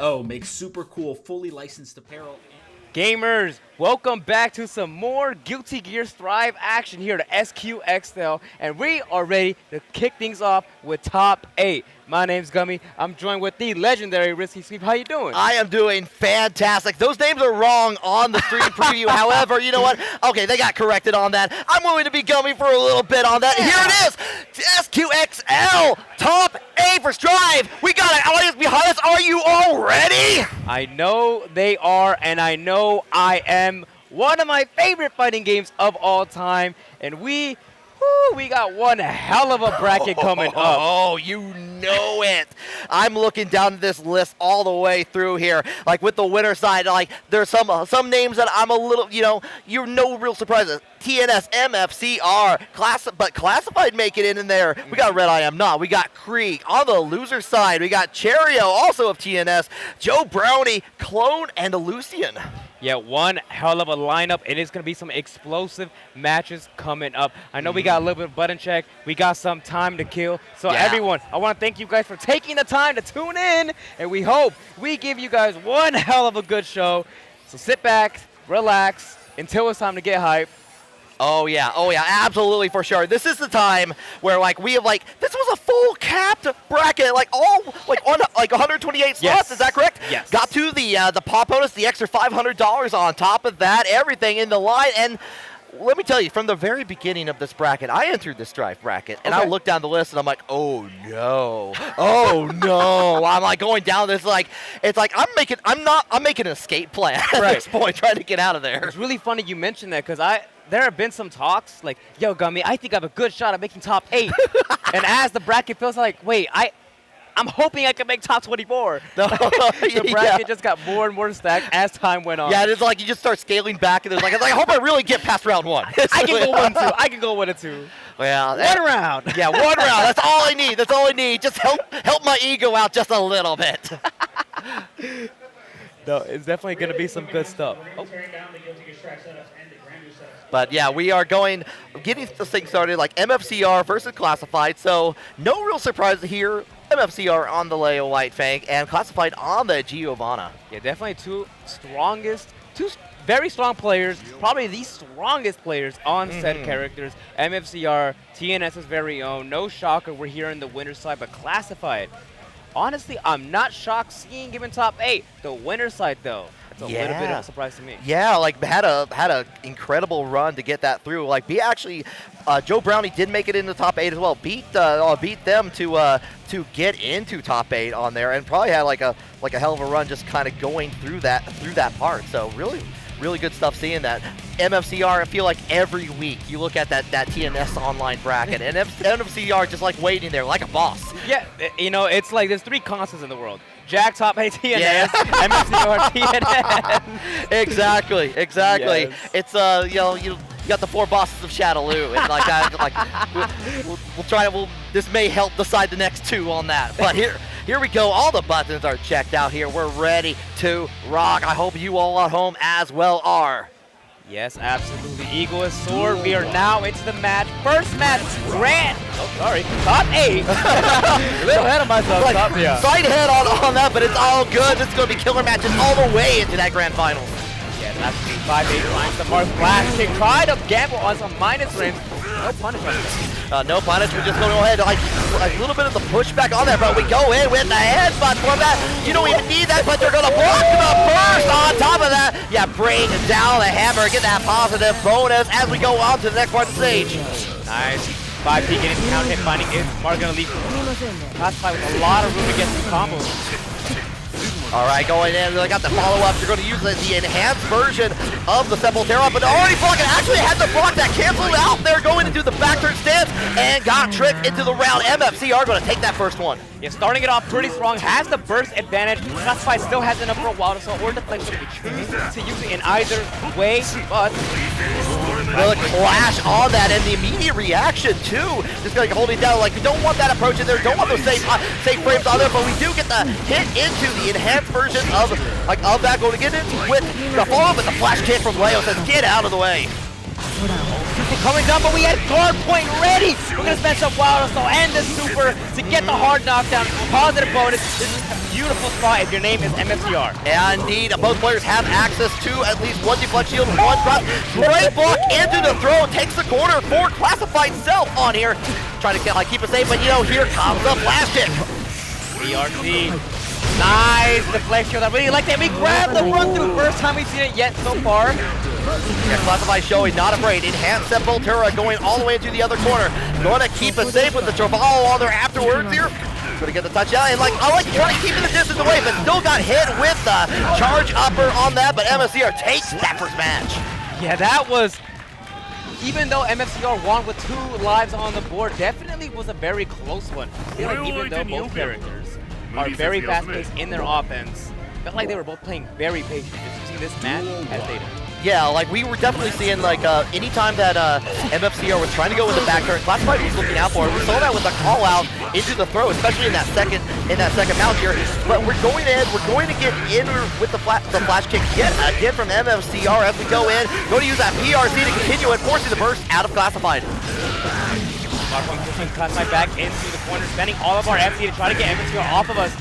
O makes super cool, fully licensed apparel. Gamers, welcome back to some more Guilty Gear Strive action here at SQXL, and we are ready to kick things off with Top 8. My name's Gummy. I'm joined with the legendary Risky Sweep. How you doing? I am doing fantastic. Those names are wrong on the stream preview. However, you know what? Okay, they got corrected on that. I'm willing to be Gummy for a little bit on that. Here it is, SQXL Top 8 for Strive. We got an audience behind us. Are you all ready? I know they are, and I know I am. One of my favorite fighting games of all time, and we got one hell of a bracket coming up. Oh, you know it. I'm looking down at this list all the way through here. Like with the winner side, like there's some names that I'm a little, you're no real surprises. TNS, MFCR, but Classified make it in there. We got Rediamnot. We got Kreeg. On the loser side, we got Cheryo, also of TNS, Jhoe, Brownie, Clone, and Lucien. Yeah, one hell of a lineup. It is going to be some explosive matches coming up. I know we got a little bit of button check. We got some time to kill. So everyone, I want to thank you guys for taking the time to tune in. And we hope we give you guys one hell of a good show. So sit back, relax, until it's time to get hyped. Oh yeah, absolutely for sure. This is the time where we have this was a full capped bracket, on 128 slots. Yes. Is that correct? Yes. Got to the pop bonus, the extra $500 on top of that, everything in the line. And let me tell you, from the very beginning of this bracket, I entered the Strive bracket, and I looked down the list, and I'm like, oh no, oh no. I'm going down this, I'm making an escape plan at this point, trying to get out of there. It's really funny you mentioned that, because there have been some talks like, yo, Gummy, I think I have a good shot at making top 8. And as the bracket feels like, wait, I'm hoping I can make top 24. The bracket just got more and more stacked as time went on. Yeah, it's you just start scaling back, and I hope I really get past round 1. I can go 1 2. I can go 1 and 2. Well, one round. Yeah, 1 round. That's all I need. That's all I need. Just help my ego out just a little bit. No, it's definitely going to be some good stuff. Oh. But yeah, we are getting this thing started MFCR versus Classified, so no real surprise here. MFCR on the Leo White Fang and Classified on the Giovanna. Yeah, definitely two very strong players, probably the strongest players on said characters. MFCR, TNS's very own. No shocker, we're here in the winner's side, but Classified. Honestly, I'm not shocked seeing him in top 8. The winner's side, though. It's a little bit of a surprise to me. Yeah, had a incredible run to get that through. Jhoe Brownie did make it into top 8 as well. Beat them to get into top 8 on there, and probably had a hell of a run just kind of going through that part. So really good stuff seeing that. MFCR, I feel like every week you look at that TNS online bracket, and MFCR just waiting there like a boss. Yeah, it's there's 3 constants in the world. Jack top 8 TNS, MFCR TNS. Exactly. Yes. It's you got the 4 bosses of Shadaloo, and this may help decide the next 2 on that. But here we go. All the buttons are checked out here. We're ready to rock. I hope you all at home as well are. Yes, absolutely. Eagle is sword. We are now into the match. First match, top 8. A little ahead of myself. Side head on that, but it's all good. This is going to be killer matches all the way into that grand final. Yes, absolutely. 5-8 finds the mark. Flash kick. Try to gamble on some minus frames. No punishment. No punish. We're just going to go ahead. A little bit of the pushback on that, but we go in with the headbutt from that. You don't even need that, but they're going to block the burst on top of that. Yeah, bring down the hammer. Get that positive bonus as we go on to the next part of the stage. Nice. 5P getting count hit, finding it. Mark going to leave Classified with a lot of room to get some combos. All right, going in. They got the follow-up. You're going to use the enhanced version of the Sepultura, but already blocking. Actually had the block that canceled out there, going into the back turn stance, and got tricked into the round. MFCR going to take that first one. Yeah, starting it off pretty strong, has the burst advantage. Classified still has enough for a while, so or deflection if you choose to use it in either way, but the clash on that and the immediate reaction too. Just going to hold it down. We don't want that approach in there. Don't want those safe frames on there, but we do get the hit into the enhanced version of that. Going to get in with the follow-up, but the flash kick from Leo says, get out of the way. kick coming down, but we had guard point ready. We're going to spend some wild assault and the super to get the hard knockdown. Positive bonus. This is a beautiful spot if your name is MFCR. And indeed, both players have access to at least one deflect shield, one drop. Great block into the throw. Takes the corner for Classified Self on here. Trying to keep it safe, but you know, here comes the flash kick. BRC. Nice deflect shield. I really like that. We grabbed the run through. First time we've seen it yet so far. Yeah, Classified showing not afraid. Enhanced set Volterra going all the way into the other corner. Going to keep it safe with the Travalo on there afterwards here. Going to get the touchdown, and like I like trying to keep the distance away, but still got hit with the charge upper on that, but MFCR takes that first match. Yeah, that was, even though MFCR won with 2 lives on the board, definitely was a very close one. I feel like even though both characters are very fast-paced in their offense, felt like they were both playing very patient, just using this match as data. Yeah, like we were definitely seeing like anytime that MFCR was trying to go with the back turn, Classified was looking out for it. We saw that with the call out into the throw, especially in that second mount here. But we're going to get in with the flash kick yet again from MFCR as we go in. Going to use that PRC to continue enforcing the burst out of Classified. Pushing Classified back into the corner, spending all of our FC to try to get MFCR off of us.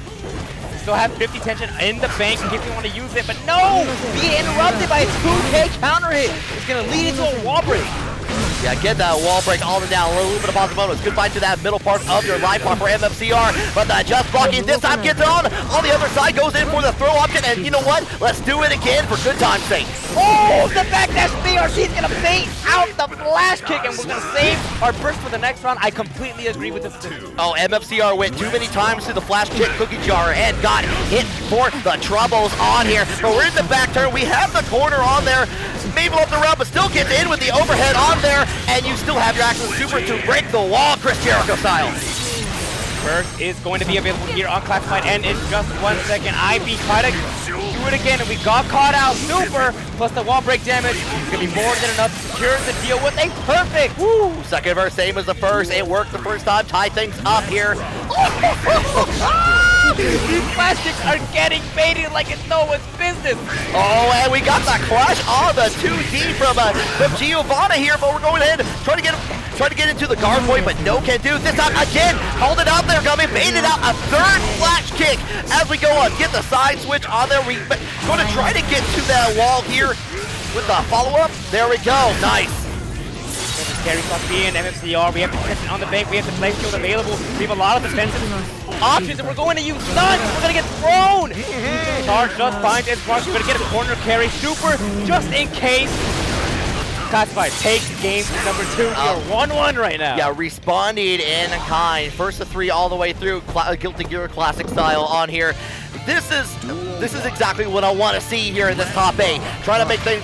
Still have 50 tension in the bank in case we want to use it, but no! Being interrupted by a 2K counter hit. It's going to lead into a wall break. Yeah, get that wall break all the way down. A little bit of positive bonus. Goodbye to that middle part of your life bar for MFCR, but just blocking this time gets on the other side, goes in for the throw option, and you know what? Let's do it again for good time's sake. Oh, the backdash BRC is going to bait out the flash kick, and we're going to save our burst for the next round. I completely agree with this too. Oh, MFCR went too many times to the flash kick cookie jar and got hit for the troubles on here. But we're in the back turn. We have the corner on there. Mabel up the round, but still gets in with the overhead on there, and you still have your access super to break the wall, Chris Jericho style. Burst is going to be available here on Classified, and in just 1 second, IB try to do it again, and we got caught out. Super plus the wall break damage is going to be more than enough to secure the deal with a perfect. Woo! Second verse, same as the first. It worked the first time. Tie things up here. These flash kicks are getting baited like it's no one's business. Oh, and we got the crash on the 2D from Giovanna here, but we're going ahead trying to get into the guard point, but no can do. This time again, hold it out there, Gummy, baited out a third flash kick as we go on. Get the side switch on there. We're going to try to get to that wall here with the follow-up. There we go. Nice. Scary spot being MFCR. We have protection on the bank. We have the play shield available. We have a lot of defensive options, and we're going to use stuns. We're going to get thrown. Charge just finds its mark. We're going to get a corner carry. Super, just in case. Classified takes game number 2. We are 1-1 right now. Yeah, responded in kind. First of 3 all the way through. Guilty Gear Classic style on here. This is exactly what I want to see here in this top 8. Trying to make things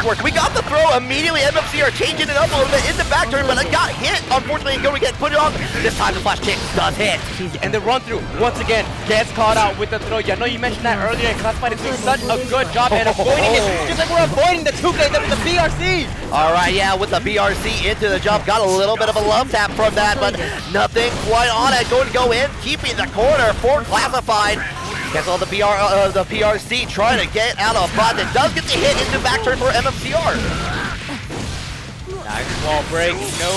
work. We got the throw immediately. MFCR changing it up a little bit in the back turn, but it got hit. Unfortunately, going to get put it on. This time the flash kick does hit. And the run through once again gets caught out with the throw. Yeah, I know you mentioned that earlier. Classified is doing such a good job at avoiding it, just like we're avoiding the 2K with the BRC. All right, yeah, with the BRC into the jump, got a little bit of a love tap from that, but nothing quite on it. Going to go in, keeping the corner for Classified. Gets all the PRC trying to get out of bot. That does get the hit into back turn for MFCR. Nice wall break, no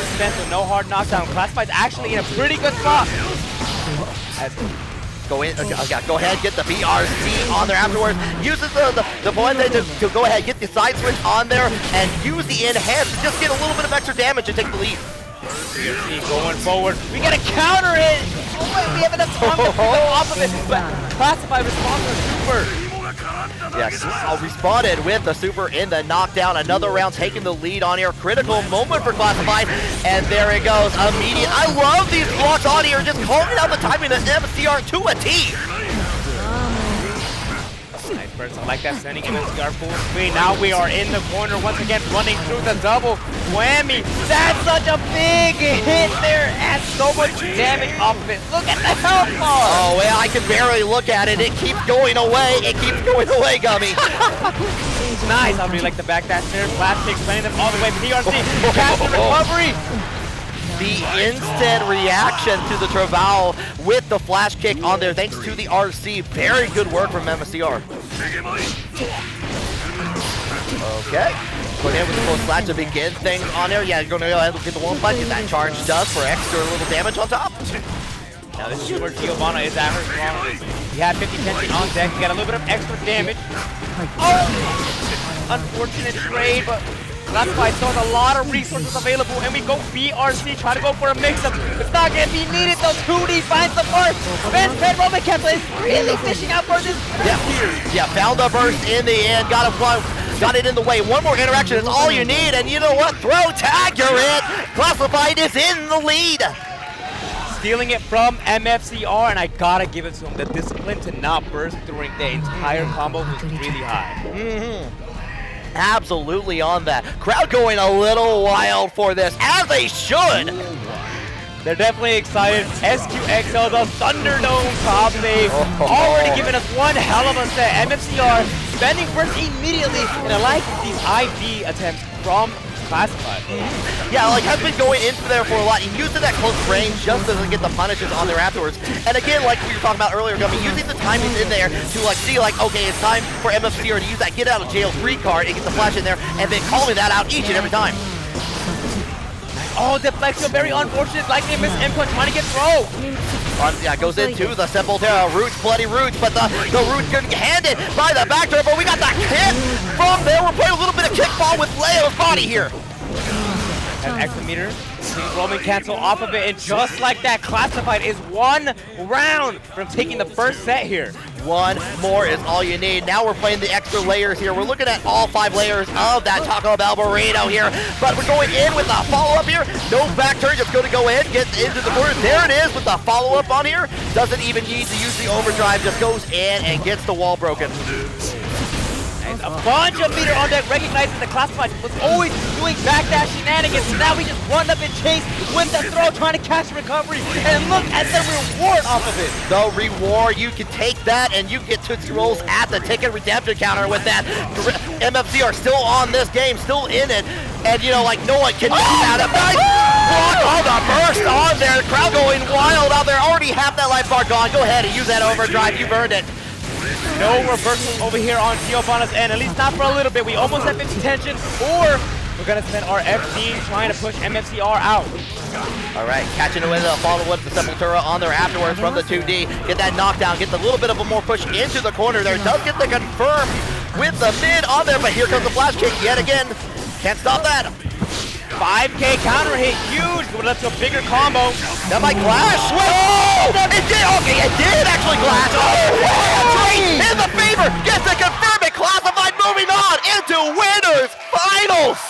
suspense, no hard knockdown. Classified's actually in a pretty good spot. Go ahead, get the BRC on there afterwards. Uses the point to go ahead, get the side switch on there, and use the enhance to just get a little bit of extra damage and take the lead. BRC going forward. We got a counter hit. Oh wait, we have enough time to go off of it, but Classified responds to super. Yeah, responded with the super in the knockdown. Another round taking the lead on here. Critical moment for Classified, and there it goes. Immediate. I love these blocks on here, just calling out the timing of MFCR to a T. Nice burst. I like that, sending MFCR full screen. Now we are in the corner once again, running through the double whammy. That's such a big hit there. Adds so much damage off of it. Look at the health bar. Oh, well, I can barely look at it. It keeps going away. It keeps going away, Gummy. Nice. I really like the backdash there. Flash kick, sending them all the way. PRC, catch the recovery. The instant reaction to the Travail with the flash kick on there, thanks to the RC. Very good work from MFCR. Okay. Going in with the full slash to begin things on there. Yeah, you're going to go ahead and get the wall spike. Get that charge does for extra little damage on top. Now this is where Giovanna is at her strongest. He had 50 tension on deck. He got a little bit of extra damage. Oh! Unfortunate trade, but Classified still has a lot of resources available, and we go BRC, try to go for a mix-up. It's not going to be needed, though. 2D finds the burst. Spin Roman Cancel is really fishing out for this burst here. Yeah, found the burst in the end. Got it in the way. One more interaction is all you need, and you know what? Throw tag, you're in. Classified is in the lead. Stealing it from MFCR, and I gotta give it to him. The discipline to not burst during the entire combo was really high. Absolutely on that. Crowd going a little wild for this, as they should. They're definitely excited. SQXL, the Thunderdome top eight, already giving us one hell of a set. MFCR spending burst immediately, and I like these IV attempts from Classified. Yeah, like has been going in there for a lot. He used it at close range just doesn't get the punishes on there afterwards. And again, like we were talking about earlier, Gummy, using the timings in there to like see like, okay, it's time for MFCR to use that get out of jail free card and get the flash in there, and then calling that out each and every time. Oh, deflection, very unfortunate. Lightning miss input, trying to get throw. Yeah, goes into the Sepultura, Roots, bloody Roots, but the Roots couldn't hand it by the back door, but we got that hit from there. We're playing a little bit of kickball with Leo's body here. An extra meter, Roman cancel off of it, and just like that, Classified is one round from taking the first set here. One more is all you need. Now we're playing the extra layers here. We're looking at all 5 layers of that Taco Bell burrito here, but we're going in with a follow-up here. No back turn, just going to go in, get into the corner. There it is with the follow-up on here. Doesn't even need to use the overdrive, just goes in and gets the wall broken. And a bunch of meter on deck, recognizing the Classified was always doing backdash shenanigans. So now we just run up and chase with the throw, trying to catch recovery. And look at the reward off of it. The reward, you can take that and you get Tootsie Rolls at the ticket redemption counter with that. MFC are still on this game, still in it. And you know, like no one can out of nice block on the burst on there. Crowd going wild out there. Already have that life bar gone. Go ahead and use that overdrive. You've earned it. No reversal over here on Giovanna's end, at least not for a little bit. We almost have 50 tension, or we're going to spend our FD trying to push MFCR out. All right, catching it with a follow-up to Sepultura on there afterwards from the 2D. Get that knockdown, get a little bit of a more push into the corner there. Does get the confirm with the mid on there, but here comes the flash kick yet again. Can't stop that. 5K counter hit, huge, but that's a bigger combo. That might clash. Oh, it did. Okay, it did actually clash. Oh, right in the favor. Gets the confirm it. Classified moving on into winners finals.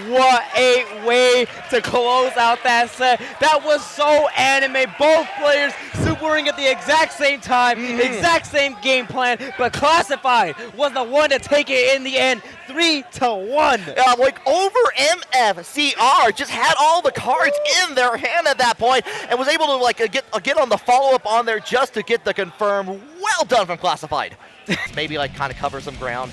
What a way to close out that set. That was so anime. Both players supering at the exact same time, exact same game plan, but Classified was the one to take it in the end, 3-1. Like over MFCR just had all the cards in their hand at that point and was able to like get on the follow-up on there just to get the confirm. Well done from Classified. Maybe like kind of cover some ground.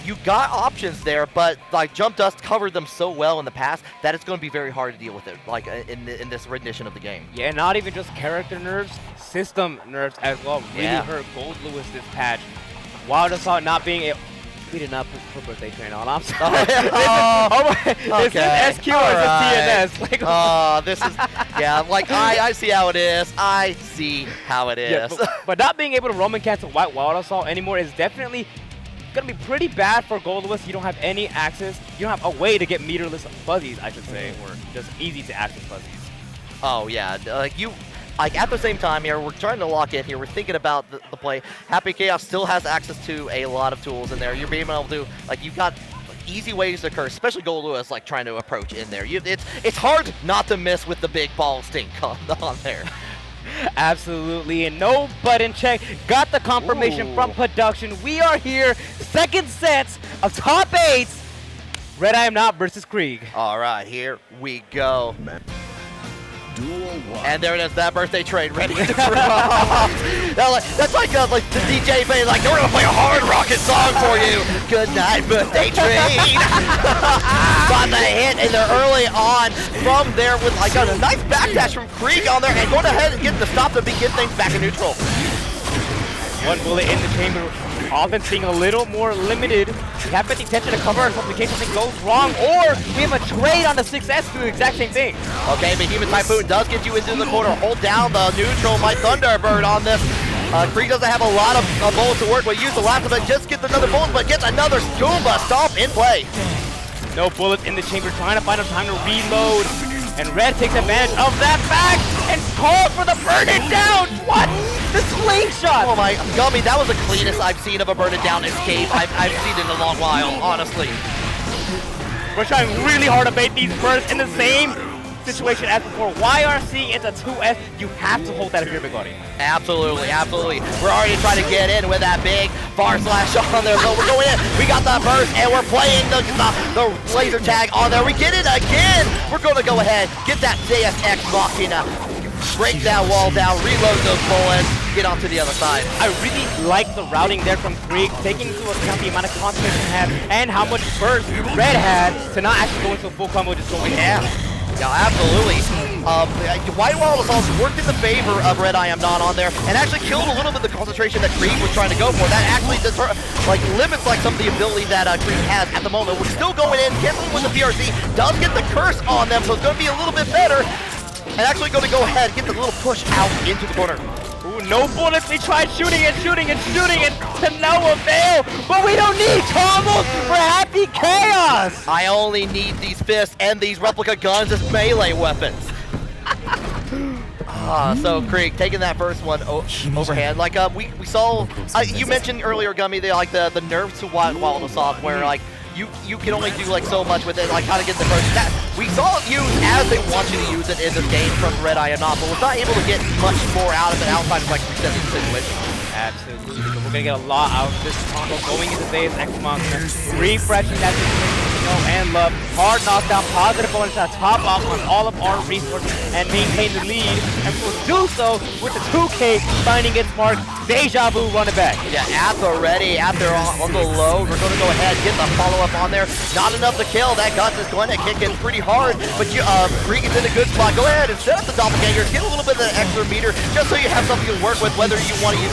You got options there, but like Jump Dust covered them so well in the past that it's going to be very hard to deal with it, like in this rendition of the game. Yeah, not even just character nerfs, system nerfs as well. Really hurt Goldlewis this patch. Wild Assault not being able... We did not put birthday train on. I'm sorry. This is SQ or TNS. Like, this is, yeah, like I see how it is. I see how it is. Yeah, but not being able to Roman cancel White Wild Assault anymore is definitely gonna be pretty bad for Goldlewis. You don't have any access. You don't have a way to get meterless fuzzies, I should say, or just easy to access fuzzies. Oh yeah, like at the same time here, we're trying to lock in here. We're thinking about the play. Happy Chaos still has access to a lot of tools in there. You're being able to, like, you've got easy ways to curse, especially Goldlewis, like trying to approach in there. It's hard not to miss with the big ball stink on there. Absolutely, and no button check. Got the confirmation from production. We are here, second set of top 8. Rediamnot versus Kreeg. All right, here we go. Duel 1. And there it is, that birthday trade ready to drop. That's like the DJ playing, like, we're gonna play a hard rockin' song for you. Good night, birthday trade. Got the hit in there early on from there with like a nice backdash from Kreeg on there and going ahead and getting the stop to begin things back in neutral. One bullet in the chamber. Offense being a little more limited. We have the intention to cover ourselves in case something goes wrong, or we have a trade on the 6S to do the exact same thing. Okay, Behemoth Typhoon does get you into the corner. Hold down the neutral. My Thunderbird on this. Kreeg doesn't have a lot of bullets to work with. Use the last of it, just gets another bullet, but gets another Goomba Stomp in play. No bullets in the chamber, trying to find a time to reload. And Red takes advantage of that fact and calls for the burn it down. What? The slingshot. Oh my, Gummy, that was the cleanest I've seen of a burn it down escape I've seen in a long while, honestly. We're trying really hard to bait these bursts in the same situation as before. YRC is a 2S. You have to hold that here, big buddy. Absolutely, absolutely. We're already trying to get in with that big bar slash on there. So we're going in. We got that burst, and we're playing the laser tag on there. We get it again. We're going to go ahead, get that JSX Machina, break that wall down, reload those bullets, get onto the other side. I really like the routing there from Kreeg, taking into account the amount of concentration he had and how much burst Red had to not actually go into a full combo, just going in. Yeah, absolutely. White Wall Assault worked in the favor of Rediamnot on there and actually killed a little bit of the concentration that Kreeg was trying to go for. That actually limits some of the ability that Kreeg has at the moment. We're still going in, canceling with the PRC, does get the curse on them, so it's going to be a little bit better. And actually going to go ahead and get the little push out into the corner. Ooh, no bullets. We tried shooting and shooting and shooting and to no avail. But we don't need combos for happy chaos. I only need these fists and these replica guns as melee weapons. So Kreeg taking that first one overhand. Like we saw, you mentioned earlier, Gummy, the nerfs to Wild Assault, where you can only do so much with it, how to get the first. That we saw it used as they want you to use it in this game from Rediamnot, but was not able to get much more out of it outside of resetting the situation. Absolutely, but we're gonna get a lot out of this combo going into Deus Ex Machina, refreshing that situation we know and love. Hard knockdown, positive bonus to top off on all of our resources and maintain the lead, and we'll do so with the 2K finding its mark. Deja vu running back. Yeah, at the ready, on the low, we're going to go ahead, get the follow-up on there. Not enough to kill. That Guts is going to kick in pretty hard, but Kreeg is in a good spot. Go ahead and set up the doppelgangers, get a little bit of an extra meter, just so you have something to work with, whether you want to use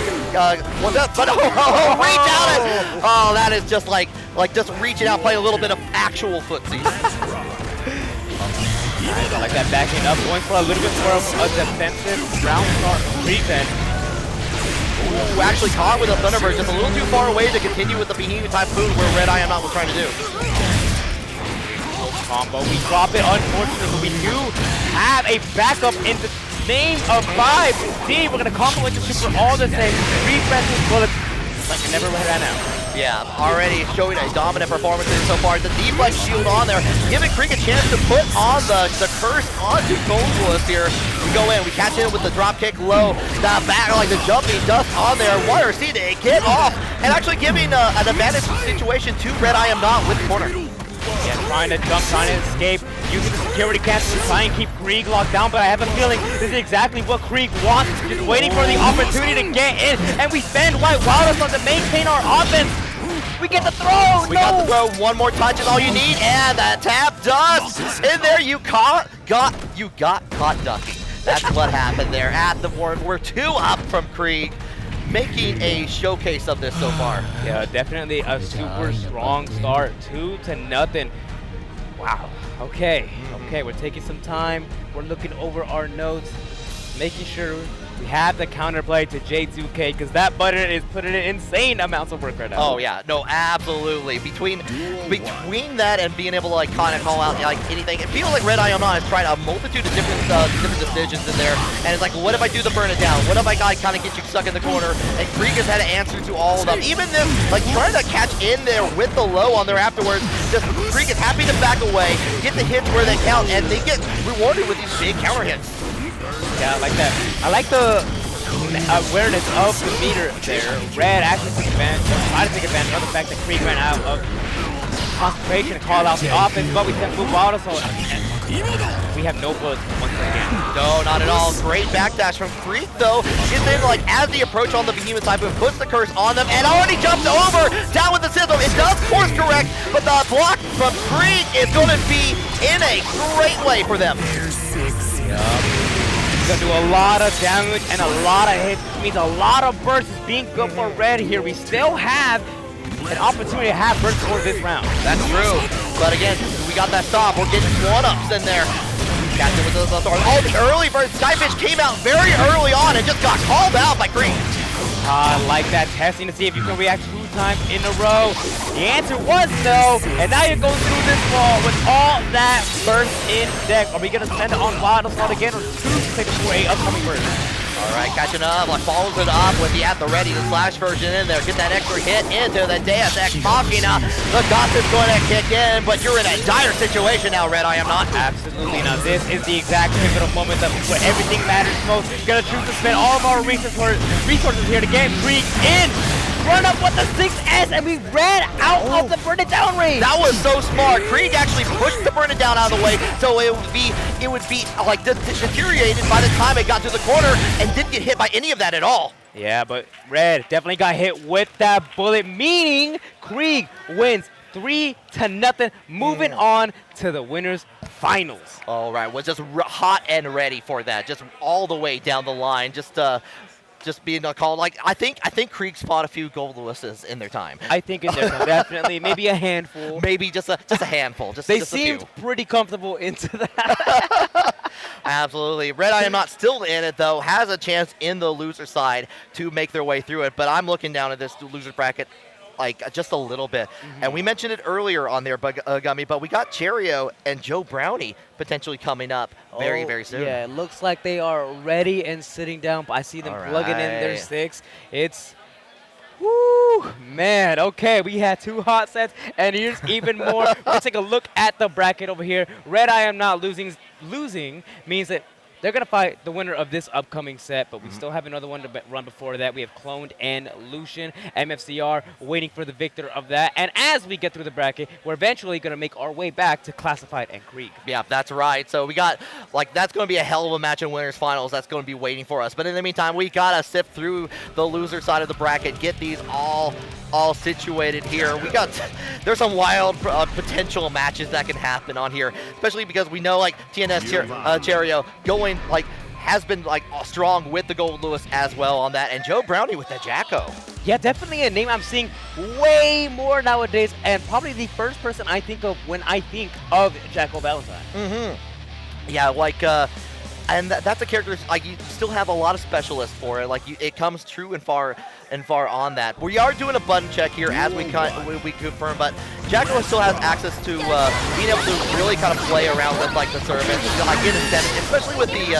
what's up, but reach out it. Oh, that is just like just reaching out, playing a little bit of actual footsies. Nice, I like that backing up, going for a little bit more of a defensive ground start defense. Ooh, actually caught with a Thunderbird, just a little too far away to continue with the Behemoth Typhoon where Rediamnot was trying to do. Combo, we drop it, unfortunately, but we do have a backup in the name of 5D. We're going to combo into super all the same, refreshing bullets like we never ran out. Yeah, already showing a dominant performance so far. The deflect shield on there, giving Kreeg a chance to put on the curse onto Goldlewis here. We go in, we catch in with the drop kick low, the jumping dust on there. YRC to get off, and actually giving an advantage situation to Rediamnot with the corner. Yeah, trying to jump, trying to escape, using the security cancel to try and keep Kreeg locked down, but I have a feeling this is exactly what Kreeg wants, just waiting for the opportunity to get in, and we spend White Wilders on to maintain our offense. We get the throw! We got the throw, one more touch is all you need, and that tap dust! In there, you got caught ducking. That's what happened there at the board. We're 2 up from Kreeg, making a showcase of this so far. Yeah, definitely a super strong start, 2-0. Wow, okay, we're taking some time. We're looking over our notes, making sure we have the counterplay to J2K, because that button is putting in insane amounts of work right now. Oh yeah, no, absolutely. Between that and being able to kind of call out anything, it feels like Rediamnot has tried a multitude of different decisions in there, and it's what if I do the burn it down? What if I kind of get you stuck in the corner? And Kreeg has had an answer to all of them. Even this, trying to catch in there with the low on there afterwards. Just Kreeg is happy to back away, get the hits where they count, and they get rewarded with these big counter hits. Yeah, I like that. I like the awareness of the meter there. Red actually took advantage, tried to take advantage of the fact that Kreeg ran out of concentration to call out the offense, but we can't move out, so we have no bullets once again. No, not at all. Great backdash from Kreeg, though. Gets in, as the approach on the Behemoth Typhoon, puts the curse on them, and already jumped over, down with the sizzle. It does course correct, but the block from Kreeg is going to be in a great way for them. He's gonna do a lot of damage and a lot of hits, which means a lot of bursts is being good for Red here. We still have an opportunity to have bursts for this round. That's true. But again, we got that stop. We're getting one-ups in there. Catching with the sword. Oh, the early burst. Skyfish came out very early on and just got called out by Kreeg. I like that testing to see if you can react 2 times in a row. The answer was no, and now you're going through this ball with all that burst in deck. Are we going to spend it on Wild Assault again or 2 to take for a upcoming burst? All right, catching up, like follows it up with the at the ready, the slash version in there. Get that extra hit into the Deus Ex Machina. The Goth is going to kick in, but you're in a dire situation now, Rediamnot. Absolutely. Now this is the exact pivotal moment where everything matters most. Gonna choose to spend all of our resources here to get Kreeg in. Run up with the 6S, and we ran out of the burn it down range. That was so smart. Kreeg actually pushed the burn it down out of the way, so it would be like deteriorated by the time it got to the corner and didn't get hit by any of that at all. Yeah, but Red definitely got hit with that bullet, meaning Kreeg wins 3-0, moving on to the winners finals. All right, was just hot and ready for that, just all the way down the line, just being called. Like I think Kreeg fought a few Goldlewises in their time. I think in their time, definitely, maybe a handful. Maybe just a handful. They just seemed a few. pretty comfortable into that. Absolutely. Rediamnot still in it though, has a chance in the loser side to make their way through it. But I'm looking down at this loser bracket like just a little bit. And we mentioned it earlier on there, Gummy, but we got Cheryo and Jhoe Brownie potentially coming up very soon. Yeah, it looks like they are ready and sitting down, but I see them plugging in their 6. It's, woo, man, okay, we had 2 hot sets, and here's even more. Let's take a look at the bracket over here. Rediamnot losing means that they're going to fight the winner of this upcoming set, but we still have another one to run before that. We have Cloned and Lucien, MFCR, waiting for the victor of that. And as we get through the bracket, we're eventually going to make our way back to Classified and Kreeg. Yeah, that's right. So we got, like, that's going to be a hell of a match in winners finals. That's going to be waiting for us. But in the meantime, we got to sift through the loser side of the bracket, get these all situated here. We got, there's some wild potential matches that can happen on here, especially because we know like TNS Cheryo going like has been like strong with the Goldlewis as well on that, and Jhoe Brownie with the Jacko. Yeah, definitely a name I'm seeing way more nowadays, and probably the first person I think of when I think of Jacko Valentine. Yeah, like and that's a character like you still have a lot of specialists for it. Like it comes true and far on that. We are doing a button check here as we confirm, but Jacko still has access to being able to really kind of play around with like the servant, like get incentive, especially with the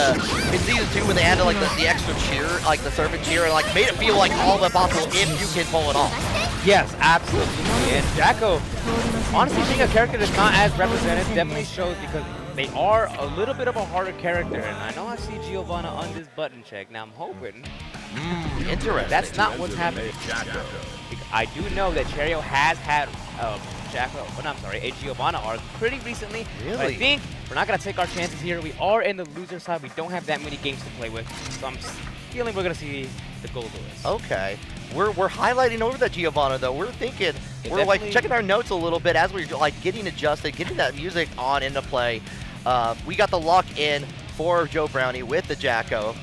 in season 2 when they added like the extra cheer, like the servant cheer, and like made it feel like all the possible if you can pull it off. Yes, absolutely. And Jacko, honestly, being a character that's not as represented definitely shows because they are a little bit of a harder character, and I know I see Giovanna on this button check. Now I'm hoping. Interesting. That's not what's happening. I do know that Cheryo has had a Giovanna arc pretty recently. Really? But I think we're not gonna take our chances here. We are in the loser side. We don't have that many games to play with, so I'm feeling we're gonna see the Goldlewis. Okay. We're highlighting over that Giovanna though. We're thinking, we're like checking our notes a little bit as we're like getting adjusted, getting that music on into play. We got the lock in for Jhoe Brownie with the Jacko.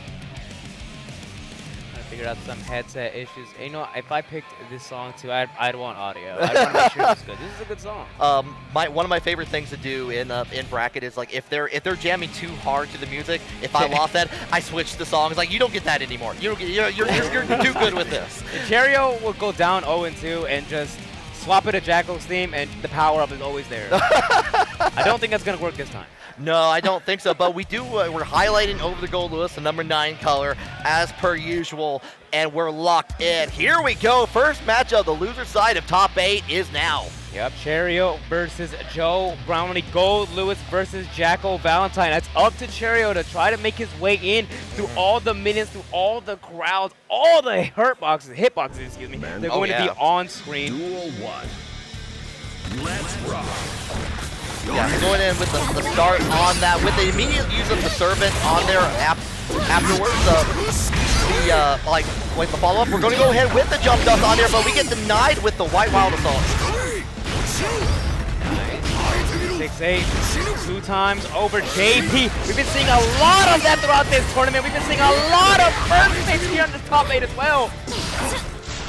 I figured out some headset issues. You know, if I picked this song too, I'd want audio. I'd want to make sure it's good. This is a good song. One of my favorite things to do in bracket is like if they're jamming too hard to the music, if I lost that, I switch the songs. Like you don't get that anymore. You don't get, you're too good with this. Cheryo will go down 0-2 and just swap it to Jacko's theme, and the power up is always there. I don't think that's gonna work this time. No, I don't think so, but we do, we're highlighting over the Goldlewis, the number 9 color, as per usual, and we're locked in. Here we go, first matchup, the loser side of top 8 is now. Yep, Cheryo versus Jhoe Brownie, Goldlewis versus Jacko Valentine. That's up to Cheryo to try to make his way in through all the minions, through all the crowds, all the hitboxes, excuse me. They're going to be on screen. Duel 1. Let's rock. Yeah, going in with the start on that, with the immediate use of the servant on there afterwards. Like the follow-up, we're going to go ahead with the jump dust on there, but we get denied with the White Wild Assault. 6-8, 2 times over JP. We've been seeing a lot of that throughout this tournament. We've been seeing a lot of perfects here on this top 8 as well.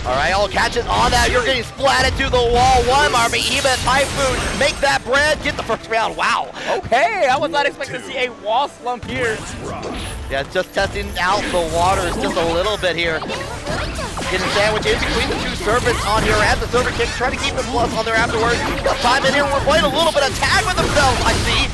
All right, all catches on that. You're getting splatted to the wall. One army, even Typhoon, make that bread, get the first round. Wow. Okay, I was not expecting to see a wall slump here. Yeah, just testing out the waters just a little bit here. Getting sandwiched in between the 2 servants on here at the server kick, trying to keep the plus on there afterwards. Got time in here, we're playing a little bit of tag with themselves, I see.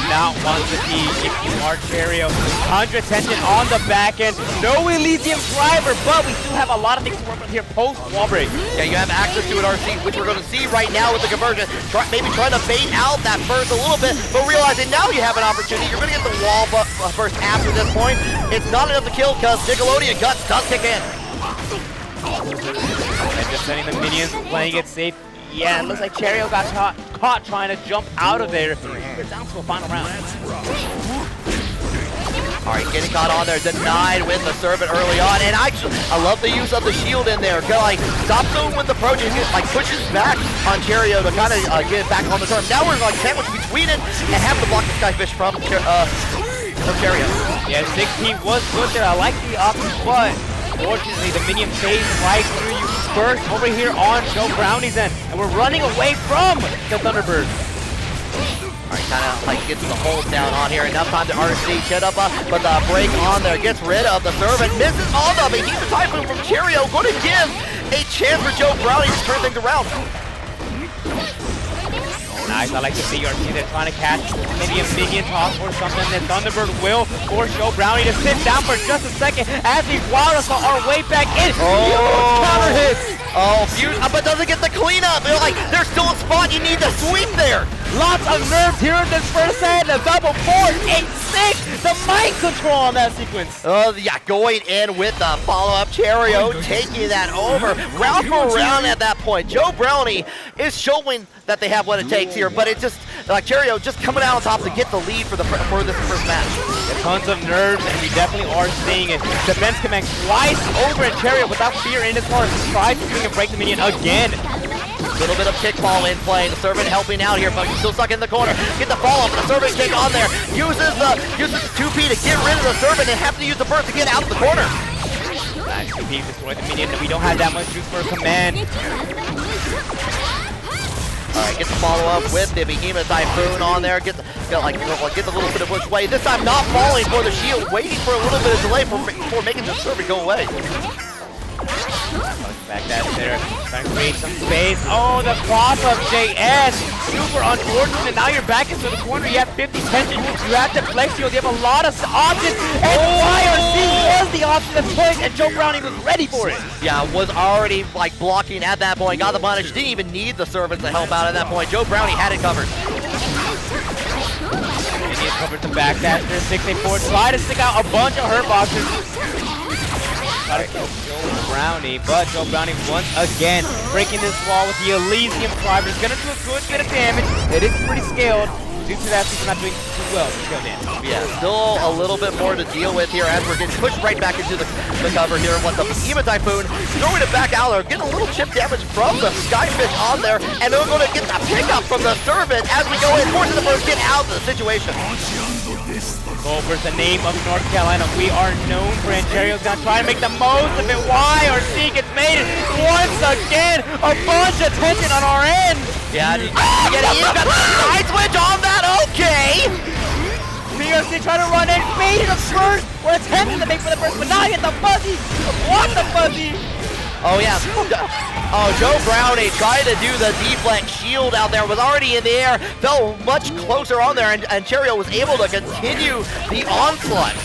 Not want to be if you are Cheryo. 100 tension on the back end. No Elysium driver, but we do have a lot of things to work with here post wall break. Yeah, you have access to an RC, which we're going to see right now with the conversion. Maybe trying to bait out that burst a little bit, but realizing now you have an opportunity. You're going to get the wall burst after this point. It's not enough to kill because Nickelodeon Guts does kick in. And just sending the minions, playing it safe. Yeah, it looks like Cheryo got caught trying to jump out of there. We're down to a final round. All right, getting caught on there, denied with the servant early on, and I love the use of the shield in there. Go like stop zone with the approach and like pushes back on Cheryo to kind of get it back on the turn. Now we're like sandwiched between it and have to block the Skyfish from Cheryo. Yeah, 16 was good there. I like the option, but fortunately the minion phased right through you. Burst over here on Jhoe Brownie's end, and we're running away from the Thunderbird. Alright, kind of like gets the hold down on here. Enough time to RC Chet up, but the break on there gets rid of the servant. Misses all of it. He's the Typhoon from Cheryo. Going to give a chance for Jhoe Brownie to turn things around. Nice, I like the BRC. They're trying to catch maybe a minion toss or something. Then Thunderbird will force Jhoe Brownie to sit down for just a second as we wild us our way back in. Oh, counter hits. Oh, but doesn't get the cleanup. They're like, there's still a spot you need to sweep there. Lots of nerves here in this first set. The double 4-8-6. The mind control on that sequence. Yeah, going in with the follow-up. Cheryo taking that over. Round for round at that point. Jhoe Brownie is showing that they have what it takes here, but it just, like Cheryo just coming out on top to get the lead for this first match. Tons of nerves, and we definitely are seeing it. Defense command twice over at Cheryo without fear in his heart. Tries to swing and break the minion again. Little bit of kickball in play. The servant helping out here, but he's still stuck in the corner. Get the follow-up, the servant kick on there. Uses the 2P to get rid of the servant and have to use the burst to get out of the corner. Nice, 2P destroy the minion. We don't have that much juice for a command. Alright, get the follow-up with the Behemoth Typhoon on there. Get the little bit of which way. This time not falling for the shield, waiting for a little bit of delay before making the servant go away. Back that there, trying to create some space. Oh, the cross-up JS. Super unfortunate. Now you're back into the corner. You have 50 tension. You have to flex shield. You have a lot of options. And YRC was the option of choice, and Jhoe Brownie was ready for it. Yeah, was already like blocking at that point. Got the punish. Didn't even need the servants to help out at that point. Jhoe Brownie had it covered. He covered the back dash there. 6-8-4. Try to stick out a bunch of hurt boxes. Try to kill Jhoe Brownie, but Jhoe Brownie once again breaking this wall with the Elysium Driver. It's gonna do a good bit of damage. It is pretty scaled. Due to that, he's not doing too well with scale damage. Yeah, still a little bit more to deal with here as we're getting pushed right back into the cover here. What the Behemoth Typhoon throwing it back out there, getting a little chip damage from the Skyfish on there, and they're going to get the pickup from the servant as we go in, forcing the first get out of the situation. Goldberg's the name of North Carolina. We are known for it. Cheryo's gonna try to make the most of it. YRC gets made it once again. A bunch of tension on our end. Yeah, you got the side switch on that. Okay. BRC trying to run in, baited him first. We're attempting to make for the first, but now get the fuzzy. What the fuzzy? Oh yeah. Oh, Jhoe Brownie tried to do the deflect shield out there, was already in the air, fell much closer on there, and Cheryo was able to continue the onslaught.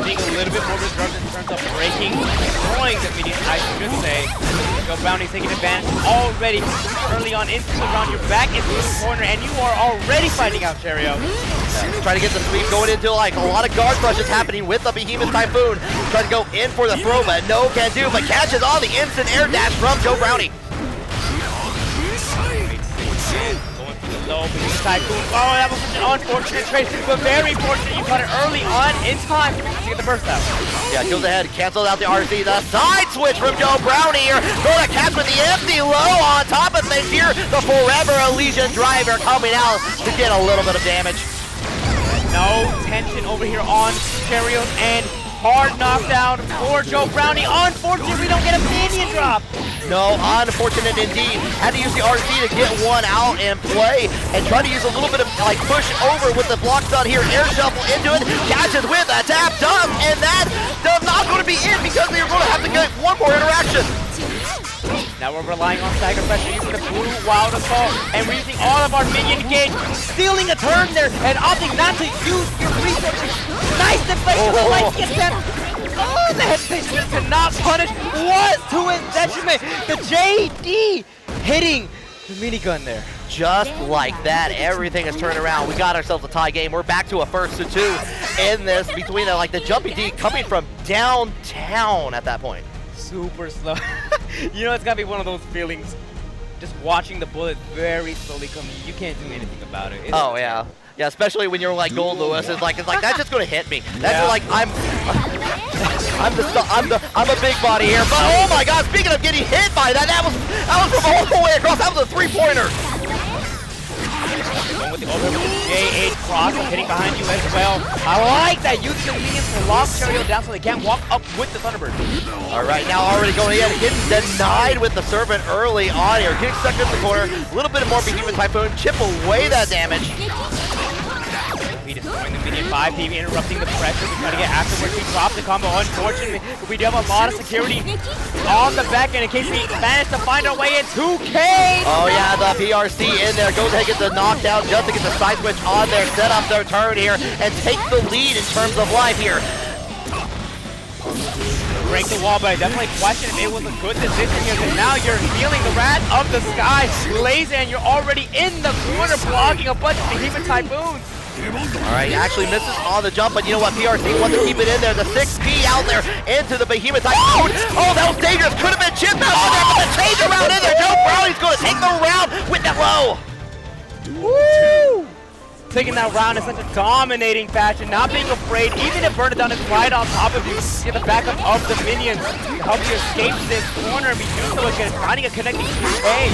Being a little bit more disruptive in terms of breaking, destroying the minions, I should say. Jhoe Brownie's taking advantage already early on into the round. You're back into the corner, and you are already fighting out Cheryo. Trying to get the sweep going into like a lot of guard crushes happening with the Behemoth Typhoon. Trying to go in for the throw, but no can do, but catches on the instant air dash from Jhoe Brownie. Going for the low, but you Typhoon. Oh, that was such an unfortunate trade, but very fortunate you caught it early on in time to get the burst out. Yeah, goes ahead, cancels out the RC. The side switch from Jhoe Brownie here. Going to catch with the empty low on top of things here. The Forever Elysian driver coming out to get a little bit of damage. No tension over here on Cheryo's end. Hard knockdown for Jhoe Brownie. Unfortunately, we don't get a minion drop. No, unfortunate indeed. Had to use the RC to get one out and play, and try to use a little bit of like push over with the blocks on here. Air shuffle into it, catches with a tap dunk, and that does not going to be it because we are going to have to get one more interaction. Now we're relying on Stagger Pressure, using the Blue Wild Assault, and we're using all of our minion gauge, stealing a turn there, and opting not to use your resources. Nice deflection, the light gets that. Oh, the hesitation to not punish was to his detriment. The JD hitting the minigun there. Just like that, everything has turned around. We got ourselves a tie game. We're back to a 1-2 in this between like the jumping D coming from downtown at that point. Super slow. You know, it's gotta be one of those feelings, just watching the bullet very slowly come in. You can't do anything about it. Oh yeah. Yeah, especially when you're like Goldlewis, it's like that's just gonna hit me. That's like I'm a big body here, but oh my God! Speaking of getting hit by that, that was from all the way across. That was a 3-pointer. Going with the overhead with the J8 cross, hitting behind you as well. I like that, using the minions to lock Cheryo down so they can't walk up with the Thunderbird. All right, now already going in, getting denied with the servant early on here. Getting stuck in the corner, a little bit more Behemoth Typhoon, chip away that damage. He destroying the minion 5PV, interrupting the pressure. We try to get afterwards. We drop the combo, unfortunately. But we do have a lot of security on the back end in case we manage to find our way in 2K. Oh yeah, the PRC in there. Goes ahead and get the knockdown just to get the side switch on there. Set up their turn here and take the lead in terms of life here. Break the wall, but I definitely question if it was a good decision here, because now you're feeling the wrath of the sky. Lazy, and you're already in the corner blocking a bunch of Behemoth Typhoons. All right, actually misses on the jump, but you know what? PRC wants to keep it in there. The 6P out there into the Behemoth Typhoon. Oh, that was dangerous. Could have been chipped out on there, but the change around in there. Jhoe Brownie's going to take the round with that low. Woo! Taking that round in such a dominating fashion, not being afraid, even if Bernadette is right on top of you, get the backup of the minions to help you escape this corner and be do so again, finding a connecting 2K.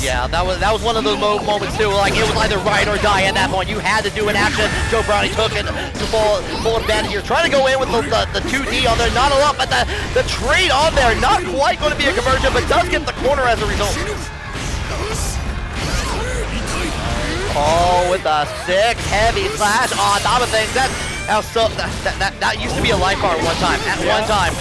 Yeah, that was one of those moments too. Like it was either ride or die at that point. You had to do an action. Jhoe Brownie took it to full advantage here. Trying to go in with the 2D on there, not a lot, but the trade on there, not quite going to be a conversion, but does get the corner as a result. Oh, with a 6 heavy slash on top of things. That used to be a life bar one time. At one time.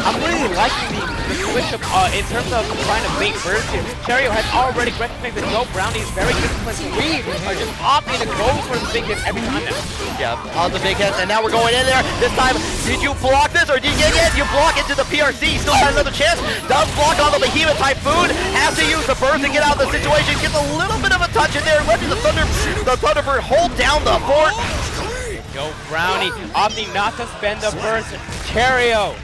I'm really liking the switch up in terms of trying to bait burst here. Cheryo has already recognized that Jhoe Brownie is very disciplined. We are just opting to go for the big hits every time now. Yeah, on the big hits, and now we're going in there. This time, did you block this or did you get it? You block into the PRC. Still has another chance. Does block on the Behemoth Typhoon. Has to use the burst to get out of the situation. Gets a little bit of a touch in there. Letting the Thunderbird hold down the fort. Jhoe Brownie opting not to spend the burst. Cheryo.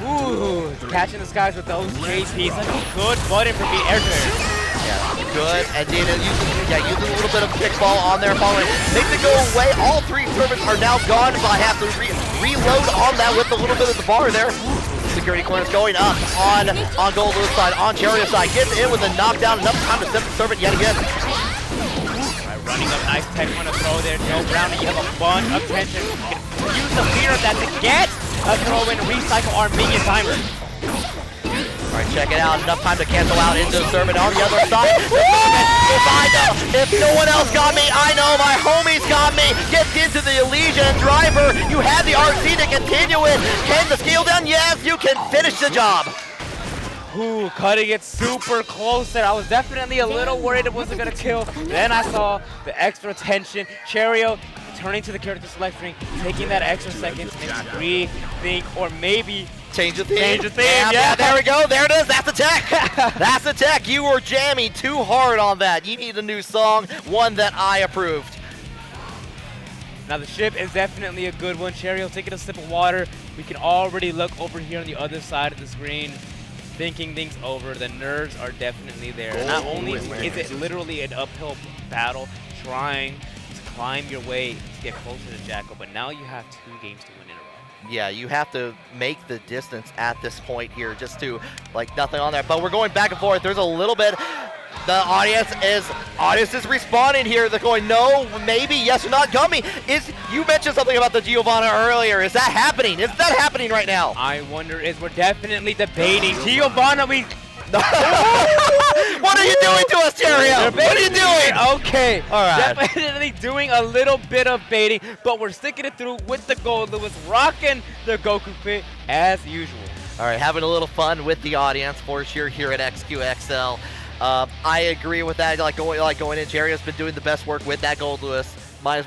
Ooh, catching the skies with those JPs. Such a good button for being air clear. Yeah, good. And Dana using a little bit of kickball on there following. Makes it go away. All 3 servants are now gone, but I have to reload on that with a little bit of the bar there. Security clearance going up on Goldlewis side, on Cheryo's side. Gets in with a knockdown. Enough time to send the servant yet again. Running up, nice tech on a throw there. Jhoe Brownie, you have a bunch of tension. Use the fear of that to get a throw in, recycle our minion timer. All right, check it out. Enough time to cancel out into the servant on the other side. The servant, if no one else got me, I know my homies got me. Gets into the Elysian driver. You had the RC to continue it. Can the scale down? Yes, you can finish the job. Ooh, cutting it super close there. I was definitely a little worried it wasn't going to kill. Then I saw the extra tension. Cheryo turning to the character select screen, taking that extra second to maybe rethink or maybe change the theme. Change the theme, yeah, there we go. There it is. That's the tech. That's the tech. You were jamming too hard on that. You need a new song, one that I approved. Now the ship is definitely a good one. Cheryo taking a sip of water. We can already look over here on the other side of the screen. Thinking things over, the nerves are definitely there. Not only is it literally an uphill battle, trying to climb your way to get closer to Jacko, but now you have 2 games to win in a row. Yeah, you have to make the distance at this point here just to, like, nothing on there. But we're going back and forth. There's a little bit. The audience is responding here. They're going, no, maybe, yes or not. Gummy, you mentioned something about the Giovanna earlier. Is that happening? Is that happening right now? I wonder if we're definitely debating. Giovanna, What are you doing to us, Cheryo? What are you doing? Okay, all right. Definitely doing a little bit of baiting, but we're sticking it through with the Goldlewis, rocking the Goku pit as usual. All right, having a little fun with the audience for sure here at XQXL. I agree with that. Like going in, Cheryo's been doing the best work with that Goldlewis. Might as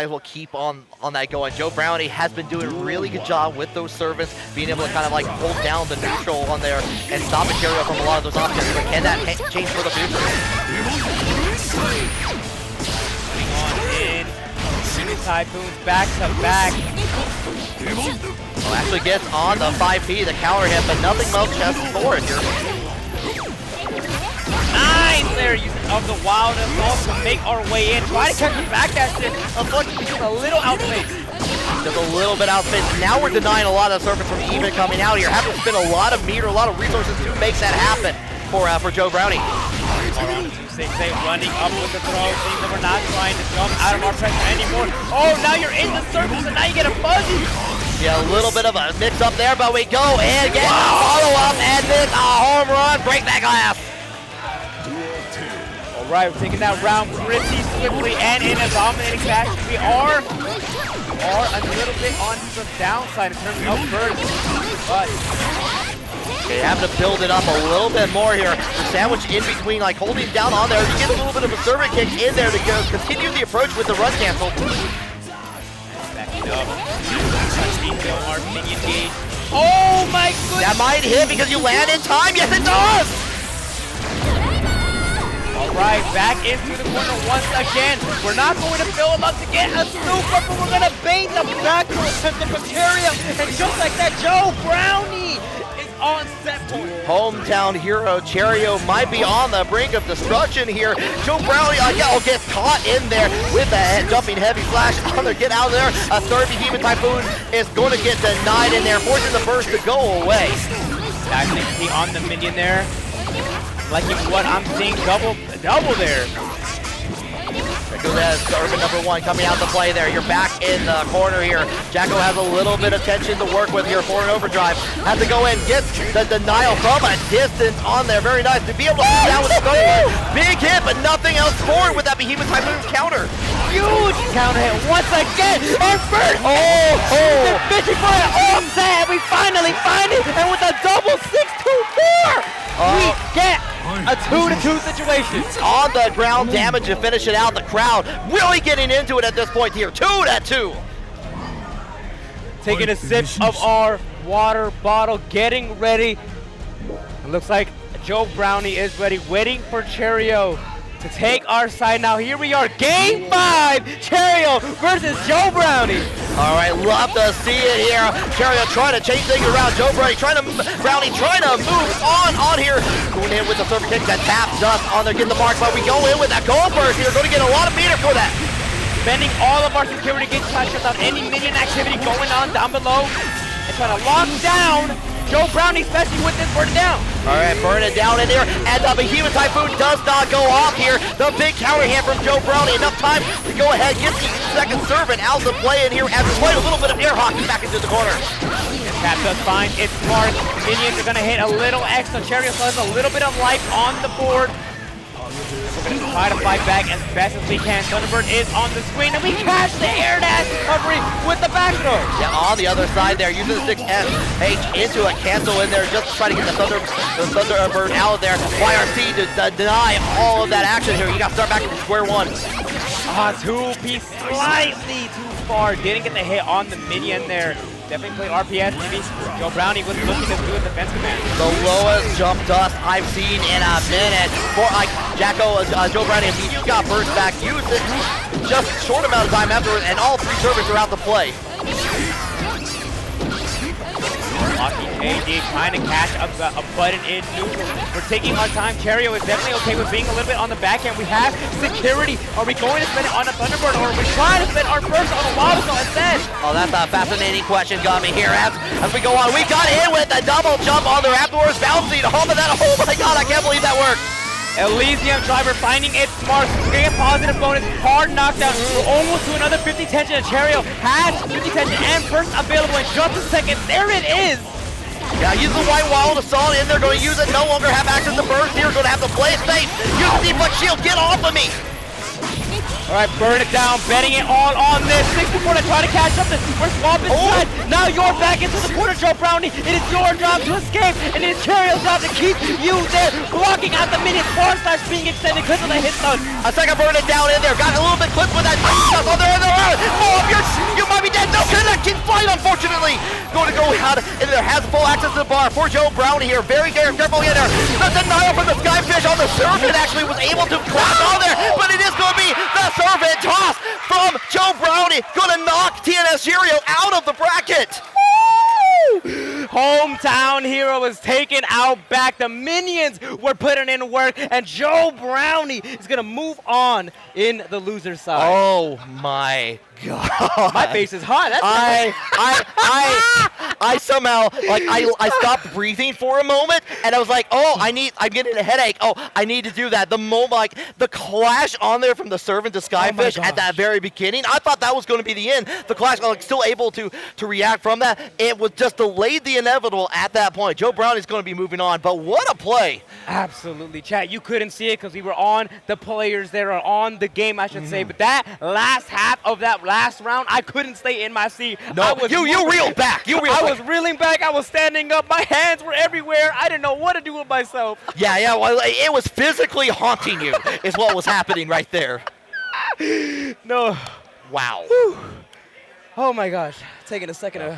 well keep on that going. Jhoe Brownie has been doing a really good job with those servants, being able to kind of like hold down the neutral on there and stopping Cheryo from a lot of those options. But can that change for the future? Coming on in, Mini Typhoons back to back. Well, actually gets on the 5P, the counter hit, but nothing much else for it here. Nice there, using of the wild assault to make our way in. Try to catch the back dash in. Unfortunately, just a little outspaced. Just a little bit outspaced. Now we're denying a lot of servants from even coming out here. Having to spend a lot of meter, a lot of resources to make that happen for Jhoe Brownie. Around 268, running up with the throw. Seems that we're not trying to jump out of our pressure anymore. Oh, now you're in the surface and now you get a fuzzy. Yeah, a little bit of a mix up there, but we go and get a follow-up and this a home run. Break that glass. All right, we're taking that round pretty swiftly and in a dominating fashion. We are a little bit on the downside in terms of burst, but okay, having to build it up a little bit more here. The sandwich in between, like holding down on there. You get a little bit of a servant kick in there to continue the approach with the run cancel. Backing up. Our minion gauge. Oh my goodness! That might hit because you land in time. Yes, it does. All right, back into the corner once again. We're not going to fill him up to get a super, but we're going to bait the back throw attempt from Cheryo. And just like that, Jhoe Brownie is on set point. Hometown hero Cheryo might be on the brink of destruction here. Jhoe Brownie gets caught in there with a jumping heavy flash on there. Get out of there. A third Behemoth Typhoon is going to get denied in there, forcing the burst to go away. Back on the minion there. Liking what I'm seeing, double there. There goes that servant number 1 coming out to play there. You're back in the corner here. Jacko has a little bit of tension to work with here for an overdrive. Has to go in, gets the denial from a distance on there. Very nice to be able to hold down with the stone. Big hit, but nothing else for it with that Behemoth Typhoon counter. Huge counter hit once again, and first the fishing for an offset. We finally find it, and with a double 6-2-4, we get a 2-2 situation. On the ground damage to finish it out. The crowd really getting into it at this point here. 2-2. Taking a sip of our water bottle, getting ready. It looks like Jhoe Brownie is ready, waiting for Cheryo to take our side. Now here we are, game 5, Cheryo versus Jhoe Brownie. All right, love to see it here. Cheryo trying to change things around. Jhoe Brownie trying to move on here. Going in with the server kick, that tap dust on there, getting the mark, but we go in with that gold burst here. Going to get a lot of meter for that. Spending all of our security gates to shut down any minion activity going on down below. And trying to lock down Jhoe Brownie, especially with this burn it down. All right, burn it down in there, and the Behemoth Typhoon does not go off here. The big counter hand from Jhoe Brownie, enough time to go ahead, get the second servant out to play in here, and play a little bit of air hockey back into the corner. The tap does fine, it's smart. Minions are gonna hit a little extra. Cheryo still has a little bit of life on the board. We're gonna try to fight back as best as we can. Thunderbird is on the screen, and we catch the air dash recovery with the back throw. Yeah, on the other side there, using the 6SH into a cancel in there just to try to get the Thunderbird out of there. YRC to deny all of that action here. You got to start back from square one. 2P slightly too far. Didn't get the hit on the minion there. Definitely played RPS. Maybe Jhoe Brownie was looking as good as defense command. The lowest jump dust I've seen in a minute. For like Jacko, Jhoe Brownie, and you got burst back. Used it just a short amount of time afterwards, and all 3 servers are out to play. Lucky Indeed, trying to catch a button in neutral. We're taking our time. Cheryo is definitely okay with being a little bit on the back end. We have security. Are we going to spend it on a Thunderbird, or are we trying to spend our burst on a Lava Zone instead? Oh, that's a fascinating question, Gummy, here as we go on. We got in with a double jump on the afterwards bouncing. Off of that, oh my god, I can't believe that worked. Elysium Driver finding its mark, getting a positive bonus, hard knockdown. We're almost to another 50 tension, and Cheryo has 50 tension and burst available in just a second. There it is. Yeah, use the White Wild Assault in there, going to use it, no longer have access to burst here, going to have to play it safe. Use the deflect shield, get off of me. All right, burn it down, betting it all on this. 64 to try to catch up. We're swapping sides. Now you're back into the corner, Joe Brownie. It is your job to escape, and it is Cheryo's job to keep you there, blocking out the minions. Bar slash being extended because of the hit stun. A second burn it down in there. Got a little bit clipped with that stuff on there. Oh, you might be dead. No connecting fight, unfortunately. Going to go out in there. Has full access to the bar for Joe Brownie here. Very careful in there. The denial from the Skyfish on the Serpent actually was able to clap on there, but it is going to be the Serpent toss from Joe Brownie. Going to knock TNS Cheryo out of the bracket. Hometown hero is taken out back. The minions were putting in work, and Joe Brownie is going to move on in the loser side. Oh my god. My face is hot. That's I somehow, like, I stopped breathing for a moment, and I was like, oh, I'm getting a headache. Oh, I need to do that. The moment, like, the clash on there from the Servant to Skyfish at that very beginning, I thought that was going to be the end. The clash, like, still able to react from that. It was just delayed the inevitable at that point. Joe Brownie's going to be moving on, but what a play. Absolutely, chat. You couldn't see it because we were on the players there, or on the game, I should say. But that last half of that last round, I couldn't stay in my seat. No, you reeled back. I was reeling back. I was standing up. My hands were everywhere. I didn't know what to do with myself. Yeah. Well, it was physically haunting you, is what was happening right there. No. Wow. Whew. Oh my gosh. Taking a second.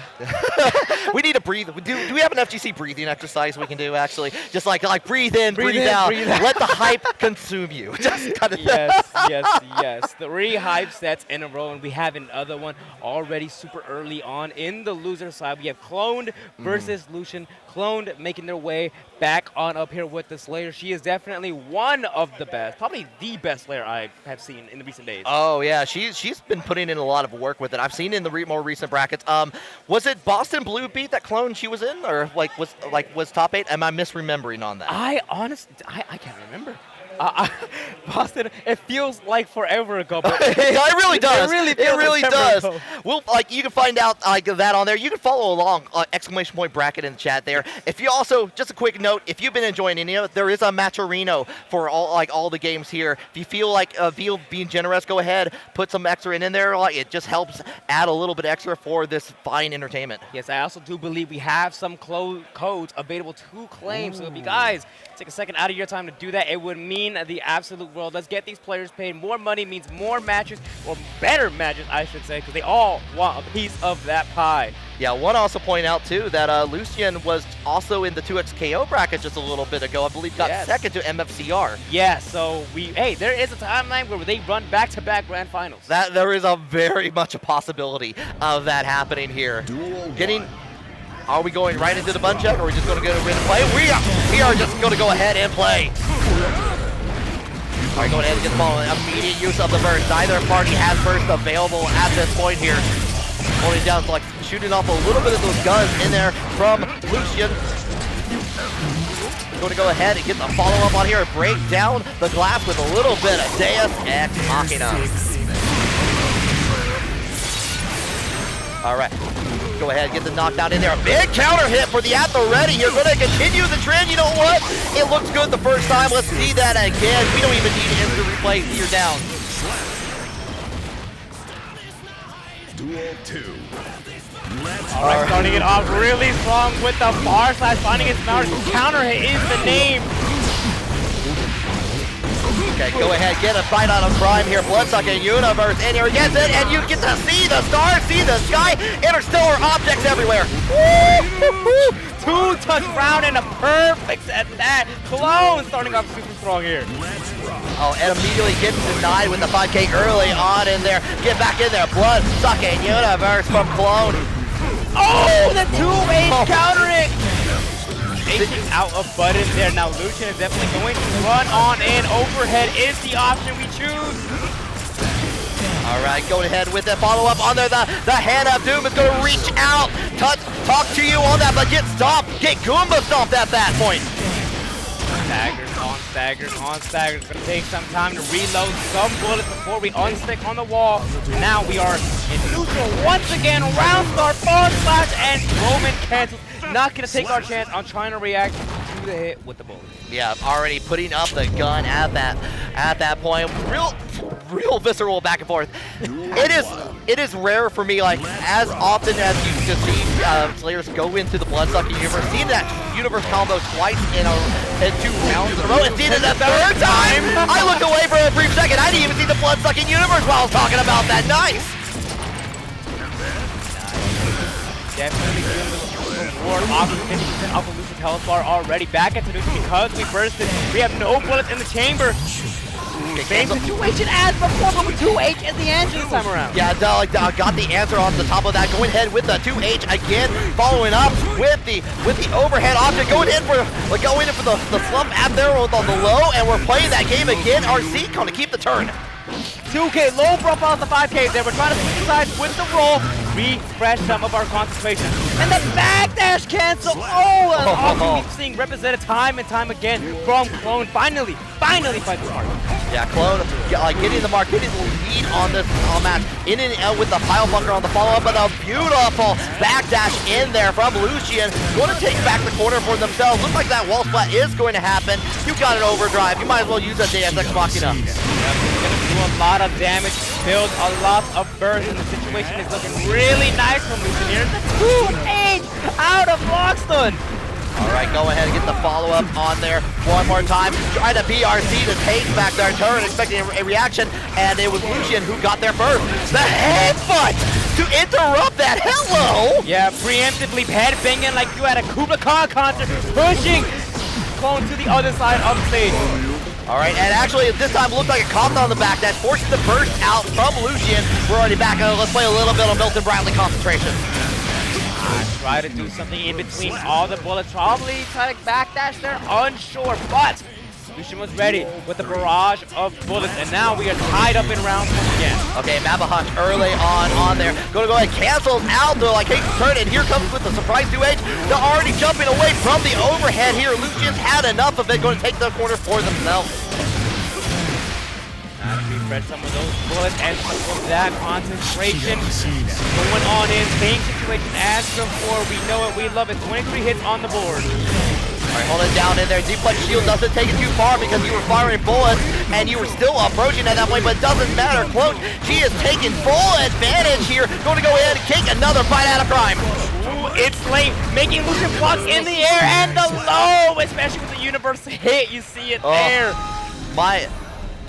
We need to breathe. Do we have an FGC breathing exercise we can do, actually? Just like breathe in, breathe out. Let the hype consume you. Just kind of yes. 3 hype sets in a row, and we have another one already super early on in the loser side. We have Cloned versus Lucien. Cloned making their way back on up here with the Slayer. She is definitely one of the best, probably the best Slayer I have seen in the recent days. Oh yeah, she's been putting in a lot of work with it. I've seen in the more recent brackets. Was it Boston Blue beat that Clone she was in, or was top 8? Am I misremembering on that? I can't remember. Boston, it feels like forever ago, but it really does. It really does. Well, you can find out that on there. You can follow along exclamation point bracket in the chat there. If you also, just a quick note, if you've been enjoying any of it, there is a Matcherino for all the games here. If you feel like being generous, go ahead, put some extra in there. It just helps add a little bit extra for this fine entertainment. Yes, I also do believe we have some codes available to claim. So if you guys take a second out of your time to do that, it would mean the absolute world. Let's get these players paid. More money means more matches, or better matches, I should say, because they all want a piece of that pie. Yeah, want to also point out, too, that Lucien was also in the 2x KO bracket just a little bit ago. I believe got second to MFCR. Yeah, so there is a timeline where they run back-to-back grand finals. There is very much a possibility of that happening here. Are we going right into the bun check, or are we just going to go in and play? We are just going to go ahead and play. All right, going ahead and get the ball. Immediate use of the burst. Neither party has burst available at this point here. Holding down, like shooting off a little bit of those guns in there from Lucien. Going to go ahead and get the follow-up on here and break down the glass with a little bit of Deus Ex Machina. All right. Go ahead, get the knockdown in there. A big counter hit for the At the Ready here. Going to continue the trend. You know what? It looks good the first time. Let's see that again. We don't even need to instant replay. You're down. Duel 2. All right, starting it off really strong with the bar slash, finding its mount. Counter hit is the name. Okay, go ahead, get a bite out of Prime here. Bloodsucking Universe in here, gets it, and you get to see the stars, see the sky, interstellar objects everywhere. Two-touch round and a perfect at that. Clone starting off super strong here. Oh, and immediately gets denied with the 5K early on in there. Get back in there, Bloodsucking Universe from Clone. Oh, the 2-8 countering. Spacing out a button there. Now Lucien is definitely going to run on in. Overhead is the option we choose. All right, going ahead with that follow-up on there. The hand of Doom is going to reach out, talk to you on that, but get stopped. Get Goomba stomped at that point. Staggers on staggers. Gonna take some time to reload some bullets before we unstick on the wall. Now we are in neutral once again. Round start, forward slash, and Roman cancels. Not gonna take our chance on trying to react to the hit with the bullet. Yeah, already putting up the gun at that point. Real visceral back and forth. It is rare for me, like as often as you can see Slayers go into the blood-sucking universe. Seeing that universe combo twice in 2 rounds in a row, and seeing it the third time. I looked away for a brief second. I didn't even see the blood-sucking universe while I was talking about that. Nice. Definitely doing the reward off of 50% off of Lucien's health bar already. Back at Tanuki because we bursted. We have no bullets in the chamber. Same situation as before, but with 2H as the answer this time around. Yeah, got the answer on the top of that. Going ahead with the 2H again, following up with the overhead option. Going in for the slump at there on the low, and we're playing that game again. RC going to keep the turn. 2K, low profile off the 5K there. We're trying to switch sides with the roll. Refresh some of our concentration. And the backdash cancel. Oh, an option we've seen represented time and time again from Clone. Finally finds the mark. Yeah, Clone getting the mark, getting the lead on this match. In and out with the pile bunker on the follow-up, but a beautiful backdash in there from Lucien. Going to take back the corner for themselves. Looks like that wall splat is going to happen. You got an overdrive. You might as well use that Deus Ex Machina. Gonna do a lot of damage, build a lot of burst, and the situation is looking really nice from Lucien here. The 2H out of Lockstone. All right, go ahead and get the follow-up on there one more time. Try to BRC to take back their turn, expecting a reaction, and it was Lucien who got there first. The headbutt to interrupt that. Hello! Yeah, preemptively headbanging like you at a Kubla Khan concert, pushing Clone to the other side of the stage. All right, and actually this time it looked like a combo on the back dash, forcing the burst out from Lucien. We're already back. Let's play a little bit of Milton Bradley concentration. Try to do something in between all the bullets. Probably try to backdash there, unsure, but Lucien was ready with the barrage of bullets, and now we are tied up in rounds once again. Okay, Mabahunch early on there. Gonna go ahead, cancels out. They're like, hey, turn it. Here comes with the surprise 2H. They're already jumping away from the overhead here. Lucien's had enough of it. Going to take the corner for themselves. Refresh some of those bullets and some of that concentration going on in. Same situation as before. We know it, we love it. 23 hits on the board. All right, hold it down in there. Deflect shield doesn't take it too far because you were firing bullets and you were still approaching at that point, but it doesn't matter. Clone, she is taking full advantage here. Going to go ahead and kick another bite out of Prime. Ooh, it's late, making Lucien block in the air and the low, especially with the universe hit. You see it there.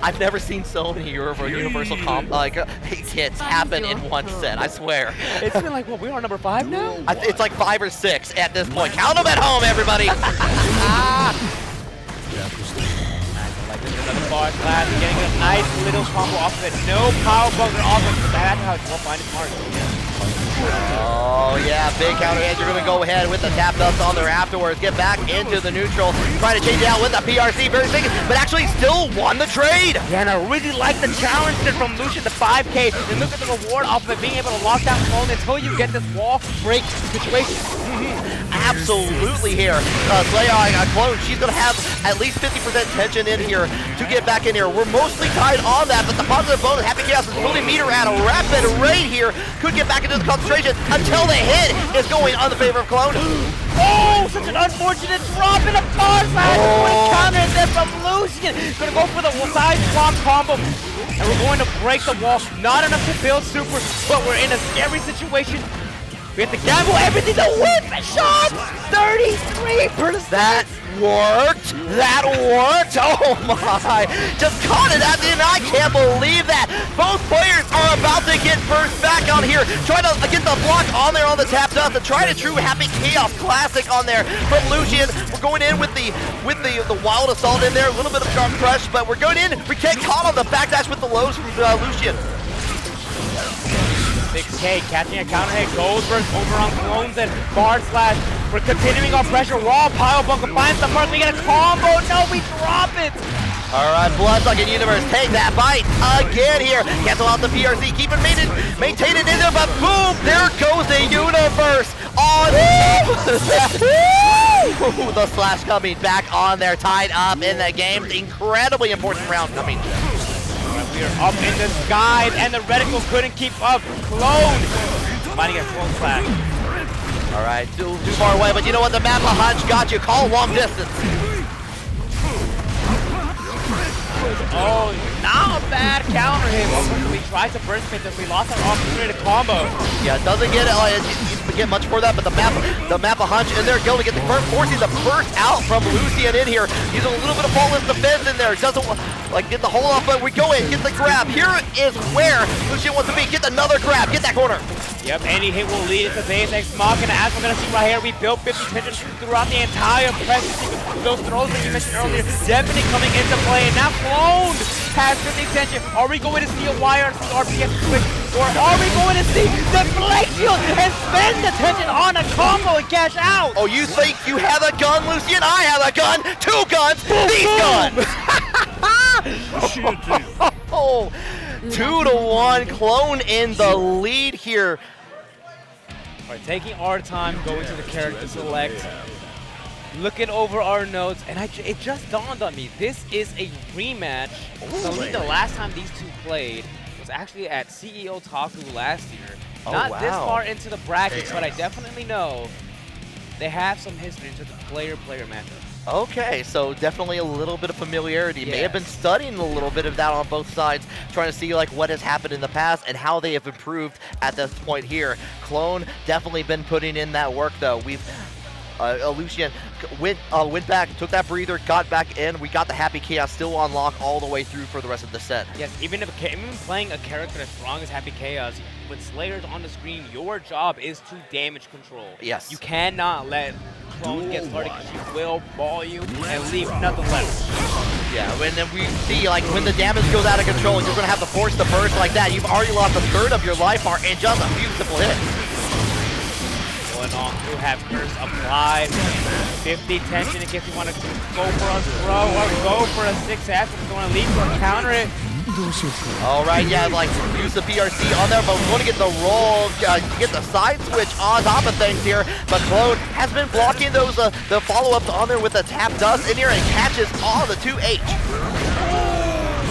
I've never seen so many universal hits happen in one set, I swear. It's been like, what, we're on number 5 now? It's like 5 or 6 at this point. Count them at home, everybody. Another bar class, getting a nice little combo off of it. No power bunker off of it, but that's how it's find his mark. Oh yeah, big counter hit. You're gonna go ahead with the tap dust on there afterwards. Get back into the neutral. Try to change it out with the PRC very second, but actually still won the trade. Yeah, and I really like the challenge there from Lucien to 5K. And look at the reward off of it, being able to lock down Clone until you get this wall break situation. Absolutely here. Slayer Clone, she's gonna have at least 50% tension in here to get back in here. We're mostly tied on that, but the positive bonus, Happy Chaos is moving meter at a rapid rate here. Could get back into the concentration until the hit is going on the favor of Clone. Oh, such an unfortunate drop in a bar side. Quick counter there from Lucien. Gonna go for the side swap combo. And we're going to break the wall. Not enough to build super, but we're in a scary situation. We have to gamble everything to win the shot. 33%. That worked. That worked. Oh my. Just caught it at the end. I can't believe that. Both players are about to get burst back on here. Try to get the block on there on the tap dust and try to true Happy Chaos classic on there from Lucien. We're going in with the wild assault in there. A little bit of sharp crush, but we're going in. We can't caught on the backdash with the lows from Lucien. 6K catching a counter hit, goes burst over on Clones and bar slash We're continuing our pressure. Raw Pile Bunker finds the mark. We get a combo. No, we drop it. All right, Bloodsucking Universe, take that bite again here. Cancel out the PRC, keep it maintain it in there, but boom, there goes the Universe on the slash coming back on there, tied up in the game. Incredibly important round coming. We are up in the skies, and the reticle couldn't keep up. Clone finding a clone slash. All right, too far away, but you know what? The Mappa Hunch got you. Call long distance. Oh, not a bad counter hit. We tried to burst hit this. We lost our opportunity to combo. Yeah, doesn't get get much for that, but the Mappa Hunch in there, going to get the first, forcing the burst out from Lucien in here. He's a little bit of faultless defense in there. Doesn't like get the hold off, but we go in, get the grab. Here is where Lucien wants to be. Get another grab. Get that corner. Yep, any hit will lead into Deus Ex Machina. As we're going to see right here, we built 50 tension throughout the entire press. Those throws that you mentioned earlier definitely coming into play. And now Clone has 50 tension. Are we going to see a YRC RPS switch? Or are we going to see the Blade Shield and spend the tension on a combo and cash out? Oh, you think you have a gun, Lucien? I have a gun. 2 guns. These guns. Oh, 2-1. Clone in the lead here. All right, taking our time, going to the character select, looking over our notes, and it just dawned on me, this is a rematch. I believe the last time these two played was actually at CEO Taku last year. Oh, Not wow. this far into the brackets, but I definitely know they have some history into the player-player matchup. Okay, so definitely a little bit of familiarity. Yes. May have been studying a little bit of that on both sides, trying to see like what has happened in the past and how they have improved at this point here. Clone definitely been putting in that work though. We've Lucien went back, took that breather, got back in. We got the Happy Chaos still on lock all the way through for the rest of the set. Yes, even playing a character as strong as Happy Chaos, with Slayers on the screen, your job is to damage control. Yes. You cannot let Clone get started because she will ball you and leave nothing left. Yeah, and then we see like when the damage goes out of control, you're gonna have to force the burst like that. You've already lost a third of your life bar in just a few simple hits. Going on through, have curse applied. 50 tension in case you want to go for a throw or go for a 6S. It's going to lead to a counter it. All right, yeah, like use the PRC on there, but we want to get the roll, get the side switch on top of things here. But Clone has been blocking those the follow-ups on there with the tap dust in here and catches all the 2H.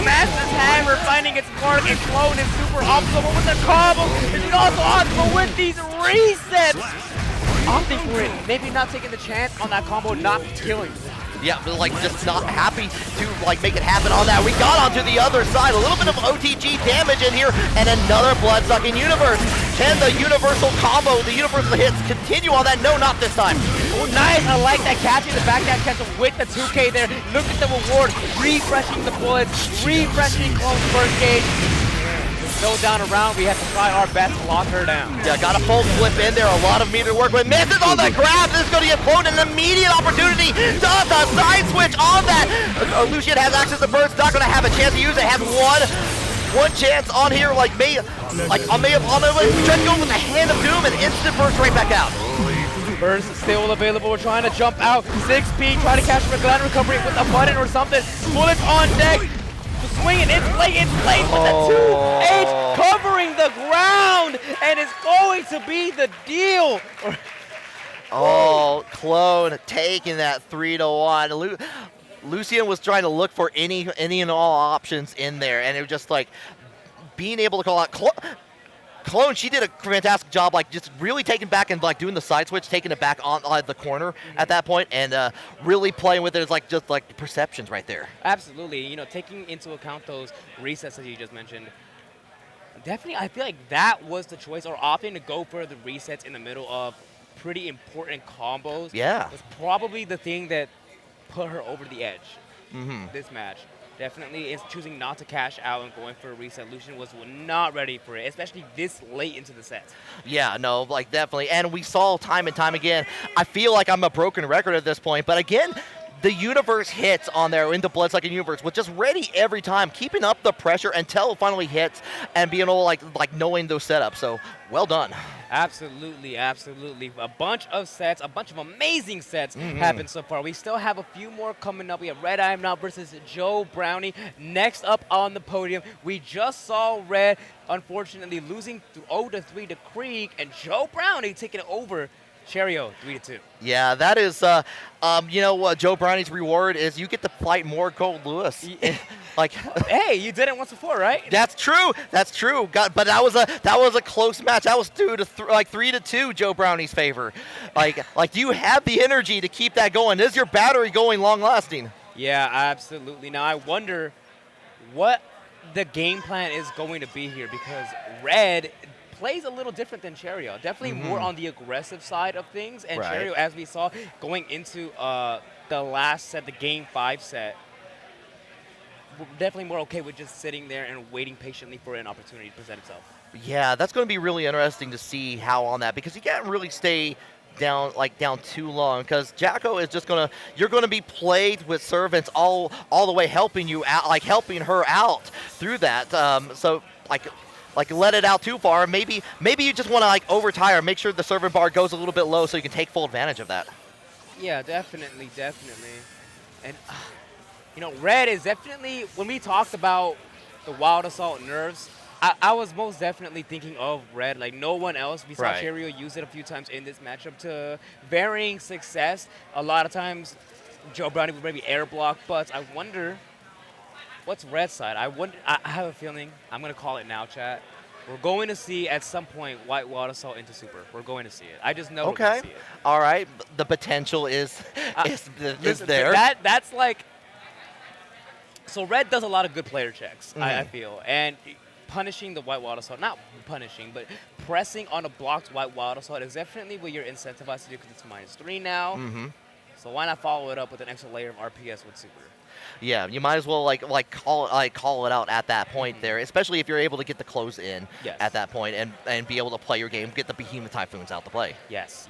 Master's Hammer finding its mark, and Clone is super optimal with the combo. And she's also optimal with these resets. Opting for it, maybe not taking the chance on that combo, not killing. Yeah, but like just not happy to like make it happen on that. We got onto the other side, a little bit of OTG damage in here, and another blood-sucking Universe. Can the universal combo, the universal hits continue on that? No, not this time. Oh, nice, I like that, catching the back dash cancel with the 2K there. Look at the reward, refreshing the bullets, refreshing Clone's first gauge. Still down around, we have to try our best to lock her down. Yeah, got a full flip in there, a lot of meter work with. Misses on the grab, this is going to get Clone an immediate opportunity. Does a side switch on that. Lucien has access to burst, not going to have a chance to use it. Has one chance on here, on trying to go with the Hand of Doom and instant burst right back out. Burst is still available, we're trying to jump out. 6P, try to catch a Glen recovery with a button or something. Bullets on deck. Swinging, it's late with the 2H covering the ground, and it's going to be the deal. Oh, Clone taking that 3-1. Lucien was trying to look for any and all options in there, and it was just like being able to call out Clone. She did a fantastic job, like just really taking back and like doing the side switch, taking it back on the corner at that point, and really playing with it. It's like just like perceptions right there. Absolutely, you know, taking into account those resets that you just mentioned. Definitely, I feel like that was the choice, or opting to go for the resets in the middle of pretty important combos. Yeah, was probably the thing that put her over the edge. Mm-hmm. This match. Definitely is choosing not to cash out and going for a reset. Lucien was not ready for it, especially this late into the set. Yeah, no, like definitely. And we saw time and time again, I feel like I'm a broken record at this point, but again, the universe hits on there into Bloodsucking Universe with just ready every time, keeping up the pressure until it finally hits and being able like knowing those setups. So well done. Absolutely, absolutely. A bunch of sets, a bunch of amazing sets happened so far. We still have a few more coming up. We have Rediamnot versus Jhoe Brownie next up on the podium. We just saw Red, unfortunately, losing 0-3 to Kreeg, and Jhoe Brownie taking it over Cheryo 3-2. Yeah, that is, you know what, Jhoe Brownie's reward is you get to fight more Goldlewis. Like, hey, you did it once before, right? That's true. That's true. But that was a close match. That was 3-2 Jhoe Brownie's favor. Like, do you have the energy to keep that going? Is your battery going long lasting? Yeah, absolutely. Now I wonder what the game plan is going to be here, because Red plays a little different than Cheryo. Definitely more on the aggressive side of things. And Right. Cheryo, as we saw going into the last set, the Game 5 set, we're definitely more okay with just sitting there and waiting patiently for an opportunity to present itself. Yeah, that's going to be really interesting to see how on that, because you can't really stay down too long, because Jacko is just you're gonna be played with servants all the way, helping you out, like helping her out through that. So like let it out too far. Maybe you just want to like overtire, make sure the servant bar goes a little bit low so you can take full advantage of that. Yeah, definitely. And you know, Red is definitely, when we talked about the Wild Assault nerves, I was most definitely thinking of Red. Like no one else. We saw Right. Cheryo use it a few times in this matchup to varying success. A lot of times, Jhoe Brownie would maybe air block, but I wonder what's Red's side. I have a feeling, I'm gonna call it now, chat. We're going to see at some point White Wild Assault into Super. We're going to see it. I just know we're going to see it. All right. The potential is Listen, there. That's like, so Red does a lot of good player checks, I feel, and punishing the White Wild Assault, not punishing, but pressing on a blocked White Wild Assault is definitely what you're incentivized to do, because it's -3 now. So why not follow it up with an extra layer of RPS with Super? Yeah, you might as well call it out at that point there, especially if you're able to get the close in at that point and be able to play your game, get the Behemoth Typhoons out to play. Yes.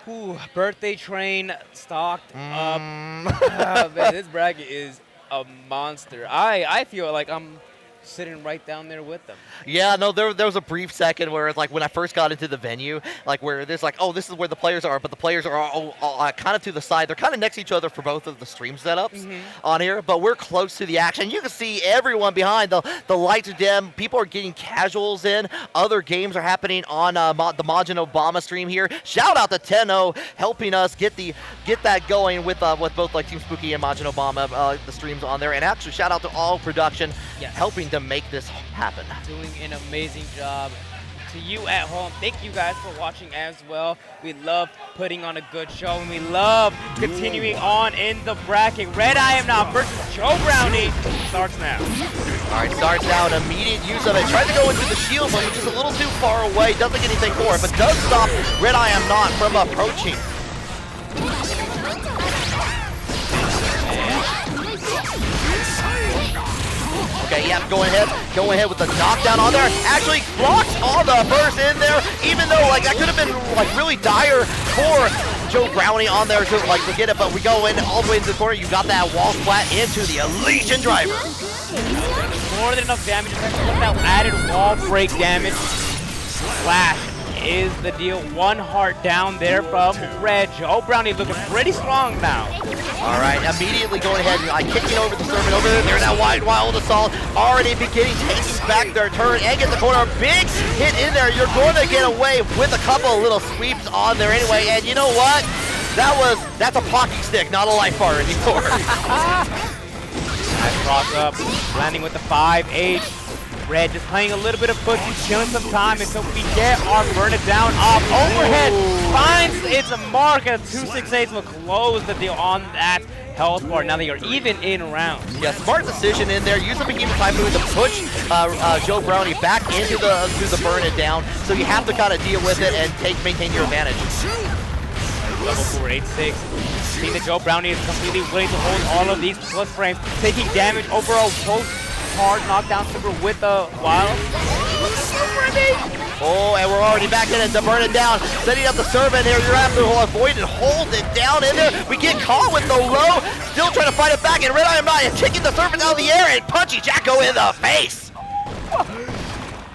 Ooh, birthday train stocked up. Man, this bracket is a monster. I feel like I'm sitting right down there with them. Yeah, no, there was a brief second where it's like when I first got into the venue, like where there's like, oh, this is where the players are, but the players are all kind of to the side. They're kind of next to each other for both of the stream setups on here, but we're close to the action. You can see everyone behind. The lights are dim. People are getting casuals in. Other games are happening on the Majin Obama stream here. Shout out to Tenno helping us get that going with both like Team Spooky and Majin Obama, the streams on there. And actually, shout out to all production helping to make this happen. Doing an amazing job. To you at home, thank you guys for watching as well. We love putting on a good show, and we love continuing on in the bracket. Rediamnot versus Jhoe Brownie starts now. All right, starts now, an immediate use of it. Tries to go into the shield, but it's just a little too far away. Doesn't get anything for it, but does stop Rediamnot from approaching. Okay, yeah, go ahead with the knockdown on there. Actually blocks all the burst in there, even though like that could have been like really dire for Jhoe Brownie on there to get it, but we go in all the way into the corner. You got that wall splat into the Legion driver. More than enough damage, especially with that added wall break damage. Slash is the deal. 1 heart down there from Red. Jhoe Brownie looking pretty strong now. All right, immediately going ahead and kicking over the servant over there. There's that wild assault already beginning, taking back their turn and get the corner. Big hit in there. You're going to get away with a couple of little sweeps on there anyway. And you know what? That's a pocky stick, not a life bar anymore. Nice cross up, landing with the 5H. Red just playing a little bit of foot, killing some time until we get our burn it down off. Overhead finds its mark at 268, will close the deal on that health bar. Now they are even in rounds. Yeah, smart decision in there. Use the Behemoth Typhoon to push Jhoe Brownie back into the burn it down. So you have to kind of deal with it and maintain your advantage. Level 4, 8-6. Seeing that Jhoe Brownie is completely willing to hold all of these plus frames, taking damage overall. Post hard knockdown super with the wild. Oh, and we're already back in it to burn it down. Setting up the servant here. You're after to avoid and hold it down in there. We get caught with the low. Still trying to fight it back. And Rediamnot is kicking the servant out of the air and punching Jhoe in the face.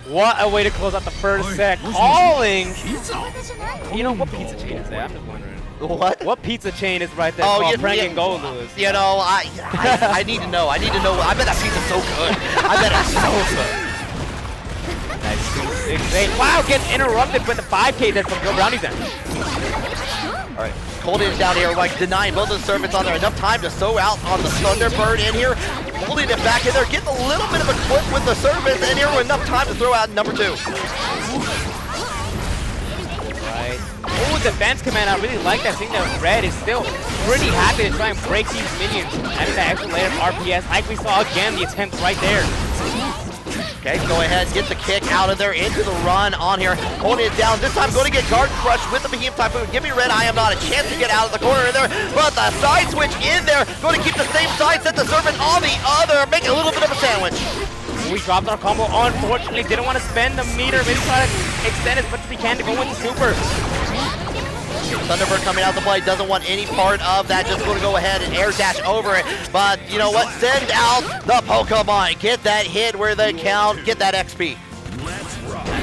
What a way to close out the first set. Calling. You know, what pizza chain is that? I'm just wondering. What pizza chain is right there called pranking Goldlewis? You know, I need to know. I need to know. I bet that pizza's so good. I bet it's so good. Nice 2-6-8. Wow, gets interrupted with the 5K there from Joe Brownie's end. All right, holding it down here, like denying both of the servants on there. Enough time to sew out on the Thunderbird in here. Holding it back in there, getting a little bit of a clip with the servants in here with enough time to throw out number 2. Right. Oh, defense command. I really like that. Seeing that Red is still pretty happy to try and break these minions. Adding that extra layer of RPS, like we saw again, the attempt right there. Okay, go ahead, get the kick out of there, into the run on here, holding it down. This time going to get guard crushed with the Behemoth Typhoon. Give me Rediamnot a chance to get out of the corner in there, but the side switch in there, going to keep the same side, set the servant on the other, make a little bit of a sandwich. We dropped our combo, unfortunately, didn't want to spend the meter, maybe try to extend as much as we can to go with the super. Thunderbird coming out to play, doesn't want any part of that, just going to go ahead and air dash over it. But you know what, send out the Pokemon, get that hit where they count, get that XP.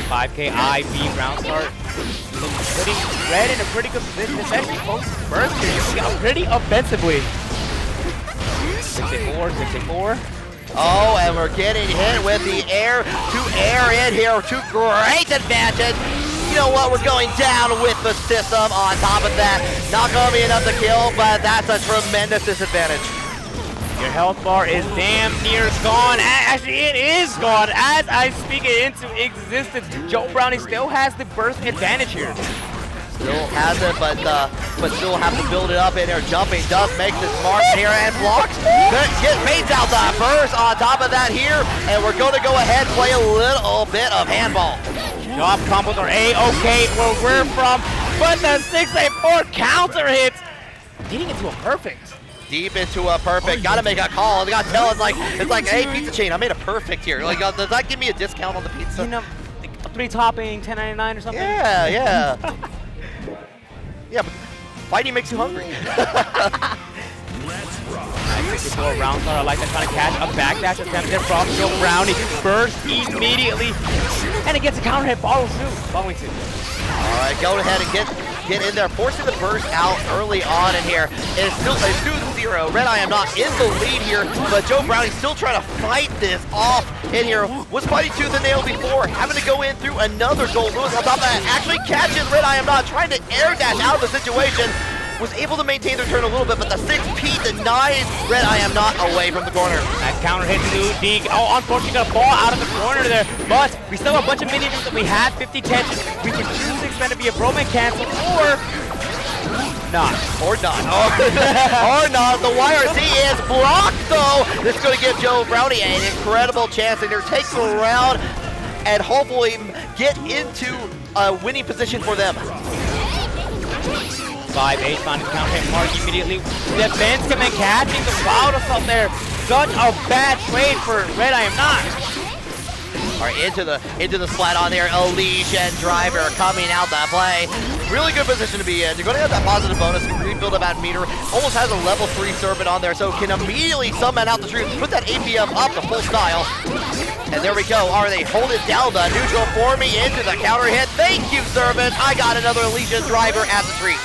5K IV round start. Putting Red in a pretty good position. It's actually close first here, using it pretty offensively. 6-4, 6-4. Oh, and we're getting hit with the air to air in here to great advantage. You know what, we're going down with the system on top of that. Not going to be enough to kill, but that's a tremendous disadvantage. Your health bar is damn near gone. Actually, it is gone as I speak it into existence. Joe Brownie still has the burst advantage here. Still has it, but still have to build it up in there. Jumping does make this mark here and blocks. Fades out the burst on top of that here, and we're going to go ahead and play a little bit of handball. Drop combos are A-okay where we're from, but the 6-4 counter hits, getting into a perfect. Deep into a perfect. Got to make a call. I got to tell it's like, hey, pizza chain, I made a perfect here. Like, does that give me a discount on the pizza? You know, 3 topping, $10.99 or something. Yeah, yeah. Yeah, but fighting makes you hungry. Nice 64 round start. I like that, trying to catch a backdash attempt there from Joe Brownie. Burst immediately, and it gets a counter hit, following suit. All right, go ahead and get in there, forcing the burst out early on in here. It's still a 2-0. Rediamnot in the lead here, but Joe Brownie still trying to fight this off in here. Was fighting tooth and nail before, having to go in through another Goldlewis on top of that. Actually catches Rediamnot, trying to air dash out of the situation. Was able to maintain their turn a little bit, but the 6P denies Rediamnot away from the corner. Nice counter hit to Deeg. Oh, unfortunately got a ball out of the corner there, but we still have a bunch of minions that we have 50 tension. We can choose to expend to be a Broman cancel or not. Or not. Or not. The YRC is blocked though. This is going to give Joe Brownie an incredible chance and they're taking the round and hopefully get into a winning position for them. 5-8 finding the counter hit mark immediately. Defense command catching the wild assault there. Such a bad trade for Rediamnot. All right, into the splat on there. Elysian Driver coming out that play. Really good position to be in. You're going to have that positive bonus. Rebuild about meter. Almost has a level 3 servant on there, so can immediately summon out the truth. Put that APM up to full style. And there we go. Are they hold it down the neutral for me into the counter hit? Thank you, servant. I got another Elysian Driver at the tree.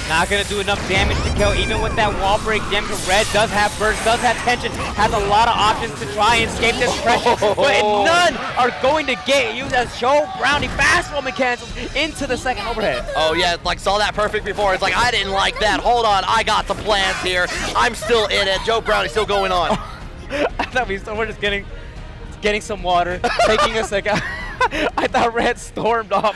Not going to do enough damage to kill, even with that wall break. Damage. Red does have burst, does have tension, has a lot of options to try and escape this pressure, but none are going to get used as Joe Brownie fast roll cancels into the second overhead. Oh yeah, like saw that perfect before. It's like, I didn't like that. Hold on, I got some plans here. I'm still in it. Joe Brownie's still going on. I thought we're just getting some water, taking a second. I thought Red stormed off.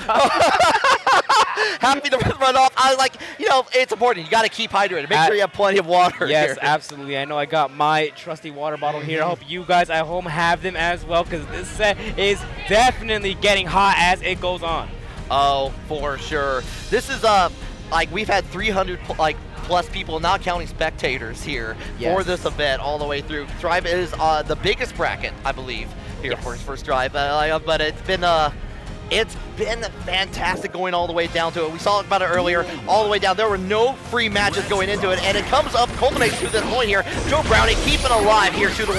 Happy to run off. I like, you know, it's important. You got to keep hydrated. Make sure you have plenty of water. Yes, here. absolutely. I know I got my trusty water bottle here. I hope you guys at home have them as well, because this set is definitely getting hot as it goes on. Oh, for sure. This is like we've had 300 plus people, not counting spectators here for this event all the way through. Thrive is the biggest bracket, I believe, here for his first drive. But it's been fantastic going all the way down to it. We saw about it earlier, all the way down. There were no free matches going into it, and it comes up, culminates to this point here. Jhoe Brownie keeping alive here 2-1.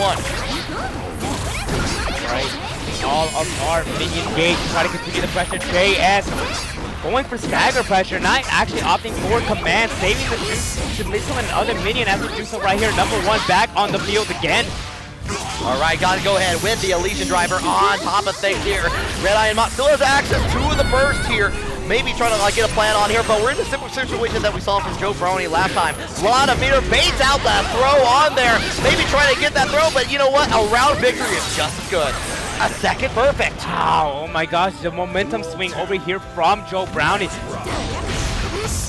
Right. All of our minion gauge try to continue the pressure. JS going for stagger pressure, not actually opting for command, saving the juice to missile another minion as we do so right here. Number 1 back on the field again. All right, got to go ahead with the Elysian driver on top of things here. Rediamnot still has access to the burst here. Maybe trying to get a plan on here, but we're in the similar situation that we saw from Jhoe Brownie last time. A lot of meter baits out that throw on there. Maybe trying to get that throw, but you know what? A round victory is just as good. A second perfect. Wow, oh my gosh, the momentum swing over here from Jhoe Brownie.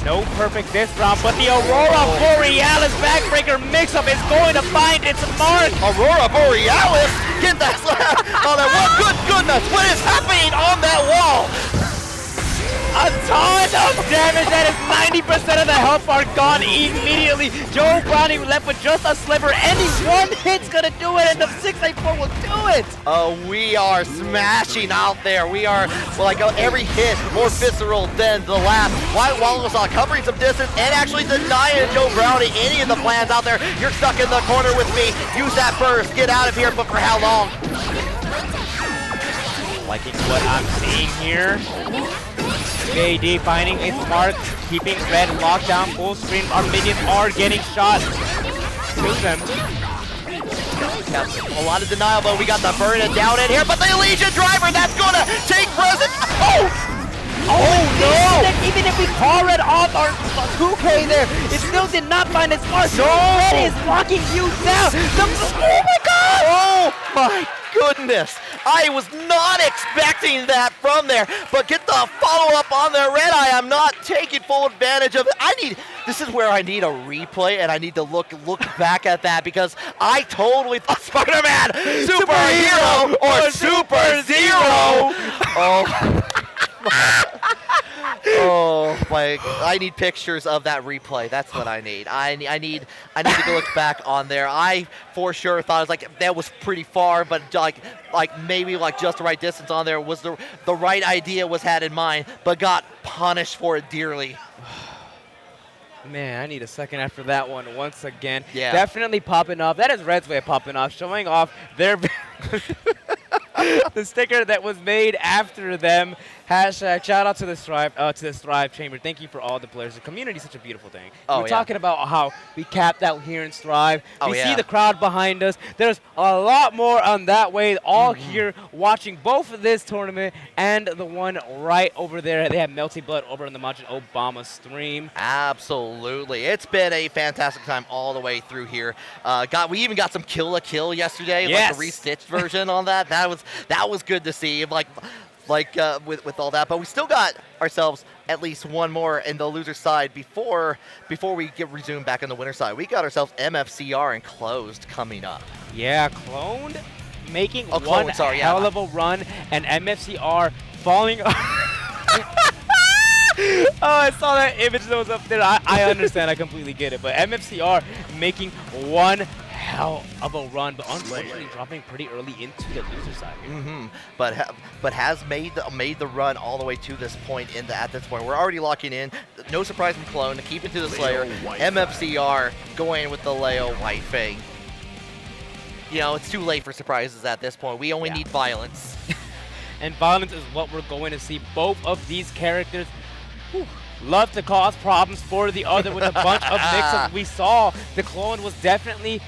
No perfect this round, but the Aurora Borealis backbreaker mix-up is going to find its mark. Aurora Borealis, get that slap. Oh, that one, good goodness, what is happening on that wall? A ton of damage. That is 90% of the health bar gone immediately. Jhoe Brownie left with just a sliver. Any one hit's gonna do it, and the 684 will do it. We are smashing out there. We are, every hit more visceral than the last. White Wallace covering some distance and actually denying Jhoe Brownie any of the plans out there. You're stuck in the corner with me. Use that burst. Get out of here, but for how long? Liking what I'm seeing here. JD finding its mark, keeping red locked down full screen. Our minions are getting shot to them. A lot of denial, but we got the burn it down in here. But the Elysian driver, that's going to take precedence. Oh no! Even if we call red off our 2K there, it still did not find its mark. No! Red is locking you down. Oh my god! Oh my goodness! I was not expecting that from there, but get the follow-up on the red. I am not taking full advantage of it. This is where I need a replay, and I need to look back at that because I totally thought Spider-Man, superhero or super zero. Oh my! I need pictures of that replay. That's what I need. I need to go look back on there. I for sure thought it was that was pretty far, but maybe just the right distance on there was the right idea was had in mind, but got punished for it dearly. Man, I need a second after that one once again. Yeah. Definitely popping off. That is Red's way of popping off, showing off their the sticker that was made after them. Hashtag shout out to the Strive Chamber. Thank you for all the players. The community is such a beautiful thing. We're talking about how we capped out here in Strive. We see the crowd behind us. There's a lot more on that way. All here watching both of this tournament and the one right over there. They have Melty Blood over on the Majin Obama stream. Absolutely. It's been a fantastic time all the way through here. We even got some Kill la Kill yesterday, yes. The restitched version on that. That was good to see. With all that, but we still got ourselves at least one more in the loser side before we resume back on the winner side. We got ourselves MFCR and Closed coming up. Yeah, Cloned making one hell of a run, and MFCR falling. Oh, I saw that image that was up there. I understand. I completely get it. But MFCR making one hell of a run, but unfortunately dropping pretty early into the loser side here. But has made the run all the way to this point. At this point, we're already locking in. No surprise from Clone to keep it to the Slayer. MFCR going with the Leo White Fang. It's too late for surprises at this point. We only need violence. And violence is what we're going to see. Both of these characters love to cause problems for the other with a bunch of mix-ups. We saw the Clone was definitely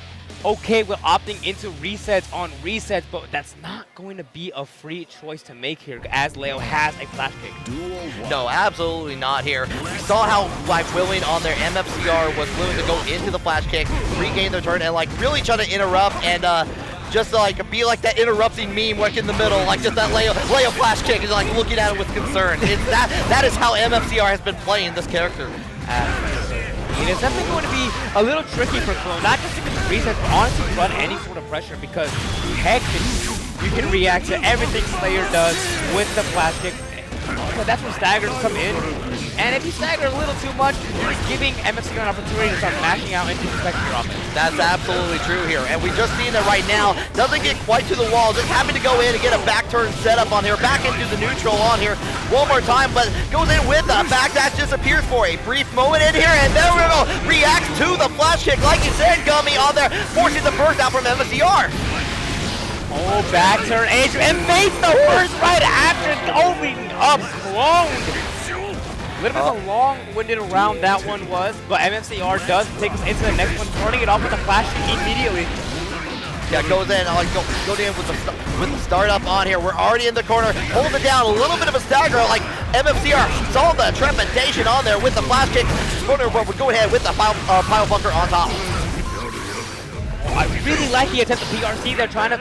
okay with opting into resets on resets, but that's not going to be a free choice to make here as Leo has a flash kick. No, absolutely not here. We saw how willing on their MFCR was willing to go into the flash kick, regain their turn, and really try to interrupt and just be like that interrupting meme in the middle, just that Leo flash kick is looking at it with concern. That is how MFCR has been playing this character. It's definitely going to be a little tricky for Clone, not just to get resets, but honestly run any sort of pressure, because heck, you can react to everything Slayer does with the flash kick. So that's where staggers come in. And if you stagger a little too much, you're just giving MFCR an opportunity to start mashing out and disrespecting your offense. That's absolutely true here. And we just seen it right now. Doesn't get quite to the wall. Just having to go in and get a back turn set up on here. Back into the neutral on here one more time, but goes in with a back dash, disappears for a brief moment in here, and then Riddle reacts to the flash kick. Like you said, Gummy on there, forcing the burst out from MFCR. Oh, back turn, Adrian, and makes the first right after opening up cloned. A little bit of a long-winded round that one was, but MFCR does take us into the next one, turning it off with a flash kick immediately. Yeah, goes in, go in with the startup on here. We're already in the corner, hold it down, a little bit of a stagger, like MFCR saw the trepidation on there with the flash kick. Corner, but we're going ahead with the pile bunker on top. I really like the attempt of PRC. They're trying to,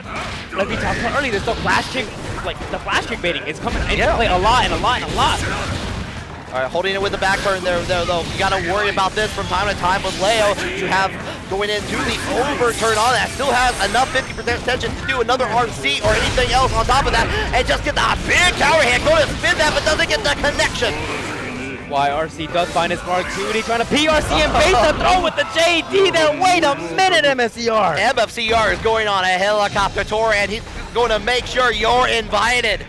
like we talked about earlier, there's the flash kick, like the flash kick baiting. It's coming into play a lot. All right, holding it with the back turn there though. You got to worry about this from time to time with Leo. You have going into the overturn on that. Still has enough 50% tension to do another RC or anything else on top of that. And just get the big counter hit. Going to spin that, but doesn't get the connection. YRC does find his mark too, and he's trying to PRC and base the throw with the JD there. Wait a minute, MFCR. MFCR is going on a helicopter tour, and he's going to make sure you're invited.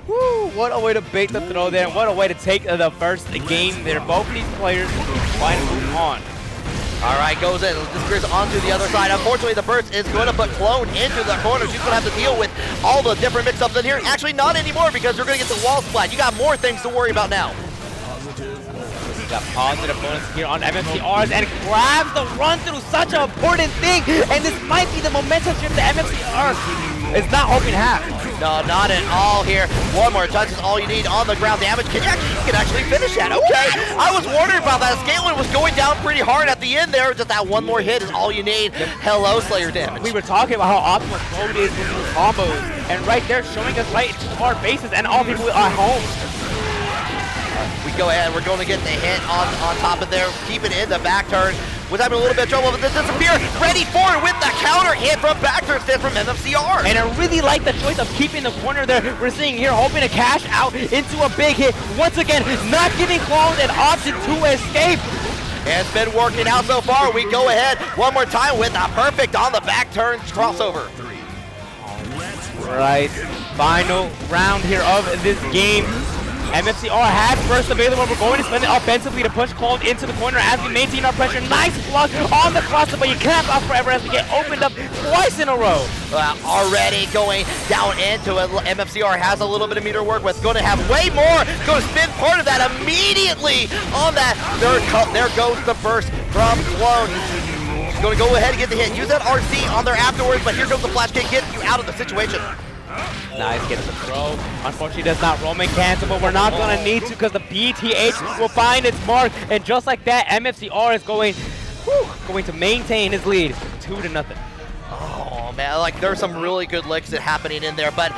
Woo, what a way to bait the throw there, and what a way to take the first game there. Both of these players trying to move on. All right, goes in, disappears onto the other side. Unfortunately, the burst is going to put Clone into the corner. She's going to have to deal with all the different mix-ups in here. Actually, not anymore, because you're going to get the wall splat. You got more things to worry about now. Got positive bonus here on MFCRs and grabs the run through, such an important thing. And this might be the momentum shift that MFCR is not hoping to have. No, not at all here. One more touch is all you need on the ground damage. You can actually finish that. Okay, I was wondering about that. Scaling was going down pretty hard at the end there. Just that one more hit is all you need. Hello, Slayer damage. We were talking about how optimal Clone is with these combos, and right there showing us right into our faces and all people are home. We go ahead, we're going to get the hit on top of there, keep it in the back turn. Was having a little bit of trouble with the disappear. Ready for it with the counter hit from back turn stand from MFCR. And I really like the choice of keeping the corner there. We're seeing here, hoping to cash out into a big hit. Once again, not giving Clone an option to escape. And it's been working out so far. We go ahead one more time with a perfect on the back turn crossover. Right, final round here of this game. MFCR has first available. We're going to spend it offensively to push Clone into the corner as we maintain our pressure. Nice block on the crossover, but you can't out forever as we get opened up twice in a row. Already going down into it. MFCR has a little bit of meter work with. Going to have way more. Going to spin part of that immediately on that. There goes the burst from Clone. She's going to go ahead and get the hit. Use that RC on there afterwards, but here comes the flash kick. Get you out of the situation. Nice, gets the throw. Unfortunately, does not Roman cancel, but we're not going to need to because the BTH will find its mark. And just like that, MFCR is going to maintain his lead 2-0. Oh man, like there's some really good licks that happening in there, but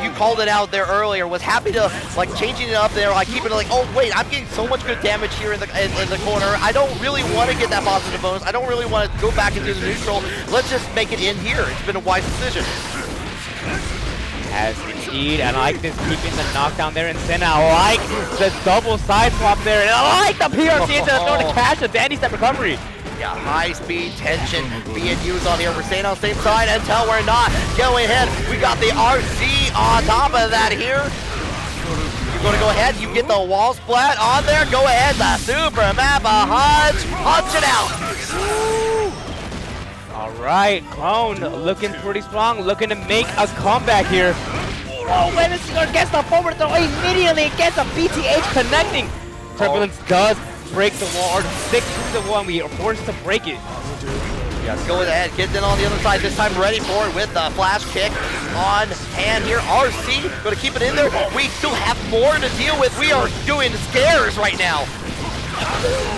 you called it out there earlier. Was happy to like changing it up there, like keeping it like, oh wait, I'm getting so much good damage here in the corner. I don't really want to get that positive bonus. I don't really want to go back into the neutral. Let's just make it in here. It's been a wise decision. Has indeed, and I like this keeping the knockdown there in center. I like the double side swap there, and I like the PRC into the throw to catch the Dandy step recovery. Yeah, high speed tension being used on here. We're staying on the same side until we're not. Going ahead, we got the RC on top of that here. You're going to go ahead, you get the wall splat on there. Go ahead, the super map, punch it out. All right, Clone looking pretty strong, looking to make a comeback here. Oh, MFCR gets the forward throw immediately, gets a BTH connecting. Turbulence does break the wall, or stick to the wall, and we are forced to break it. Yeah, going ahead, gets in on the other side, this time ready for it with the flash kick on hand here. RC, going to keep it in there. We still have more to deal with. We are doing scares right now.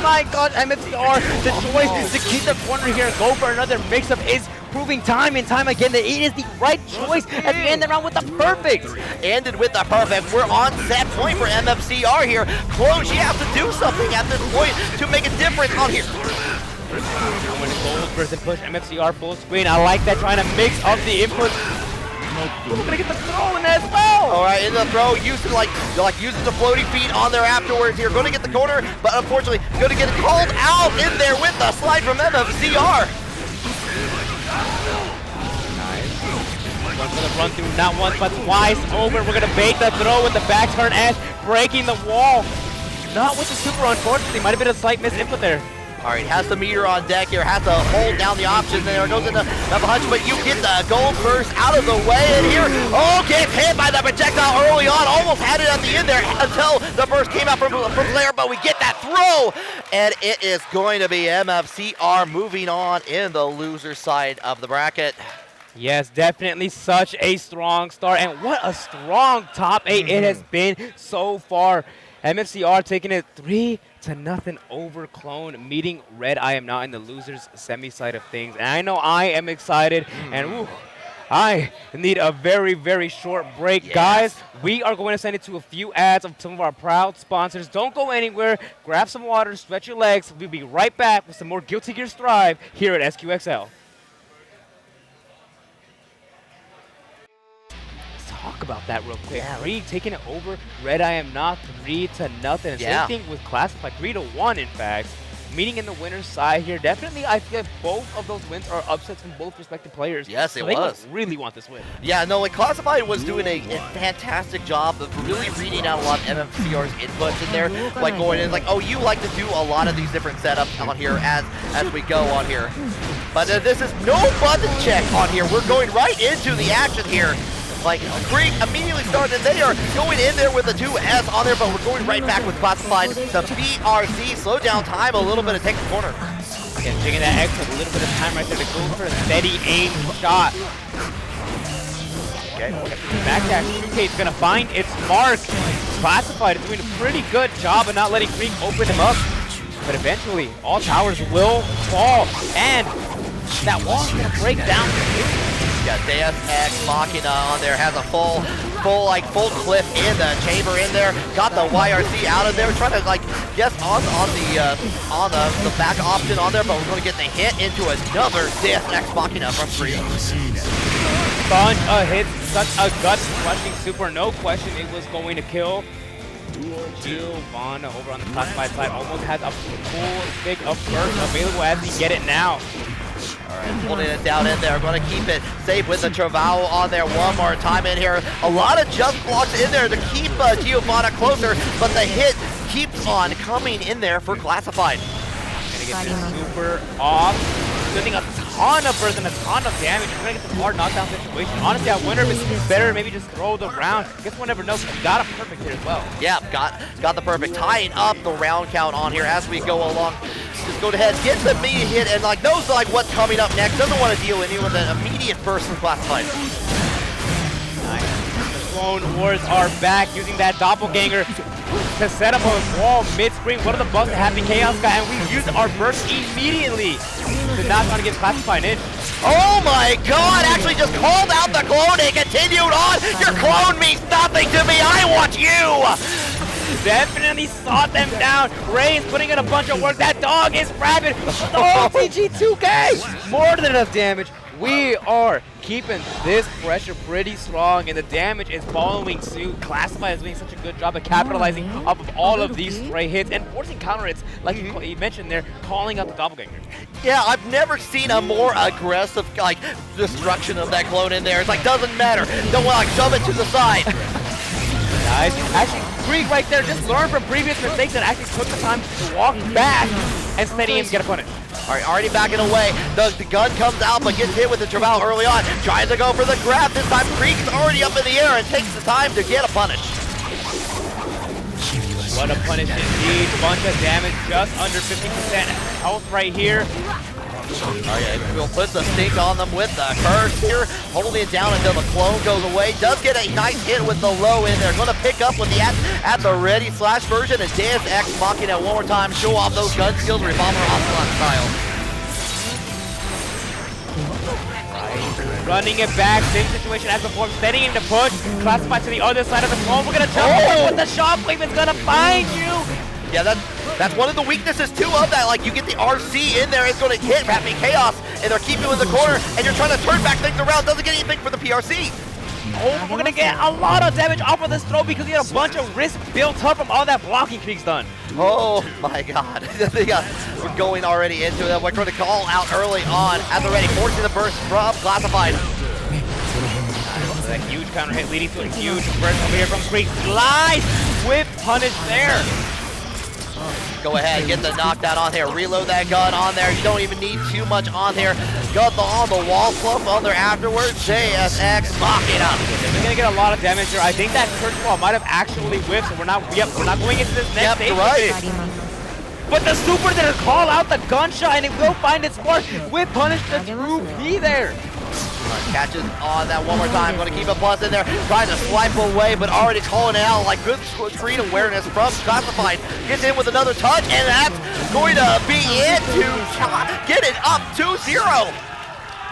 My God, MFCR, the choice to keep the corner here and go for another mix-up is proving time and time again that it is the right choice as we end the round with the perfect. Ended with the perfect. We're on set point for MFCR here. Clone, she has to do something at this point to make a difference on here. When Gold versus push MFCR full screen, I like that, trying to mix up the inputs. We're gonna get the throw in as well. All right, in the throw, using using the floating feet on there afterwards here. Going to get the corner, but unfortunately, going to get called out in there with the slide from MFCR. One for the run through, not once but twice over. We're gonna bait the throw with the back turn edge, breaking the wall. Not with the super, unfortunately. Might have been a slight misinput there. All right, has the meter on deck here, has to hold down the option there, goes into the punch, but you get the gold burst out of the way in here. Oh, gets hit by the projectile early on, almost had it at the end there until the burst came out from Blair, but we get that throw, and it is going to be MFCR moving on in the loser side of the bracket. Yes, definitely such a strong start, and what a strong top 8 it has been so far. MFCR taking it 3-0 over Clone, meeting Rediamnot in the losers semi side of things. And I know I am excited, and I need a very, very short break. Yes. Guys, we are going to send it to a few ads of some of our proud sponsors. Don't go anywhere. Grab some water, stretch your legs. We'll be right back with some more Guilty Gear Strive here at SQXL. Talk about that real quick. Kreeg taking it over Rediamnot 3-0. And same thing with Classified 3-1 in fact. Meeting in the winner's side here. Definitely I feel like both of those wins are upsets from both respective players. Yes, so it was. They really want this win. Yeah, no, like Classified was doing a fantastic job of really reading out a lot of MFCR's inputs in there. Like going in, like, oh, you like to do a lot of these different setups on here as we go on here. But this is no button check on here. We're going right into the action here. Like, Kreeg immediately started, they are going in there with the 2S on there, but we're going right back with Classified. The BRC, slow down time a little bit to take the corner. Again, taking that X with a little bit of time right there to go for a steady aim shot. Okay, backdash 2K is going to find its mark. Classified is doing a pretty good job of not letting Kreeg open him up. But eventually, all towers will fall, and that wall is going to break down. Yeah, Deus Ex Machina on there, has a full clip in the chamber in there. Got the YRC out of there, trying to guess on the back option on there, but we're going to get the hit into another Deus Ex Machina from Kreeg. Bunch of hits, such a gut-crushing super. No question, it was going to kill. Giovanna over on the Classified side almost has a full stick of burst available as we get it now. Alright, holding it down in there. Going to keep it safe with the Travao on there one more time in here. A lot of jump blocks in there to keep Giovanna closer, but the hit keeps on coming in there for Classified. Gonna get this super off. Doing a ton of burst and a ton of damage. We're gonna get the hard knockdown situation. Honestly, I wonder if it's better maybe just throw the round. Guess we'll never know. Got a perfect here as well. Yeah, got the perfect. Tying up the round count on here as we go along. Just go ahead, get the immediate hit, and knows what's coming up next. Doesn't want to deal with any with an immediate burst from Classified. Nice. The Clone Wars are back using that doppelganger to set up a wall mid-screen. One of the bugs that happened Chaos Guy, and we used our burst immediately to not try to get Classified in. Oh my god, actually just called out the clone and continued on. Your clone means nothing to me, I want you! Definitely sought them down. Ray is putting in a bunch of work. That dog is rabid. Oh, TG2K! More than enough damage. We are keeping this pressure pretty strong, and the damage is following suit. Classified is doing such a good job of capitalizing off of all of these stray hits and forcing counter hits, like you mentioned there, calling out the doppelganger. Yeah, I've never seen a more aggressive destruction of that clone in there. It's doesn't matter. Don't want to shove it to the side. Nice. Actually, Kreeg right there just learned from previous mistakes and actually took the time to walk back and steady him get a punish. All right, already backing away. The gun comes out, but gets hit with the Travao early on. Tries to go for the grab. This time, Kreeg's already up in the air and takes the time to get a punish. What a punish indeed. Bunch of damage, just under 50% health right here. Alright, we'll put the stink on them with the curse here, holding it down until the clone goes away. Does get a nice hit with the low in there. Going to pick up with the at the ready slash version, and Deus Ex Machina one more time. Show off those gun skills, Revolver Ocelot style. Running it back, same situation as before, steadying him to push. Classified to the other side of the clone. We're going to jump with the shockwave. It's going to find you. Yeah, that's one of the weaknesses too of that. You get the RC in there, it's going to hit Rapid Chaos, and they're keeping you in the corner, and you're trying to turn back things around. Doesn't get anything for the PRC. Oh, we're gonna get a lot of damage off of this throw because he had a bunch of risk built up from all that blocking Kreeg's done. Oh my god. We're going already into it. We're going to call out early on at the ready, forcing the burst from Classified. That huge counter hit leading to a huge burst over here from Kreeg. Slice with punish there. Go ahead, get the knockdown on there. Reload that gun on there. You don't even need too much on there. Got the on the wall slump on there afterwards. JSX Machina. They're gonna get a lot of damage here. I think that curse wall might have actually whiffed, so we're not going into this next stage. Right. But the super there call out the gunshot and it will find its mark with punish the true P there. Catches on that one more time. Going to keep a plus in there. Trying to swipe away, but already calling it out. Like good screen awareness from Classified. Gets in with another touch, and that's going to be it to get it up 2-0.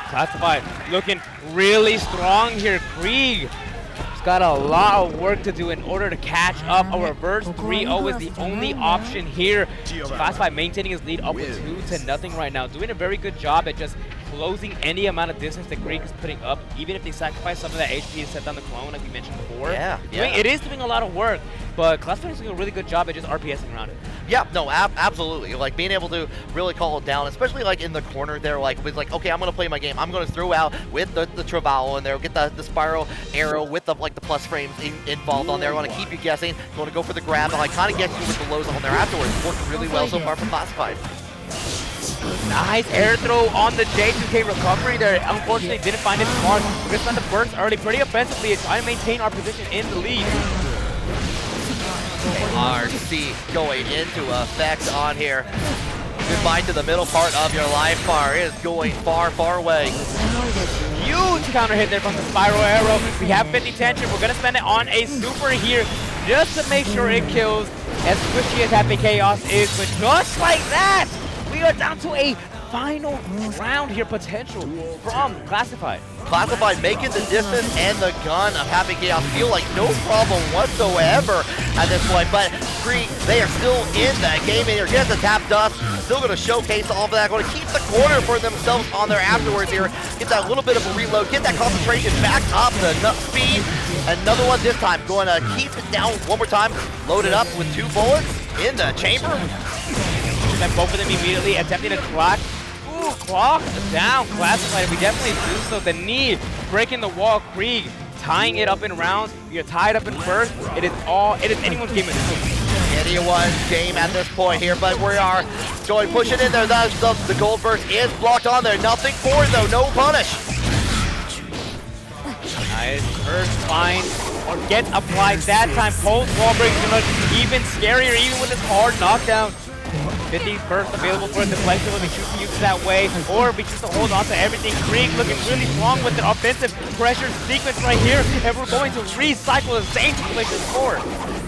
Classified looking really strong here. Kreeg has got a lot of work to do in order to catch up. A reverse 3-0 is the only option here. Classified maintaining his lead up with 2-0 right now. Doing a very good job at just closing any amount of distance that Kreeg is putting up, even if they sacrifice some of that HP to set down the clone, like we mentioned before. It is doing a lot of work, but Classified is doing a really good job at just RPSing around it. Yeah, no, absolutely. Like being able to really call it down, especially like in the corner there, like with like, okay, I'm gonna play my game. I'm gonna throw out with the Travalo in there, get the spiral arrow with the like the plus frames involved on there. I want to keep you guessing. Going to go for the grab, and like kind of get you with the lows on there afterwards. Worked really well so far for Classified. Nice air throw on the J2K recovery there. Unfortunately, didn't find its mark. We're going to spend the burst early pretty offensively and try to maintain our position in the lead. RC going into effect on here. Goodbye to the middle part of your life bar. It is going far, far away. Huge counter hit there from the spiral arrow. We have 50 tension. We're going to spend it on a super here just to make sure it kills as squishy as Happy Chaos is. But just like that, we are down to a final round here potential from Classified. Classified making the distance and the gun of Happy Chaos feel like no problem whatsoever at this point. But Kreeg, they are still in that game and they're getting the tap dust. Still going to showcase all of that. Going to keep the corner for themselves on there afterwards here. Get that little bit of a reload. Get that concentration back up to speed. Another one this time. Going to keep it down one more time. Load it up with 2 bullets in the chamber. And both of them immediately attempting to clock. Ooh, clock down Classified. We definitely do so. The knee breaking the wall. Kreeg tying it up in rounds. We are tied up in first. It is anyone's game at this point. Anyone's game at this point here, but we are going pushing in there. The gold burst is blocked on there. Nothing for it though. No punish. Nice first find or gets applied that time. Post wall break is gonna even scarier even with this hard knockdown. 50 burst available for the deflection if we choose to use it that way, or if we choose to hold on to everything. Kreeg looking really strong with an offensive pressure sequence right here, and we're going to recycle the same situation before.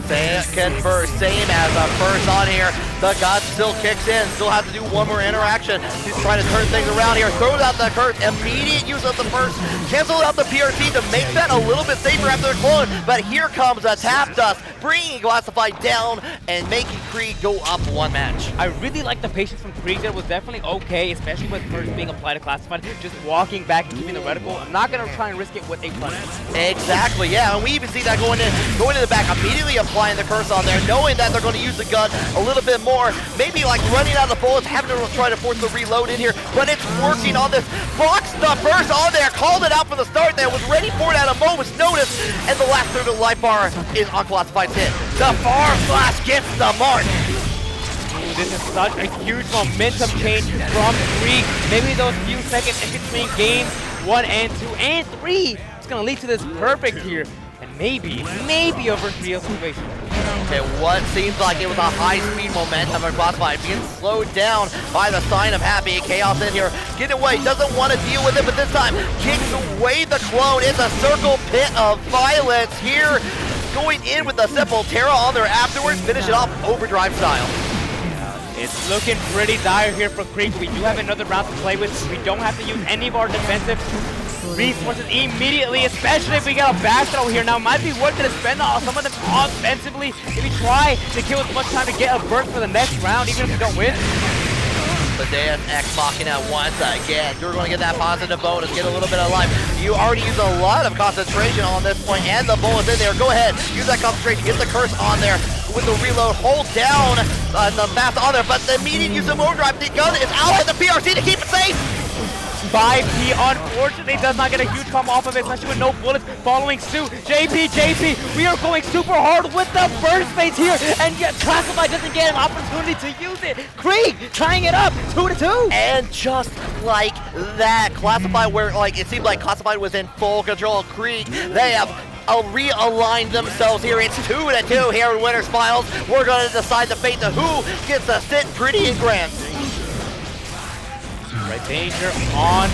Second burst, same as the first on here. The gun still kicks in, still have to do one more interaction to try to turn things around here. Throws out the curse, immediate use of the burst, cancel out the PRT to make that a little bit safer after the clone, but here comes a tap dust, bringing Classified down and making Kreeg go up 1 match. I really like the patience from Kreeg. That was definitely okay, especially with first being applied to Classified, just walking back and keeping the reticle. I'm not going to try and risk it with a punish. Exactly, yeah, and we even see that going in the back, immediately applying the curse on there, knowing that they're going to use the gun a little bit more, maybe like running out of the bullets, having to try to force the reload in here, but it's working on this. Box the burst on there, called it out from the start there, was ready for it at a moment's notice, and the last third of the life bar is on Classified's hit. The far flash gets the mark. Ooh, this is such a huge momentum change from Kreeg. Maybe those few seconds in between games 1 and 2 and 3, it's going to lead to this perfect here. And maybe a versus 3 situation. Okay, what seems like it was a high-speed momentum of Classified being slowed down by the sign of Happy Chaos in here. Getting away, doesn't want to deal with it, but this time kicks away the clone. It's a circle pit of violence here. Going in with the Sepultura on there afterwards, finish it off overdrive style. It's looking pretty dire here for Kreeg. We do have another round to play with. We don't have to use any of our defensive resources immediately, especially if we got a back throw here. Now, it might be worth it to spend some of them offensively if we try to kill as much time to get a burst for the next round, even if we don't win. The Deus Ex Machina once again. You're going to get that positive bonus, get a little bit of life. You already used a lot of concentration on this point, and the bullet's in there. Go ahead, use that concentration, get the curse on there with the reload. Hold down the fast on there, but the immediate use of overdrive. The gun is out at the PRC to keep it safe. 5P unfortunately does not get a huge combo off of it, especially with no bullets following suit. JP, we are going super hard with the burst phase here, and yet Classified doesn't get an opportunity to use it. Kreeg tying it up, 2-2. And just like that, Classified, where like it seemed like Classified was in full control. Kreeg, they have realigned themselves here. It's 2-2 here in Winners Finals. We're going to decide the fate of who gets to sit pretty in Grand. Right, danger on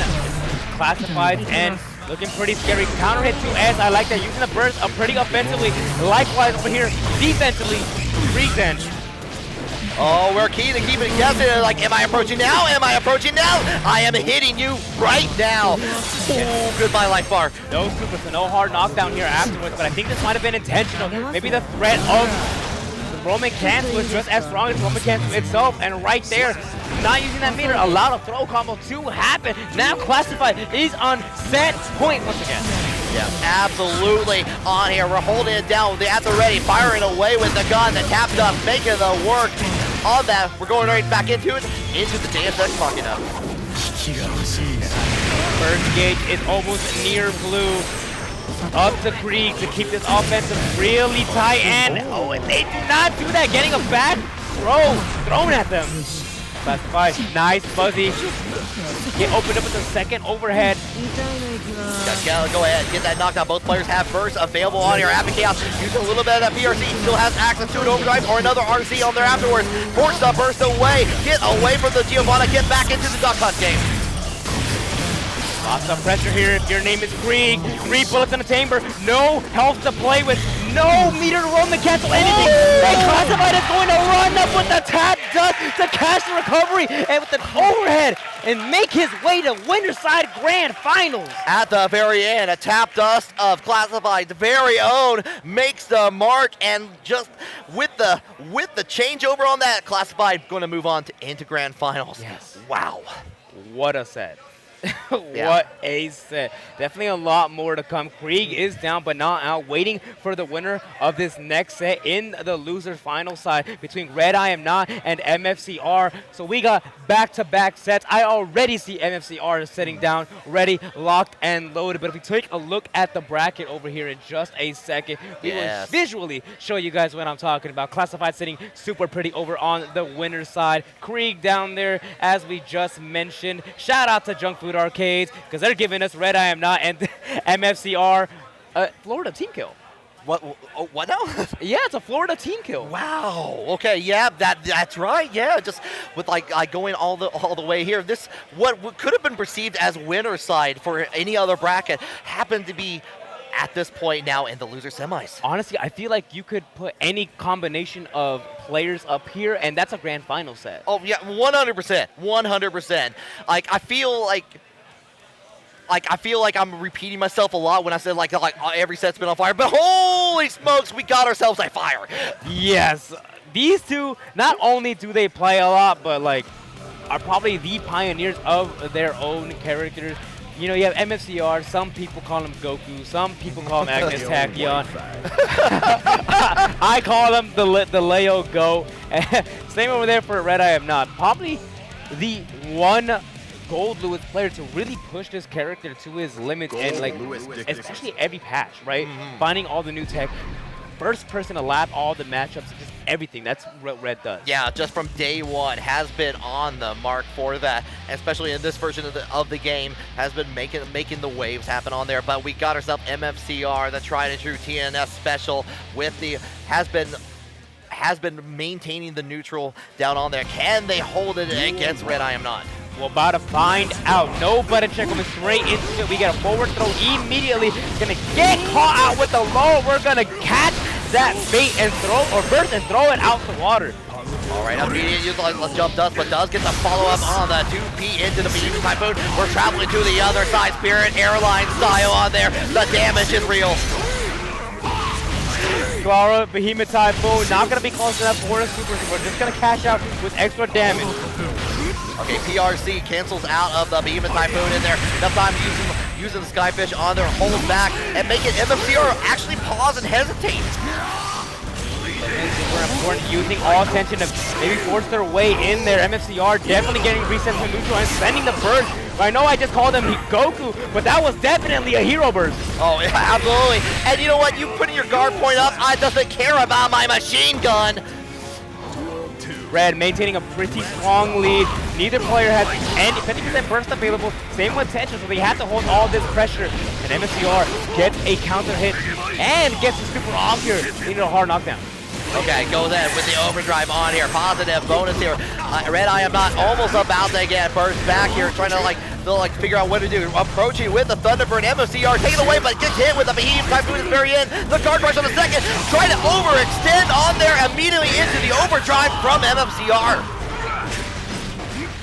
Classified and looking pretty scary. Counter hit 2S. I like that, using the burst pretty offensively. Likewise over here, defensively, Regen. Oh, we're key to keep it guessing. Like, am I approaching now? Am I approaching now? I am hitting you right now. Oh, goodbye, life bar. No super, so no hard knockdown here afterwards, but I think this might have been intentional. Maybe the threat of Roman cancel was just as strong as Roman cancel itself, and right there, not using that meter, allowed a throw combo to happen. Now Classified is on set point once again. Yeah, absolutely on here. We're holding it down at the ready, firing away with the gun, the tapped up, making the work on that. We're going right back into it, into the Deus Ex Machina. First gauge is almost near blue. Up to Kreeg to keep this offensive really tight, and oh, and they do not do that, getting a back throw thrown at them. Classified, nice fuzzy. Get opened up with the second overhead. Go ahead, get that knockdown. Both players have bursts available on here. Avid Chaos using a little bit of that PRC, still has access to an overdrive or another RC on there afterwards. Force the burst away, get away from the Giovanna, get back into the duck hunt game. Lots of pressure here if your name is Kreeg. 3 bullets in the chamber, no health to play with, no meter to roam to cancel anything. And Classified is going to run up with the tap dust to catch the recovery and with an overhead and make his way to Winterside Grand Finals. At the very end, a tap dust of Classified's very own makes the mark, and just with the changeover on that, Classified going to move on to into Grand Finals. Yes. Wow. What a set. What a set. Definitely a lot more to come. Kreeg is down but not out, waiting for the winner of this next set in the loser's final side between Rediamnot and MFCR. So we got back-to-back sets. I already see MFCR sitting down, ready, locked, and loaded. But if we take a look at the bracket over here in just a second, we will visually show you guys what I'm talking about. Classified sitting super pretty over on the winner's side. Kreeg down there, as we just mentioned. Shout out to Junk Food Arcades, because they're giving us Rediamnot and MFCR Florida team kill. What now? Yeah, it's a Florida team kill. Wow. Okay. Yeah, that's right. Yeah, just with like going all the way here. This what could have been perceived as winner's side for any other bracket happened to be at this point now in the loser semis. Honestly, I feel like you could put any combination of players up here, and that's a grand final set. Oh yeah, 100%, 100%. Like I feel like I'm repeating myself a lot when I said like every set's been on fire, but holy smokes, we got ourselves a fire. Yes, these two, not only do they play a lot, but like are probably the pioneers of their own characters. You know, you have MFCR, some people call him Goku, some people call him Agnes Tachyon. I call him the Leo Go. Same over there for Rediamnot. Probably the one Goldlewis player to really push this character to his limits, and like, especially every patch, right? Finding all the new tech. First person to lap all the matchups, just everything. That's what Red does. Yeah, just from day one has been on the mark for that, especially in this version of the game, has been making the waves happen on there. But we got ourselves MFCR, the tried and true TNS special, with the has been maintaining the neutral down on there. Can they hold it against Rediamnot? We're about to find out. No button check coming straight into it. We get a forward throw immediately. Gonna get caught out with the low. We're gonna catch that bait and throw, or burst and throw it out the water. All right, immediate use let's jump dust, but does get the follow-up on the 2P into the Behemoth Typhoon. We're traveling to the other side, Spirit Airline style on there. The damage is real. Clara, Behemoth Typhoon, not gonna be close enough for the super. We're just gonna cash out with extra damage. Okay, PRC cancels out of the Behemoth Typhoon in there. Enough time using the Skyfish on there, hold back, and make it MFCR actually pause and hesitate. Super important, using all attention to maybe force their way in there. MFCR definitely getting reset to neutral and sending the burst. I know I just called him Goku, but that was definitely a hero burst. Oh, yeah, absolutely. And you know what? You putting your guard point up, I doesn't care about my machine gun. Red maintaining a pretty strong lead. Neither player has any 50% burst available. Same with Tension, so they have to hold all this pressure. And MFCR gets a counter hit and gets the super off here. They need a hard knockdown. Okay, goes in with the overdrive on here. Positive bonus here. Rediamnot almost about to get burst back here, trying to figure out what to do. Approaching with the Thunderbird. MFCR taken away, but gets hit with the Behemoth Typhoon at the very end. The guard rush on the second, trying to overextend on there immediately into the overdrive from MFCR.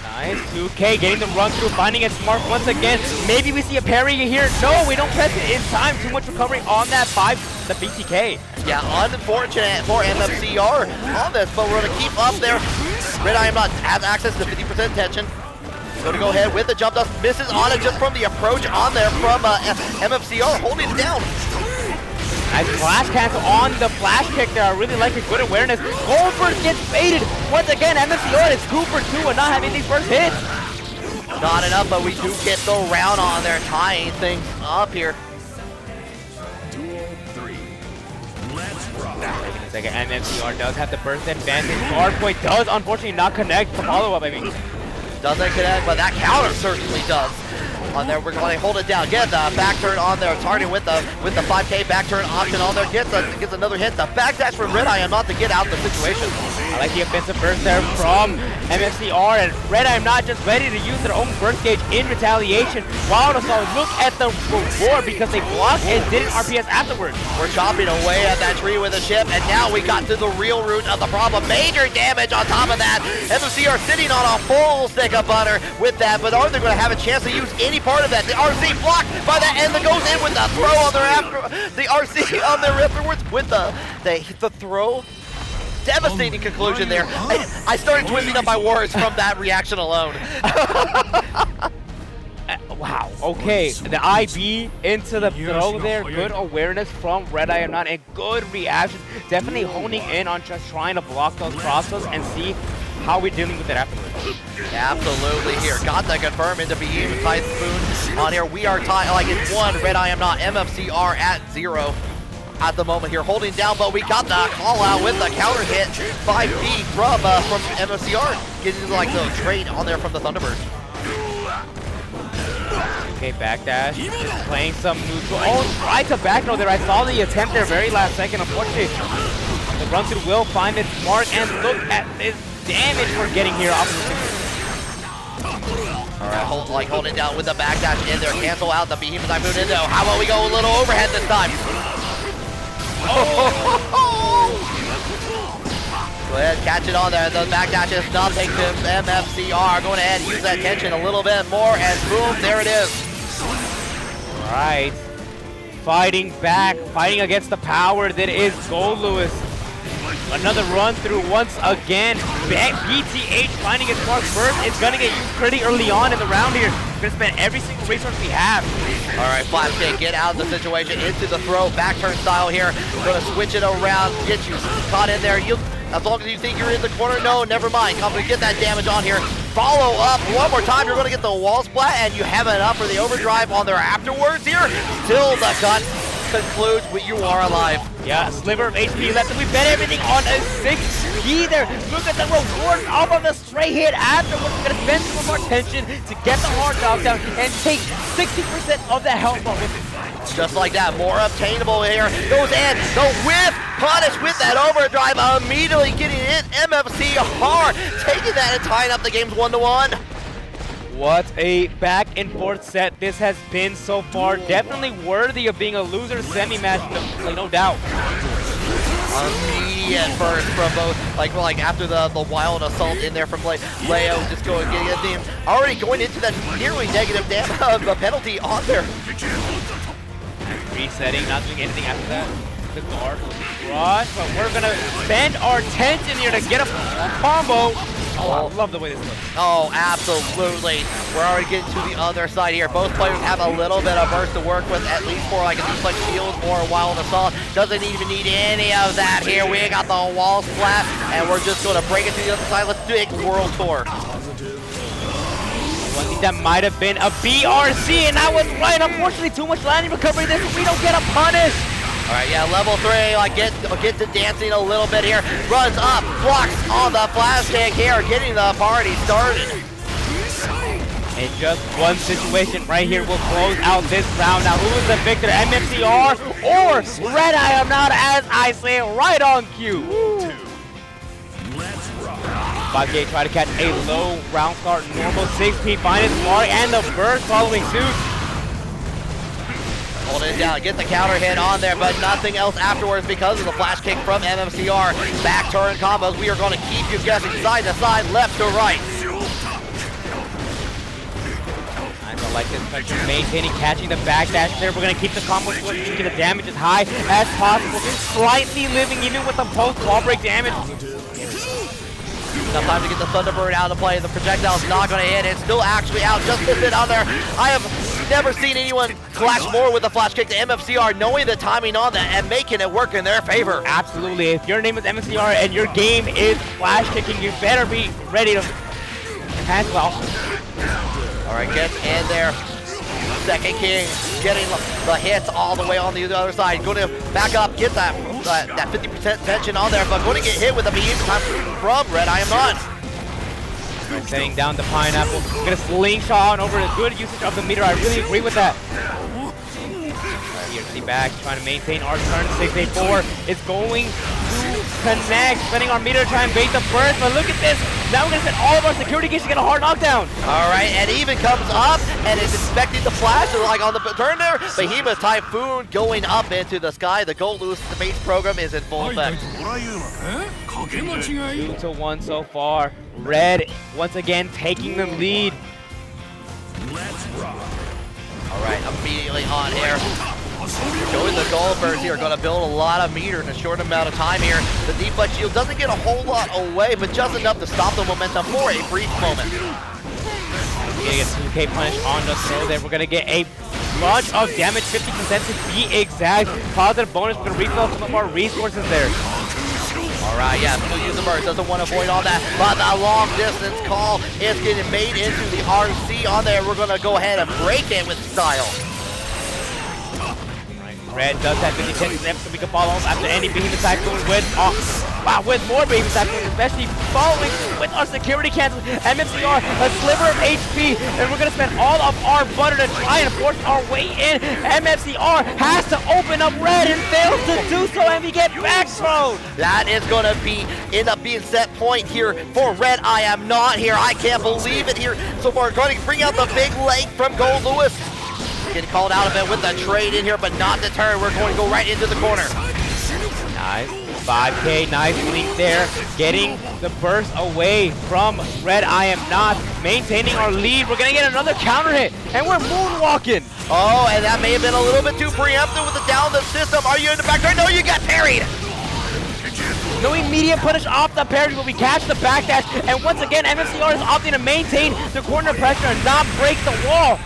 Nice, 2K getting the run through, finding it smart once again. Maybe we see a parry here. No, we don't press it in time. Too much recovery on that 5, the BTK. Yeah, unfortunate for MFCR on this, but we're going to keep up there. Rediamnot has access to 50% tension. Going to go ahead with the jump dust. Misses on it just from the approach on there from MFCR, holding it down. Nice flash cancel on the flash kick there. I really like a good awareness. Goldberg gets baited. Once again, MFCR is 2 for 2 and not having these first hits. Not enough, but we do get the round on there, tying things up here. Duel 3. Let's rock. Wait a second, MFCR does have the burst advantage. Guard point does unfortunately not connect. The follow-up, I mean. Doesn't connect, but that counter certainly does. On there, we're going to hold it down. Get the back turn on there, targeting with the 5K back turn option on there. Gets another hit. The backdash from Rediamnot to get out the situation. I like the offensive burst there from MFCR, and Rediamnot just ready to use their own burst gauge in retaliation. Wild Assault, look at the reward because they blocked and didn't RPS afterwards. We're chopping away at that tree with a ship, and now we got to the real root of the problem. Major damage on top of that. MFCR sitting on a full stick of butter with that, but are they going to have a chance to use any part of that? The RC blocked by that, and it goes in with the throw on their the RC on there afterwards with the throw. Devastating conclusion there. I started twisting up my words from that reaction alone. Wow, okay. The IB into the throw there. Good awareness from Rediamnot and good reactions. Definitely honing in on just trying to block those crosses and see how we're dealing with it afterwards. Absolutely here. Got that confirm into Behemoth Typhoon on here. We are tied like it's 1. Rediamnot, MFCR at 0. At the moment here, holding down, but we got the call out with the counter hit 5D from MFCR, getting like the trade on there from the Thunderbird. Okay, backdash, just playing some neutral. Oh, tried to back throw there. I saw the attempt there very last second. Unfortunately, the run through will find its mark, and look at this damage we're getting here off of the All right, hold it down with the backdash in there, cancel out the Behemoth Typhoon in there. How about we go a little overhead this time? Oh. Go ahead, catch it on there. The backdash is nothing to MFCR. Going ahead, use that tension a little bit more, and boom, there it is. All right, fighting back, fighting against the power that is Goldlewis. Another run through once again. BTH finding its mark first. It's gonna get used pretty early on in the round here. We're gonna spend every single resource we have. All right, Flapkick, get out of the situation, into the throw, back turn style here. Gonna switch it around, get you caught in there. As long as you think you're in the corner, no, never mind. Come and get that damage on here. Follow up one more time. You're gonna get the wall splat, and you have enough for the overdrive on there afterwards here. Still the gun concludes with you are alive. Yeah, sliver of HP left, and we bet everything on a 6P there. Look at the reward off of the straight hit afterwards. We're gonna spend some more tension to get the hard knockdown and take 60% of the health bar with it. Just like that, more obtainable here. Goes in, the whiff, punish with that overdrive, immediately getting it. MFCR taking that and tying up the games 1-1. What a back and forth set this has been so far. Definitely worthy of being a loser semi-match, no doubt. Immediate burst from both, like after the wild assault in there from Leo, just going getting a team already going into that nearly negative penalty on there. Resetting, not doing anything after that. The guard will rush, but we're gonna spend our tension here to get a combo. Oh, I love the way this looks. Oh, absolutely. We're already getting to the other side here. Both players have a little bit of burst to work with, at least for like a deflect shield or a wild assault. Doesn't even need any of that here. We got the wall splat, and we're just going to break it to the other side. Let's do a world tour. One thing that might have been a BRC, and that was right. Unfortunately, too much landing recovery there, so we don't get a punish. All right, yeah, level 3, like get to dancing a little bit here. Runs up, blocks on the flash kick here, getting the party started. And just one situation right here will close out this round. Now, who is the victor, MFCR or Rediamnot, as I say, right on cue. Let's rock. 5K try to catch a low round start, normal 6P finds Mark, and the burst following suit. Holding it down, get the counter hit on there, but nothing else afterwards because of the flash kick from MFCR. Back turn combos, we are going to keep you guessing side to side, left to right. I don't like this pressure, maintaining, catching the backdash there. We're going to keep the combo switch, keep the damage as high as possible. Slightly living even with the post wall break damage. Enough time to get the Thunderbird out of play. The projectile's not going to hit. It's still actually out. Just missed it on there. I have never seen anyone clash more with the flash kick to MFCR, knowing the timing on that and making it work in their favor. Absolutely. If your name is MFCR and your game is flash kicking, you better be ready to pass well. All right, gets in there. Second King getting the hits all the way on the other side. Going to back up, get that 50% tension on there, but going to get hit with a beam time from Rediamnot. Setting down the pineapple. We're going to slingshot on over. Good usage of the meter. I really agree with that. Here, back, trying to maintain our turn. 684 is going to connect. Spending our meter to try and bait the burst, but look at this. Now we're going to set all of our security gates to get a hard knockdown. All right, and even comes up and is expecting the flash, like on the turn there. Behemoth Typhoon going up into the sky. The Goldlewis space program is in full effect. 2-1 so far. Red once again taking the lead. Let's rock. All right, immediately on here. Showing the Goldbergs here, going to build a lot of meter in a short amount of time here. The deflect shield doesn't get a whole lot away, but just enough to stop the momentum for a brief moment. We're going to get 2K punish on the throw there. We're going to get a bunch of damage, 50% to be exact. Positive bonus, we're going to refill some of our resources there. All right, yeah, still use the burst, doesn't want to avoid all that, but the long distance call is getting made into the RC on there. We're going to go ahead and break it with style. Red does have 50 steps, so we can follow up after any Behemoth Typhoon with more Behemoth Typhoon, especially following with our security cancel. MFCR, a sliver of HP, and we're going to spend all of our butter to try and force our way in. MFCR has to open up Red and fails to do so, and we get back thrown. That is going to end up being set point here for Red. I am not here. I can't believe it here. So far, going to bring out the big leg from Goldlewis. Getting called out of it with the trade in here, but not the turn. We're going to go right into the corner. Nice. 5K, nice link there. Getting the burst away from Red. I am not maintaining our lead. We're going to get another counter hit, and we're moonwalking. Oh, and that may have been a little bit too preemptive with the down the system. Are you in the back door? No, you got parried. No immediate punish off the parry, but we catch the backdash. And once again, MFCR is opting to maintain the corner pressure and not break the wall.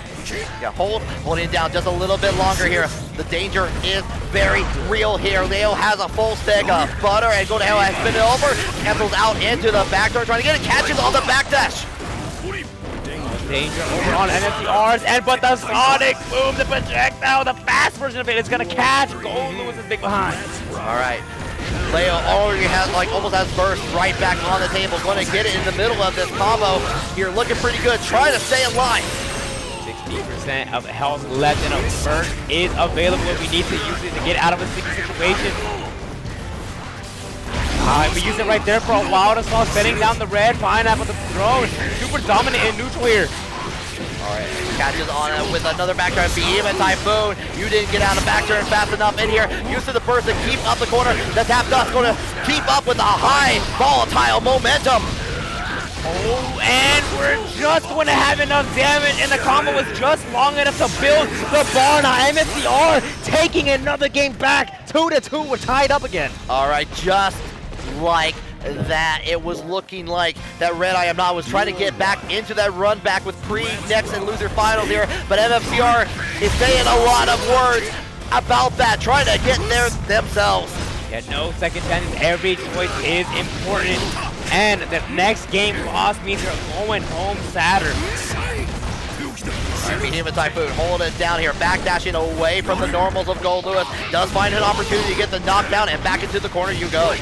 Yeah, holding it down just a little bit longer here. The danger is very real here. Leo has a full stick of butter and go to hell and spin it over. Cancels out into the back door, trying to get it. Catches on the backdash. Danger over on MFCRs, but the Sonic Boom, the projectile, the fast version of it is going to catch. Goldlewis is big behind. All right. Leo already has, almost has burst right back on the table. Going to get it in the middle of this combo here. Looking pretty good. Trying to stay alive. 60% of health left, and a burst is available if we need to use it to get out of a sticky situation. We use it right there for a wild assault, setting down the Red. Pineapple the throne. Super dominant in neutral here. Alright, catches on it with another backturn. Behemoth Typhoon. You didn't get out of backturn fast enough in here. Used to the burst to keep up the corner. The tap dust going to keep up with a high volatile momentum. Oh, and we're just going to have enough damage, and the combo was just long enough to build the bar. Now MFCR taking another game back. 2-2, we're tied up again. All right, just like that it was looking like that Rediamnot was trying to get back into that run back with Kreeg next in loser finals here, but MFCR is saying a lot of words about that, trying to get there themselves. Yeah, no second chances. Every choice is important. And the next game loss means you're going home sadder. Alright, Behemoth Typhoon holding it down here, backdashing away from the normals of Goldlewis. Does find an opportunity to get the knockdown, and back into the corner you go.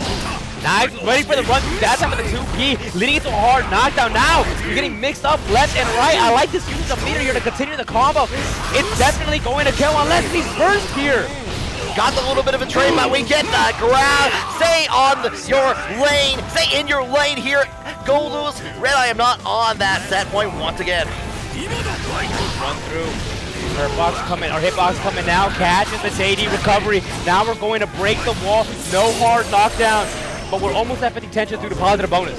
Nice, ready for the run. That's after the 2P, leading into a hard knockdown. Now, you're getting mixed up left and right. I like this use of meter here to continue the combo. It's definitely going to kill unless he's burst here. Got the little bit of a trade, but we get the grab. Stay on your lane. Stay in your lane here. Goldlewis, Rediamnot on that set point once again. Run through. Hitbox coming, or hitbox coming now. Catches the JD recovery. Now we're going to break the wall. No hard knockdown, but we're almost at 50 tension through the positive bonus.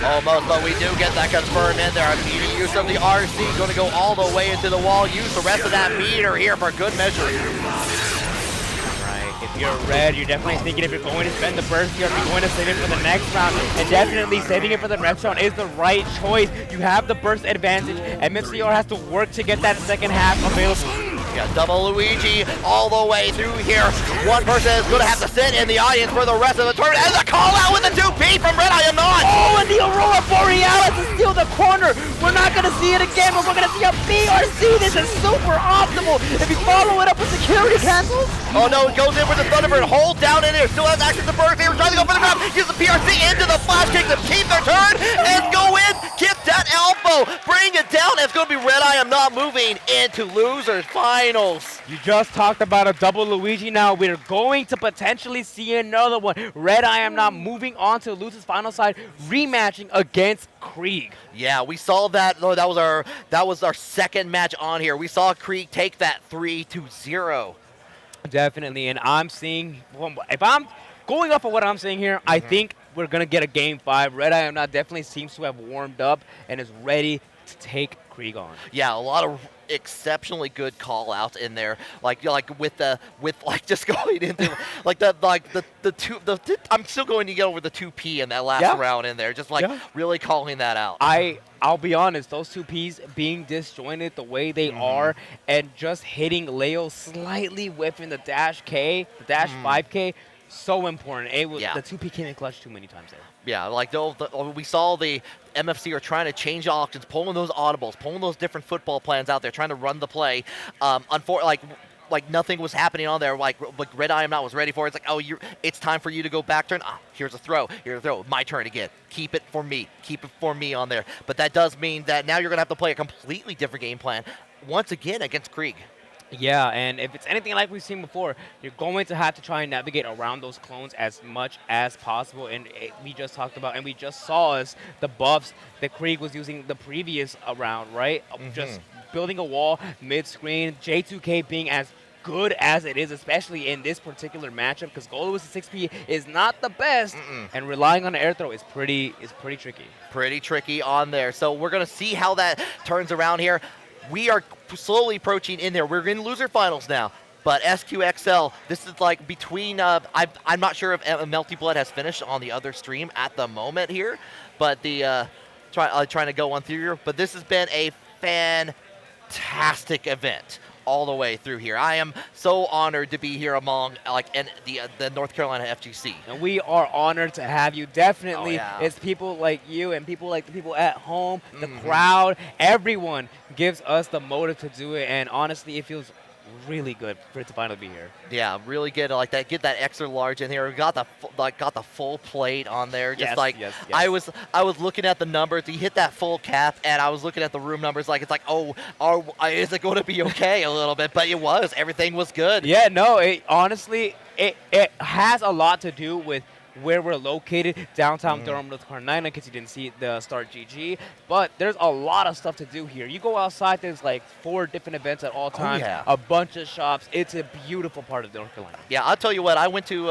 Almost, but we do get that confirmed in there. Immediate use of the RC, going to go all the way into the wall. Use the rest of that meter here for good measure. If you're red, you're definitely thinking if you're going to spend the burst here, if you're going to save it for the next round, and definitely saving it for the next round is the right choice. You have the burst advantage, and MFCR has to work to get that second half available. Yeah, double Luigi all the way through here. One person is going to have to sit in the audience for the rest of the tournament, and the call out with the 2P from Rediamnot. Oh, and the Aurora Borealis to steal the corner. We're not going to see it again, but we're going to see a BRC. This is super optimal. If you follow it up with security cancels. Oh no, it goes in with the Thunderbird. Hold down in there. Still has access to burst here. Trying to go for the grab. Use the PRC into the flash kick to keep their turn and go in. Get that elbow. Bring it down. It's going to be Rediamnot moving into losers finals. You just talked about a double Luigi. Now we're going to potentially see another one. Rediamnot moving on to losers final side, rematching against Kreeg. Yeah, we saw that. Oh, that was our second match on here. We saw Kreeg take that 3-0. Definitely, and I'm seeing, if I'm going off of what I'm seeing here, I think we're going to get a Game 5. Rediamnot definitely seems to have warmed up and is ready to take Kreeg on. Yeah, a lot of exceptionally good call outs in there, like just going into I'm still going to get over the 2P in that last round in there, just really calling that out. I'll be honest, those 2Ps being disjointed the way they are, and just hitting Leo slightly whiffing the dash K, the dash 5K, so important. It was the 2P came in clutch too many times there. Yeah, like we saw the MFC are trying to change options, pulling those audibles, pulling those different football plans out there, trying to run the play. Like nothing was happening on there. Like Rediamnot was ready for it. It's like, oh, it's time for you to go back turn. Here's a throw. Here's a throw. My turn again. Keep it for me. Keep it for me on there. But that does mean that now you're gonna have to play a completely different game plan once again against Kreeg. Yeah, and if it's anything like we've seen before, you're going to have to try and navigate around those clones as much as possible. And we just talked about, and we just saw the buffs that Kreeg was using the previous round, right? Just building a wall mid-screen, J2K being as good as it is, especially in this particular matchup, because Goldlewis at 6P is not the best, and relying on the air throw is pretty tricky. Pretty tricky on there. So we're going to see how that turns around here. We are slowly approaching in there. We're in loser finals now. But SQXL, this is like between, I'm not sure if Melty Blood has finished on the other stream at the moment here, but the trying to go on through here. But this has been a fantastic event all the way through here. I am so honored to be here among the North Carolina FGC. And we are honored to have you. Definitely, it's people like you and people like the people at home, the crowd, everyone gives us the motive to do it. And honestly, it feels really good for it to finally be here. Yeah, really good. Like that, get that extra large in here. We got the full plate on there. Just yes. I was looking at the numbers. He hit that full cap, and I was looking at the room numbers. Like it's like, is it going to be okay a little bit? But it was. Everything was good. Yeah, no. Honestly, it has a lot to do with where we're located, downtown Durham, North Carolina, because you didn't see the start GG. But there's a lot of stuff to do here. You go outside, there's like 4 different events at all times, a bunch of shops. It's a beautiful part of North Carolina. Yeah, I'll tell you what. I went to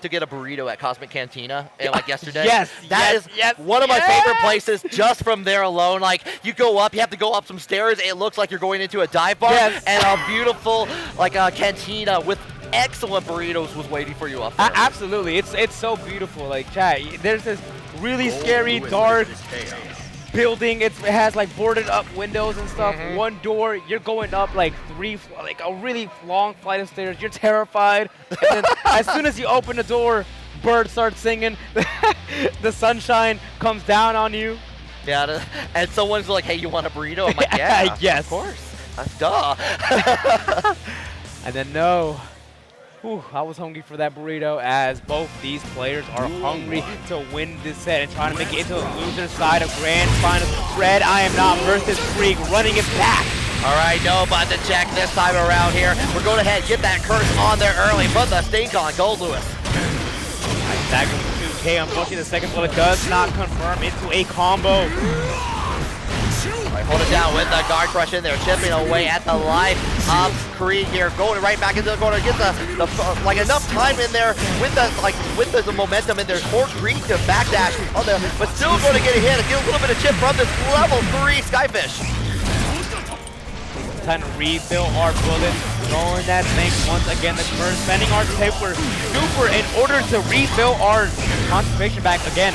get a burrito at Cosmic Cantina yesterday. That is one of my favorite places just from there alone. Like you go up, you have to go up some stairs. It looks like you're going into a dive bar, and a beautiful cantina with excellent burritos was waiting for you up there. Absolutely, it's so beautiful. Like, chat, there's this really scary, dark building. It has like boarded up windows and stuff. One door, you're going up like a really long flight of stairs. You're terrified. And then as soon as you open the door, birds start singing. The sunshine comes down on you. Yeah, and someone's like, "Hey, you want a burrito?" I'm like, "Yeah, yes, of course, that's duh." And then no. Whew, I was hungry for that burrito, as both these players are hungry to win this set and trying to make it into the loser side of Grand Finals. Rediamnot versus Kreeg, running it back. All right, no button to check this time around here. We're going ahead, get that curse on there early, put the stink on Goldlewis. Nice tag with 2K. Unfortunately, the second bullet does not confirm into a combo. Right, hold it down with the guard crush in there, chipping away at the life of Kreeg here, going right back into the corner, get the like enough time in there with the momentum in there for Kreeg to backdash on there, but still going to get a hit and get a little bit of chip from this level 3 Skyfish. Time to refill our bullets, throwing that thing once again. The curse, spending our super in order to refill our concentration back again.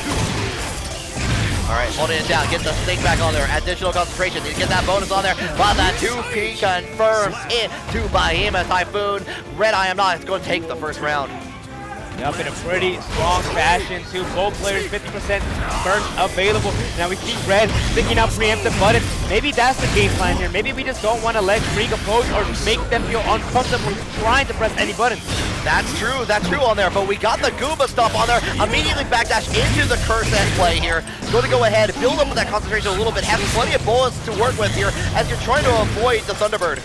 All right, holding it down, get the stink back on there. Additional concentration, need to get that bonus on there. But that 2P confirms into Bahima Typhoon. Rediamnot is going to take the first round. Yep, in a pretty strong fashion too. Both players 50% burst available. Now we see Red sticking out preemptive buttons. Maybe that's the game plan here. Maybe we just don't want to let Kreeg approach or make them feel uncomfortable trying to press any buttons. That's true on there, but we got the Goomba stop on there. Immediately backdash into the curse end play here. Going to go ahead, build up that concentration a little bit, having plenty of bullets to work with here as you're trying to avoid the Thunderbird.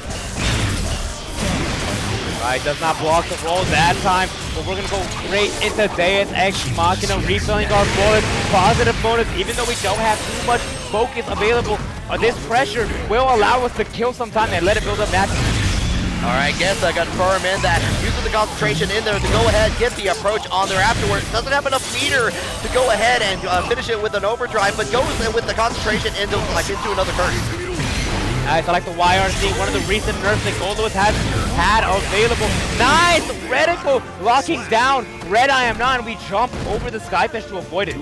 Right, does not block the roll that time, but we're going to go straight into Deus Ex Machina, refilling our bullets, positive bonus, even though we don't have too much focus available. This pressure will allow us to kill some time and let it build up naturally. All right, gets a confirm in that, using the concentration in there to go ahead, get the approach on there afterwards. Doesn't have enough meter to go ahead and finish it with an overdrive, but goes in with the concentration into another curse. Nice, I like the YRC, one of the recent nerfs that Goldlewis has had available. Nice, reticle locking down Rediamnot, and we jump over the Skyfish to avoid it.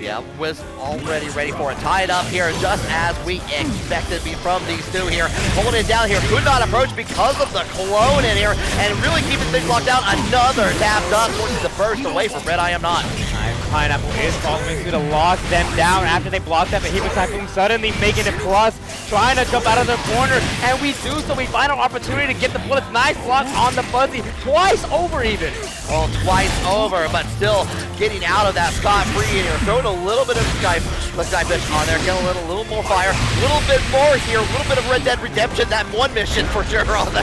Yeah, was already ready for it. Tied up here just as we expected from these two here. Holding it down here, could not approach because of the clone in here, and really keeping things locked down. Another tap done, forces the burst away from Rediamnot. Nice, Pineapple is following through to lock them down after they blocked that Bahima Typhoon, suddenly making it plus, trying to jump out of their corner, and we do so. We find an opportunity to get the bullets. Nice block on the Fuzzy, twice over even. Well, twice over, but still getting out of that scot-free in here. Throwing a little bit of Skyfish on there, getting a little more fire, a little bit more here, a little bit of Red Dead Redemption, that one mission for sure on there.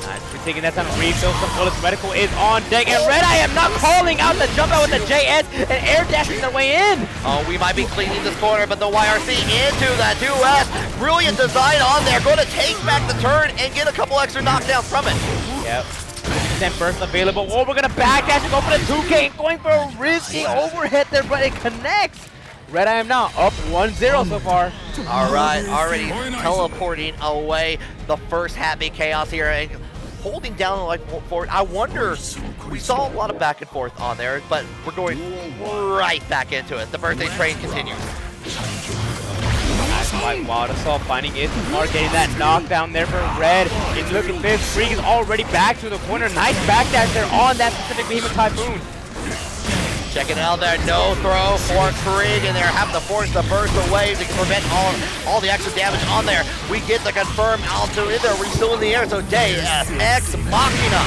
Nice, we're taking that time to refill some bullets. Reticle is on deck, and Rediamnot calling out the jump out with the JS and air dashing their way in. Oh, we might be cleaning this corner, but the YRC into that 2S. Brilliant design on there, going to take back the turn and get a couple extra knockdowns from it. Yep. 10 burst available. Oh, we're gonna backdash and go for the 2K, going for a risky overhead there, but it connects. Rediamnot up 1-0 so far. All right, already teleporting away the first Happy Chaos here and holding down the life forward. I wonder, we saw a lot of back and forth on there, but we're going right back into it. The birthday train continues. Nice Wild Assault finding it hard, getting that knockdown there for Red. And look at this, Kreeg is already back to the corner. Nice backdash there on that specific Bahima Typhoon. Checking out there, no throw for Kreeg, and they're having to force the burst away to prevent all the extra damage on there. We get the confirm Alto in there, we're still in the air, so Deus Ex Machina.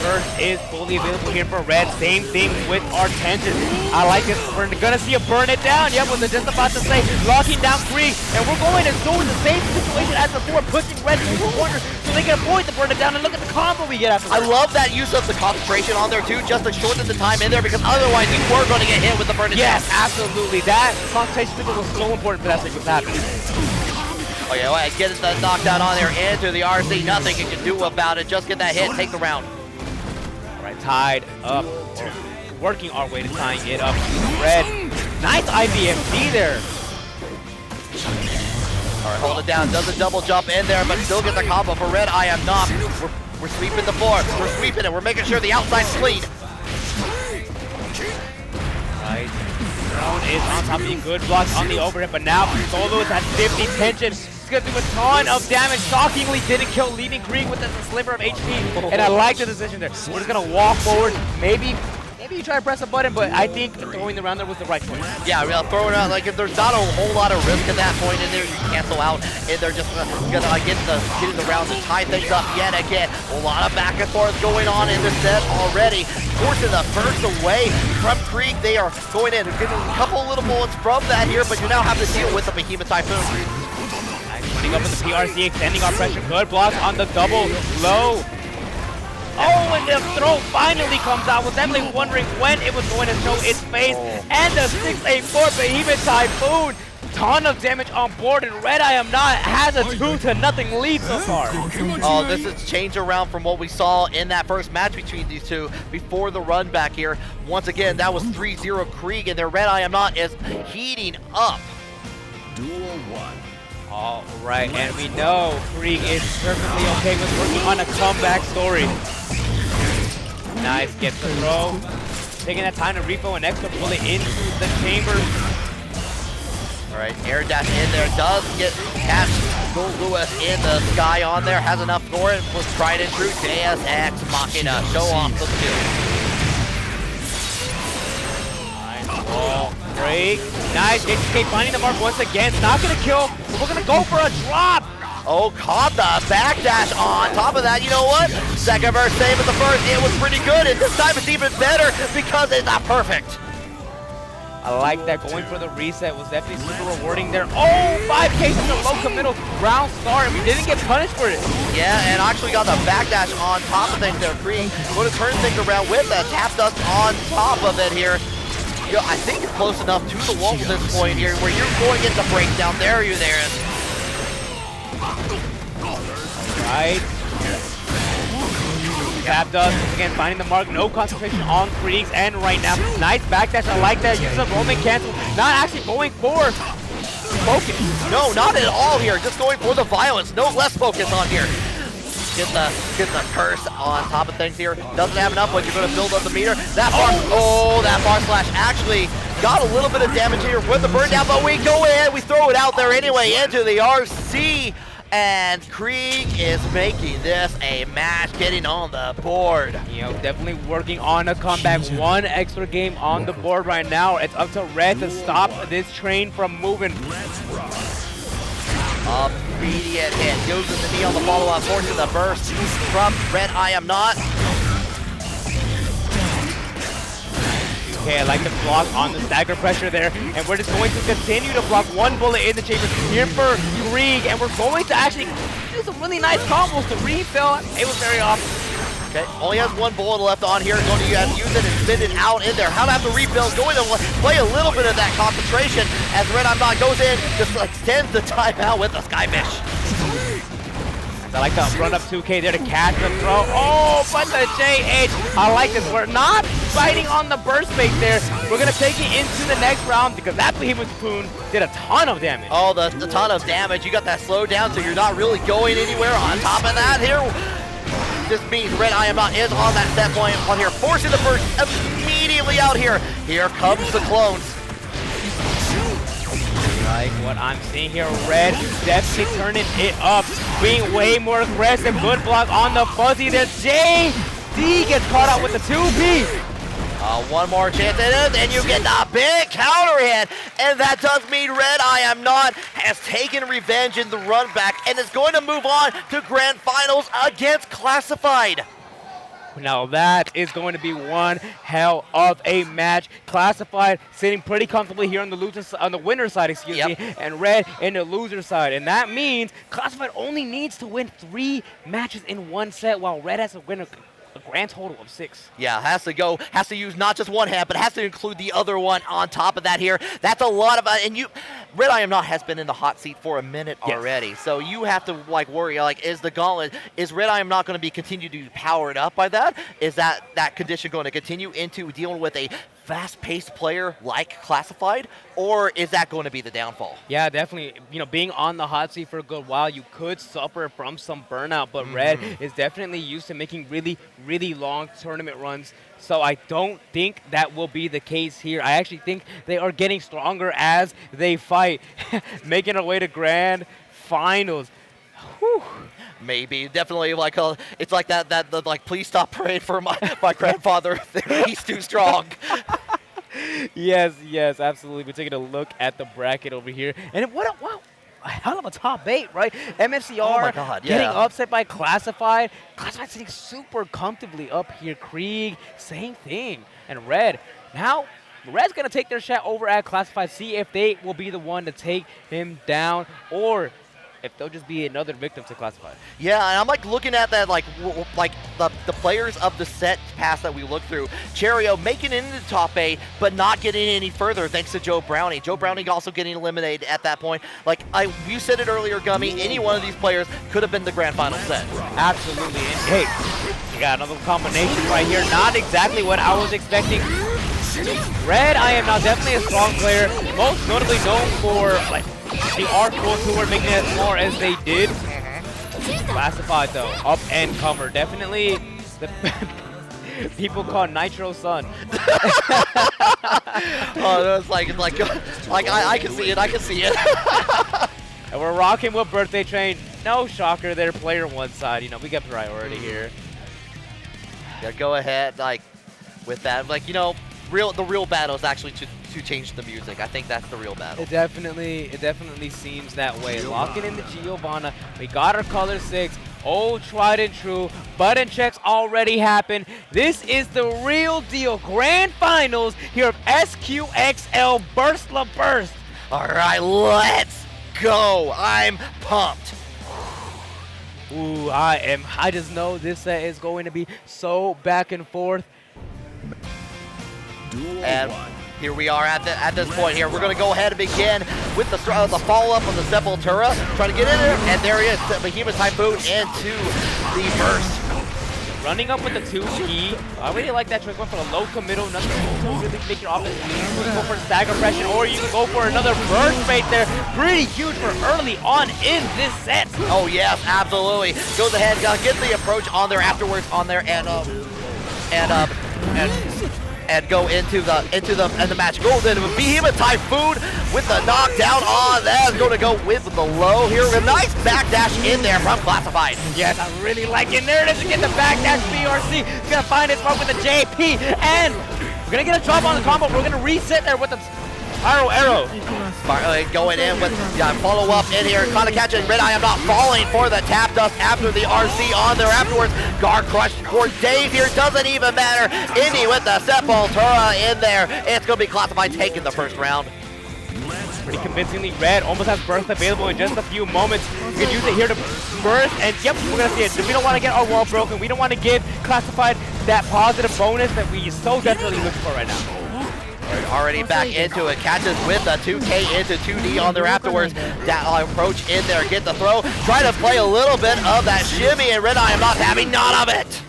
Burst is fully available here for Red. Same thing with our tension. I like this. We're gonna see a burn it down. Yep, was just about to say, locking down Kreeg, and we're going to go in the same situation as before, pushing Red into the corner so they can avoid the burn it down. And look at the combo we get after. I love that use of the concentration on there too, just to shorten the time in there, because otherwise you were going to get hit with the burn it down. Yes, absolutely. That concentration was so important for that sequence to happen. Oh yeah, well, get the knockdown on there into the RC. Nothing you can do about it. Just get that hit, take the round. Tied up, or working our way to tying it up. Red, nice IBFD there. All right, hold it down. Does a double jump in there, but still get the combo for Red. I am not. We're sweeping the floor. We're sweeping it. We're making sure the outside's clean. Right. Drone is on top of the good blocks on the overhead, but now Goldlewis has 50 tension. He's going to do a ton of damage. Shockingly didn't kill leading Kreeg with just a sliver of HP. And I like the decision there. We're just going to walk forward. Maybe you try to press a button, but I think throwing the round there was the right choice. Yeah, throwing out, like, if there's not a whole lot of risk at that point in there, you cancel out, and they're just gonna get in the round to tie things up yet again. A lot of back and forth going on in this set already. Forcing the first away from Kreeg. They are going in. They're getting a couple little bullets from that here, but you now have to deal with the Behemoth Typhoon. Nice running up in the PRC, extending our pressure. Good blocks on the double low. Oh, and the throw finally comes out. Was definitely wondering when it was going to show its face. And the 684 Behemoth Typhoon. Ton of damage on board, and Red I Am Not has a 2-0 lead so far. Oh, this has changed around from what we saw in that first match between these two before the run back here. Once again, that was 3-0 Kreeg, and their Red I Am Not is heating up. Duel 1. All right, and we know Kreeg is perfectly okay with working on a comeback story. Nice, gets the throw. Taking that time to refill an extra bullet into the chamber. All right, air dash in there, does get catch Goldlewis in the sky on there, has enough for it, was tried and true, Deus Ex Machina, show off the skills. Nice ball, Kreeg. Nice, JTK finding the mark once again, it's not gonna kill, but we're gonna go for a drop. Oh, caught the backdash on top of that. You know what? Second verse same as the first. It was pretty good, and this time it's even better because it's not perfect. I like that. Going for the reset was definitely super rewarding there. Oh, 5K from the low committal round start, and we didn't get punished for it. Yeah, and actually got the backdash on top of things there. Kreeg going to turn things around with that tap dust on top of it here. You know, I think you're close enough to the wall at this point here where you're going to get the breakdown. There it is. Right. Tap dust again, finding the mark. No concentration on Kreeg's end right now. Nice backdash. I like that. Uses a roaming cancel. Not actually going for focus. No, not at all here. Just going for the violence. No less focus on here. Get the curse on top of things here. Doesn't have enough, but you're going to build up the meter. That bar, that bar slash actually got a little bit of damage here with the burn down, but we go ahead, we throw it out there anyway into the RC. And Kreeg is making this a match, getting on the board. You know, definitely working on a comeback. One extra game on the board right now. It's up to Red to stop this train from moving. Immediate hit. Using the knee on the follow-up, forcing the burst from Red I Am Not. Okay, I like the block on the stagger pressure there, and we're just going to continue to block one bullet in the chamber here for Kreeg, and we're going to actually do some really nice combos to refill. It was very off. Okay, only has one bullet left on here. Going to use it and spin it out in there. How to have to refill. Going to play a little bit of that concentration as Red I'm Not goes in, just extends the timeout with the Skyfish. I like the run up 2K there to catch the throw. Oh, but the JH. I like this. We're not fighting on the burst bait there. We're going to take it into the next round because that Behemoth Spoon did a ton of damage. Oh, the ton of damage. You got that slow down, so you're not really going anywhere. On top of that here, this means Red I Am Not is on that set point on here, forcing the burst immediately out here. Here comes the clones. Like what I'm seeing here, Red definitely turning it up, being way more aggressive. Good block on the fuzzy there. JD gets caught out with the 2P. One more chance it is, and you get the big counter hit. And that does mean Red I Am Not has taken revenge in the run back and is going to move on to grand finals against Classified. Now that is going to be one hell of a match. Classified sitting pretty comfortably here on the winner's side, excuse me, and Red in the loser side. And that means Classified only needs to win 3 matches in one set, while Red has to win a grand total of 6. Yeah, has to use not just one hand, but has to include the other one on top of that here. That's a lot of, Red I Am Not has been in the hot seat for a minute already. So you have to worry, is the gauntlet, is Red I Am Not going to be continued to be powered up by that? Is that condition going to continue into dealing with a fast-paced player like Classified, or is that going to be the downfall? Yeah, definitely. Being on the hot seat for a good while, you could suffer from some burnout, but Red is definitely used to making really, really long tournament runs. So I don't think that will be the case here. I actually think they are getting stronger as they fight, making our way to Grand Finals. Whew. Maybe, definitely, like it's like that like, please stop praying for my grandfather. He's too strong. Yes, absolutely. We're taking a look at the bracket over here, and what a hell of a top 8, right? MFCR Oh my God, getting yeah. upset by Classified. Classified sitting super comfortably up here. Kreeg, same thing, and Red. Now, Red's gonna take their shot over at Classified, see if they will be the one to take him down, or if they'll just be another victim to Classified. Yeah, and I'm like looking at that, like the players of the set pass that we looked through. Cheryo making it into the top 8, but not getting any further thanks to Jhoe Brownie. Jhoe Brownie also getting eliminated at that point. Like you said it earlier, Gummy, any one of these players could have been the grand final set. Absolutely. And hey, you got another combination right here. Not exactly what I was expecting. Red, I am now definitely a strong player, most notably known for like the R4 tour, making it as far as they did. Classified though, up and cover. Definitely the people call Nitro Sun. Oh, it's like I can see it. I can see it. And we're rocking with Birthday Train. No shocker, they're player one side. We get priority here. Yeah, go ahead. Like with that, like the real battle is actually to change the music. I think that's the real battle. It definitely seems that way. Locking in the Giovanna. We got our color 6. Old tried and true. Button checks already happened. This is the real deal. Grand Finals here of SQXL Burst La Burst. All right, let's go. I'm pumped. Ooh, I just know this set is going to be so back and forth. And here we are at this point here. We're going to go ahead and begin with the follow-up on the Sepultura. Trying to get in there, and there he is, the Behemoth Typhoon into the burst. Running up with the 2-key. I really like that choice. Going for the low middle, nothing to really make your offense lead. You can go for the stagger pressure, or you can go for another burst right there. Pretty huge for early on in this set. Oh yes, absolutely. Goes ahead, gets the approach on there afterwards on there, and go into the match. Golden Behemoth Typhoon with the knockdown on that. Is going to go with the low here. A nice backdash in there from Classified. Yes, I really like it. There it is to get the backdash. BRC is going to find his mark with the JP, and we're going to get a drop on the combo. We're going to reset there with the arrow. Going in with follow-up in here. Kind of catching Rediamnot falling for the tap dust after the RC on there afterwards. Guard crush for Dave here. Doesn't even matter. Indy with the Sepultura in there. It's going to be Classified taking the first round. Pretty convincingly, Red almost has burst available in just a few moments. We can use it here to burst, and yep, we're going to see it. We don't want to get our wall broken. We don't want to give Classified that positive bonus that we so desperately looking for right now. Already back into it, catches with a 2K into 2D on there afterwards. That approach in there, get the throw, try to play a little bit of that shimmy, and Rediamnot having none of it.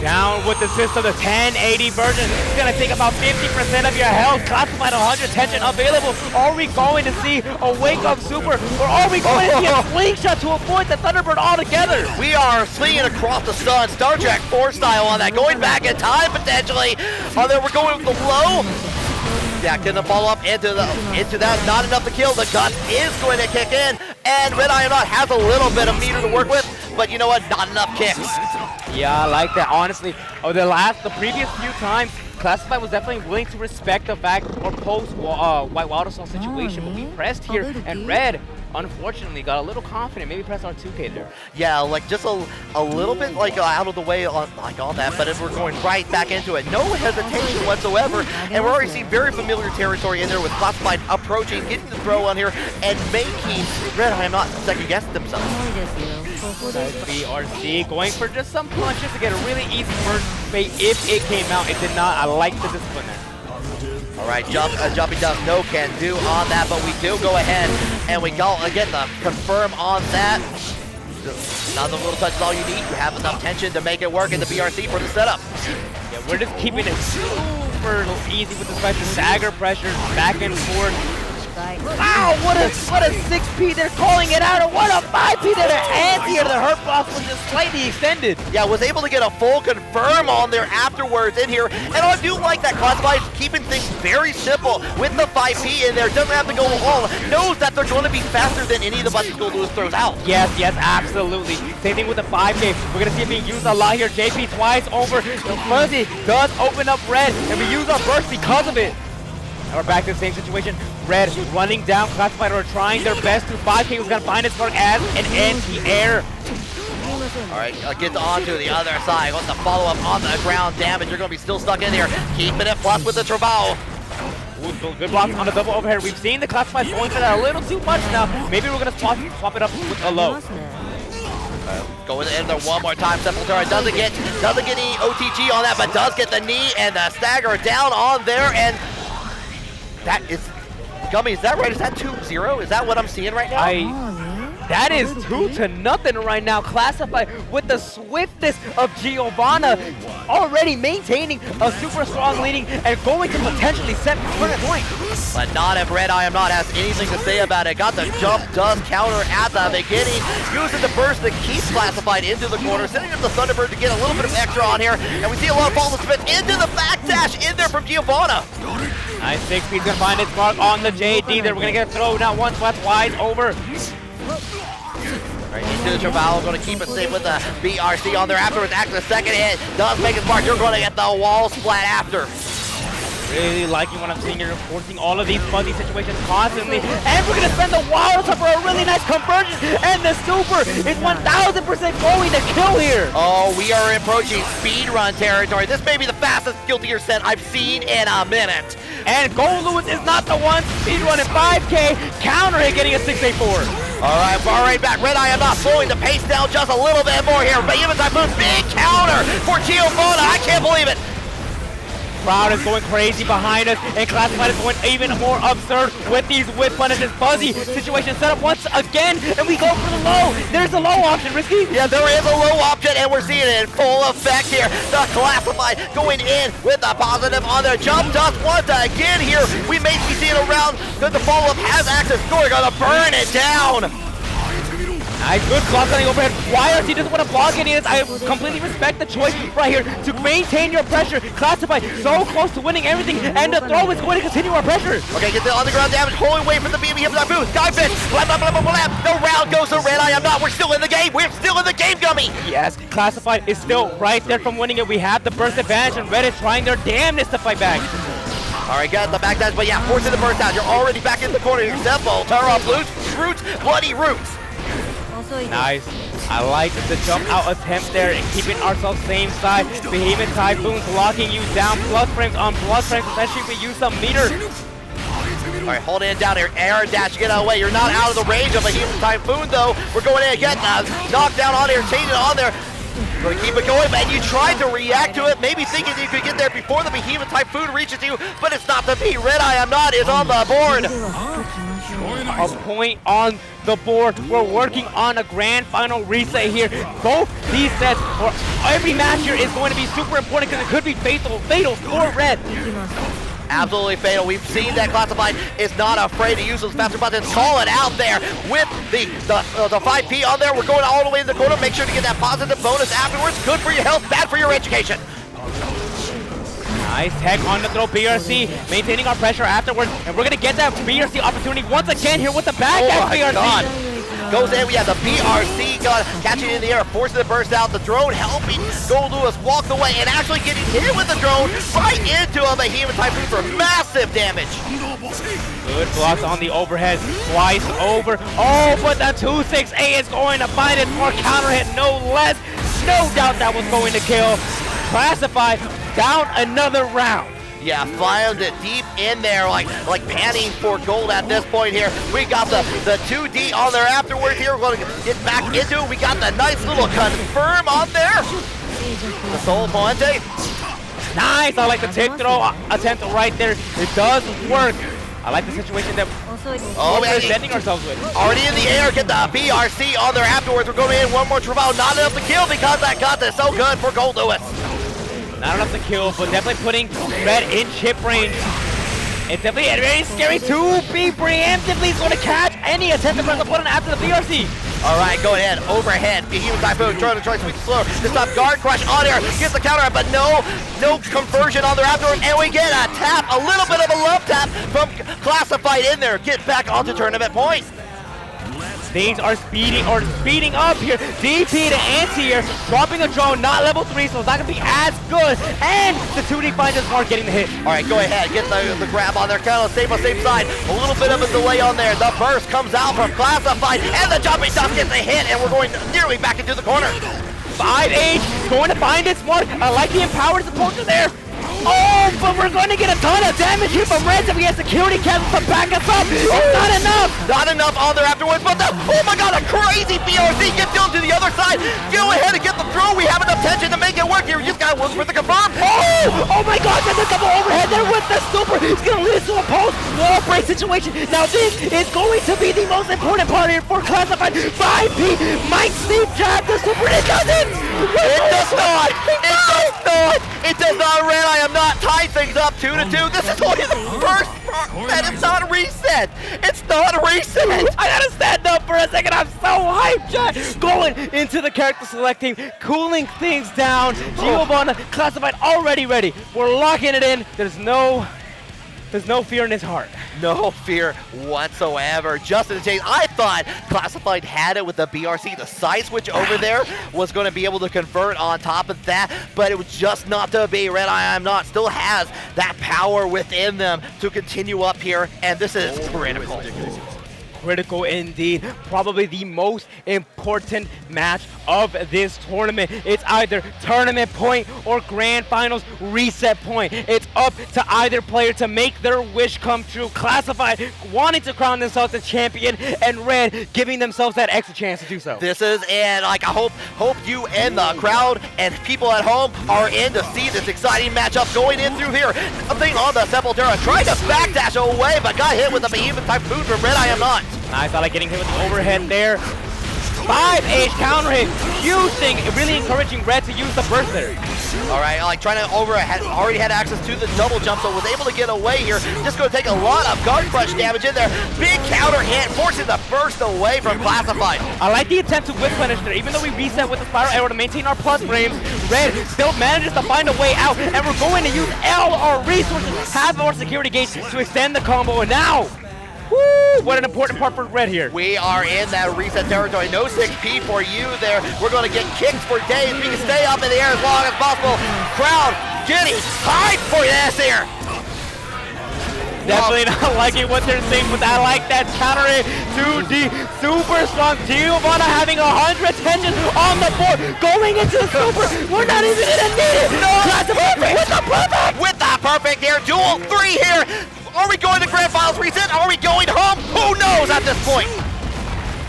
Down with the system, the 1080 version. It's going to take about 50% of your health. Classified 100 tension available. Are we going to see a wake-up super, or are we going to see a slingshot to avoid the Thunderbird altogether? We are swinging across the sun, Star Trek 4 style on that, going back in time potentially. Oh, then we're going with the low. Yeah, gonna follow up into that. Not enough to kill. The gun is going to kick in, and Rediamnot has a little bit of meter to work with, but you know what? Not enough kicks. Yeah, I like that. Honestly, the previous few times, Classified was definitely willing to respect the fact or post White Water Assault situation, but we pressed here, and Red, unfortunately, got a little confident. Maybe press our 2K there. Yeah, like just a little bit like out of the way on that, but if we're going right back into it, no hesitation whatsoever, and we're already seeing very familiar territory in there with Classified approaching, getting the throw on here, and making Rediamnot second guess themselves. BRC going for just some punches to get a really easy first bait if it came out. It did not. I like the discipline there. All right, jumping dust, no can do on that, but we do go ahead and we go get the confirm on that. Another little touch is all you need. You have enough tension to make it work in the BRC for the setup. Yeah, we're just keeping it super easy with the special stagger pressures back and forth. Wow, what a 6P, they're calling it out, and what a 5P that their anti-air, the hurt box was just slightly extended. Yeah, was able to get a full confirm on there afterwards in here, and I do like that Classified is keeping things very simple with the 5P in there, doesn't have to go all, knows that they're going to be faster than any of the buttons Goldlewis throws out. Yes, absolutely. Same thing with the 5K, we're going to see it being used a lot here. JP twice over, the Fuzzy does open up Red, and we use our burst because of it. Now we're back to the same situation. Red running down, Classified are trying their best to 5K who's gonna find its mark as an anti-air. All right, get onto the other side. Want the follow-up on the ground damage. You're gonna be still stuck in here. Keeping it plus with the Travail. Good blocks on the double overhead. We've seen the Classified going for that a little too much now. Maybe we're gonna swap it up with a low. Going in there one more time. Sepultura doesn't get any OTG on that, but does get the knee and the stagger down on there, and that is, Gummy, is that right? Is that 2-0? Is that what I'm seeing right now? That is 2-0 right now. Classified with the swiftness of Giovanna, already maintaining a super strong leading and going to potentially set the point. But not if Rediamnot has anything to say about it. Got the jump, does counter at the beginning, using the burst to keep Classified into the corner, sending up the Thunderbird to get a little bit of extra on here, and we see a lot of falls spin into the backdash in there from Giovanna. Nice 6P's gonna find its mark on the JD there. We're gonna get thrown out once, that's wide over. Right into the Travail, going to keep it safe with the BRC on there afterwards. After the second hit, does make it mark. You're going to get the wall splat after. Really liking what I'm seeing here, forcing all of these fuzzy situations constantly. And we're going to spend the wild for a really nice conversion. And the super is 1000% going to kill here. Oh, we are approaching speedrun territory. This may be the fastest Guilty Gear set I've seen in a minute. And Goldlewis is not the one speedrunning 5K, counter hit getting a 684. All right back. Rediamnot slowing the pace down just a little bit more here. But even Typhoon, big counter for Giovanna. I can't believe it. Crowd is going crazy behind us, and Classified is going even more absurd with these whip punishes. Fuzzy situation set up once again, and we go for the low. There's a low option, Risky. Yeah, there is a low option, and we're seeing it in full effect here. The Classified going in with a positive on their jump dust once again here. We may be seeing around because the follow-up has access. We're gonna burn it down. Nice, good block on the overhead. YRC doesn't want to block any of this. I completely respect the choice right here to maintain your pressure. Classified so close to winning everything, and the throw is going to continue our pressure. Okay, get the underground damage, holding away from the BB of the boost. Skyfish, blah, blah, blah, blah, blah. The round goes to Rediamnot. We're still in the game. We're still in the game, Gummy. Yes, Classified is still right there from winning it. We have the burst advantage, and Red is trying their damnedest to fight back. All right, got the back dash, but yeah, forcing the burst out. You're already back in the corner yourself. Volterra, Roots, Bloody Roots. Nice. I like the jump out attempt there and keeping ourselves same side. Behemoth Typhoons locking you down. Plus frames on plus frames, especially if we use some meter. All right, holding it down here. Air dash, get out of the way. You're not out of the range of a Behemoth Typhoon, though. We're going in again. Knocked down on here, changing it on there. Going to keep it going, and you tried to react to it, maybe thinking you could get there before the Behemoth Typhoon reaches you, but it's not to be. Rediamnot is on the board. A point on the board. We're working on a grand final reset here. Both these sets, or every match here, is going to be super important because it could be fatal for Red. Absolutely fatal. We've seen that Classified is not afraid to use those faster buttons. Call it out there with the 5P on there. We're going all the way in the corner. Make sure to get that positive bonus afterwards. Good for your health, bad for your education. Nice tech on the throw, BRC, maintaining our pressure afterwards, and we're gonna get that BRC opportunity once again here with the back BRC. God. Goes in, we have the BRC catching in the air, forcing the burst out, the drone helping Goldlewis walk the way, and actually getting hit with the drone right into a Behemoth Typhoon for massive damage. Good blocks on the overhead, twice over. Oh, but the 2-6-A is going to find it for counter hit, no less. No doubt that was going to kill. Classified down another round. Yeah, found it deep in there, like panning for gold at this point here. We got the 2D on there afterwards here. We're going to get back into it. We got the nice little confirm on there. The Sol Puente. Nice, I like the tip throw attempt right there. It does work. I like the situation that we're presenting ourselves with. Already in the air, get the BRC on there afterwards. We're going in one more Travail, not enough to kill because that got this so good for Goldlewis. Not enough to kill, but definitely putting Red in chip range. It's definitely very scary to be preemptively going to catch any attempt to press the button after the BRC. All right, go ahead. Overhead. Behemoth Typhoon trying to sweep slower. This time guard crush on air. Gets the counter, but no conversion on there afterward. And we get a tap, a little bit of a love tap from Classified in there. Get back onto tournament point. Things are speeding up here. DP to anti-air, dropping a drone, not level 3, so it's not going to be as good. And the 2D finds us Mark getting the hit. All right, go ahead. Get the grab on there. Kind of safe on safe side. A little bit of a delay on there. The burst comes out from Classified, and the jumping stuff gets a hit, and we're going nearly back into the corner. 5H going to find its Mark. I like the empowered support there. Oh, but we're going to get a ton of damage here from Reds if we have security castles to back us up. It's not enough. Not enough on there afterwards, but oh my god, a crazy BRC gets down to the other side. Go ahead and get the throw. We have enough tension to make it work here. You just got to look for the confirm. Oh my god, there's a double overhead there with the super. He's going to lead us to a post wall break situation. Now this is going to be the most important part here for Classified. 5P might sleep jab the super. It doesn't. It does not. It does not. It does not. Red, I am not tying things up 2-2. This is only the first part that it's not reset. It's not reset. I gotta stand up for a second. I'm so hyped, Jhoe. Going into the character selecting, cooling things down. Giovanna Classified already ready. We're locking it in. There's no fear in his heart. No fear whatsoever. Just in case, I thought Classified had it with the BRC. The side switch over there was going to be able to convert on top of that, but it was just not to be. Red I Am Not still has that power within them to continue up here, and this is critical. Critical indeed. Probably the most important match of this tournament. It's either tournament point or grand finals reset point. It's up to either player to make their wish come true. Classified wanting to crown themselves as champion, and Red giving themselves that extra chance to do so. This is, and like I hope you and the crowd and people at home are in to see this exciting matchup going in through here. Something on the Sepultura, trying to backdash away, but got hit with a Behemoth type food from Red I Am Not. Nice, I like getting hit with the overhead there. 5H counter hit, huge thing, really encouraging Red to use the burst there. All right, like trying to overhead, already had access to the double jump, so was able to get away here. Just going to take a lot of guard crush damage in there. Big counter hit, forcing the burst away from Classified. I like the attempt to whip punish there. Even though we reset with the spiral arrow to maintain our plus frames, Red still manages to find a way out, and we're going to use our resources, have our security gate to extend the combo, and now, woo, what an important part for Red here. We are in that reset territory. No 6P for you there. We're going to get kicked for days. We can stay up in the air as long as possible. Crowd getting hyped for this here. Definitely not liking what they're saying, but I like that counter hit. 2D, super strong. Giovanna having 100 attention on the board, going into the super. We're not even gonna need it. No, with the perfect. With the perfect here, duel 3 here. Are we going to grand finals reset? Are we going home? Who knows at this point?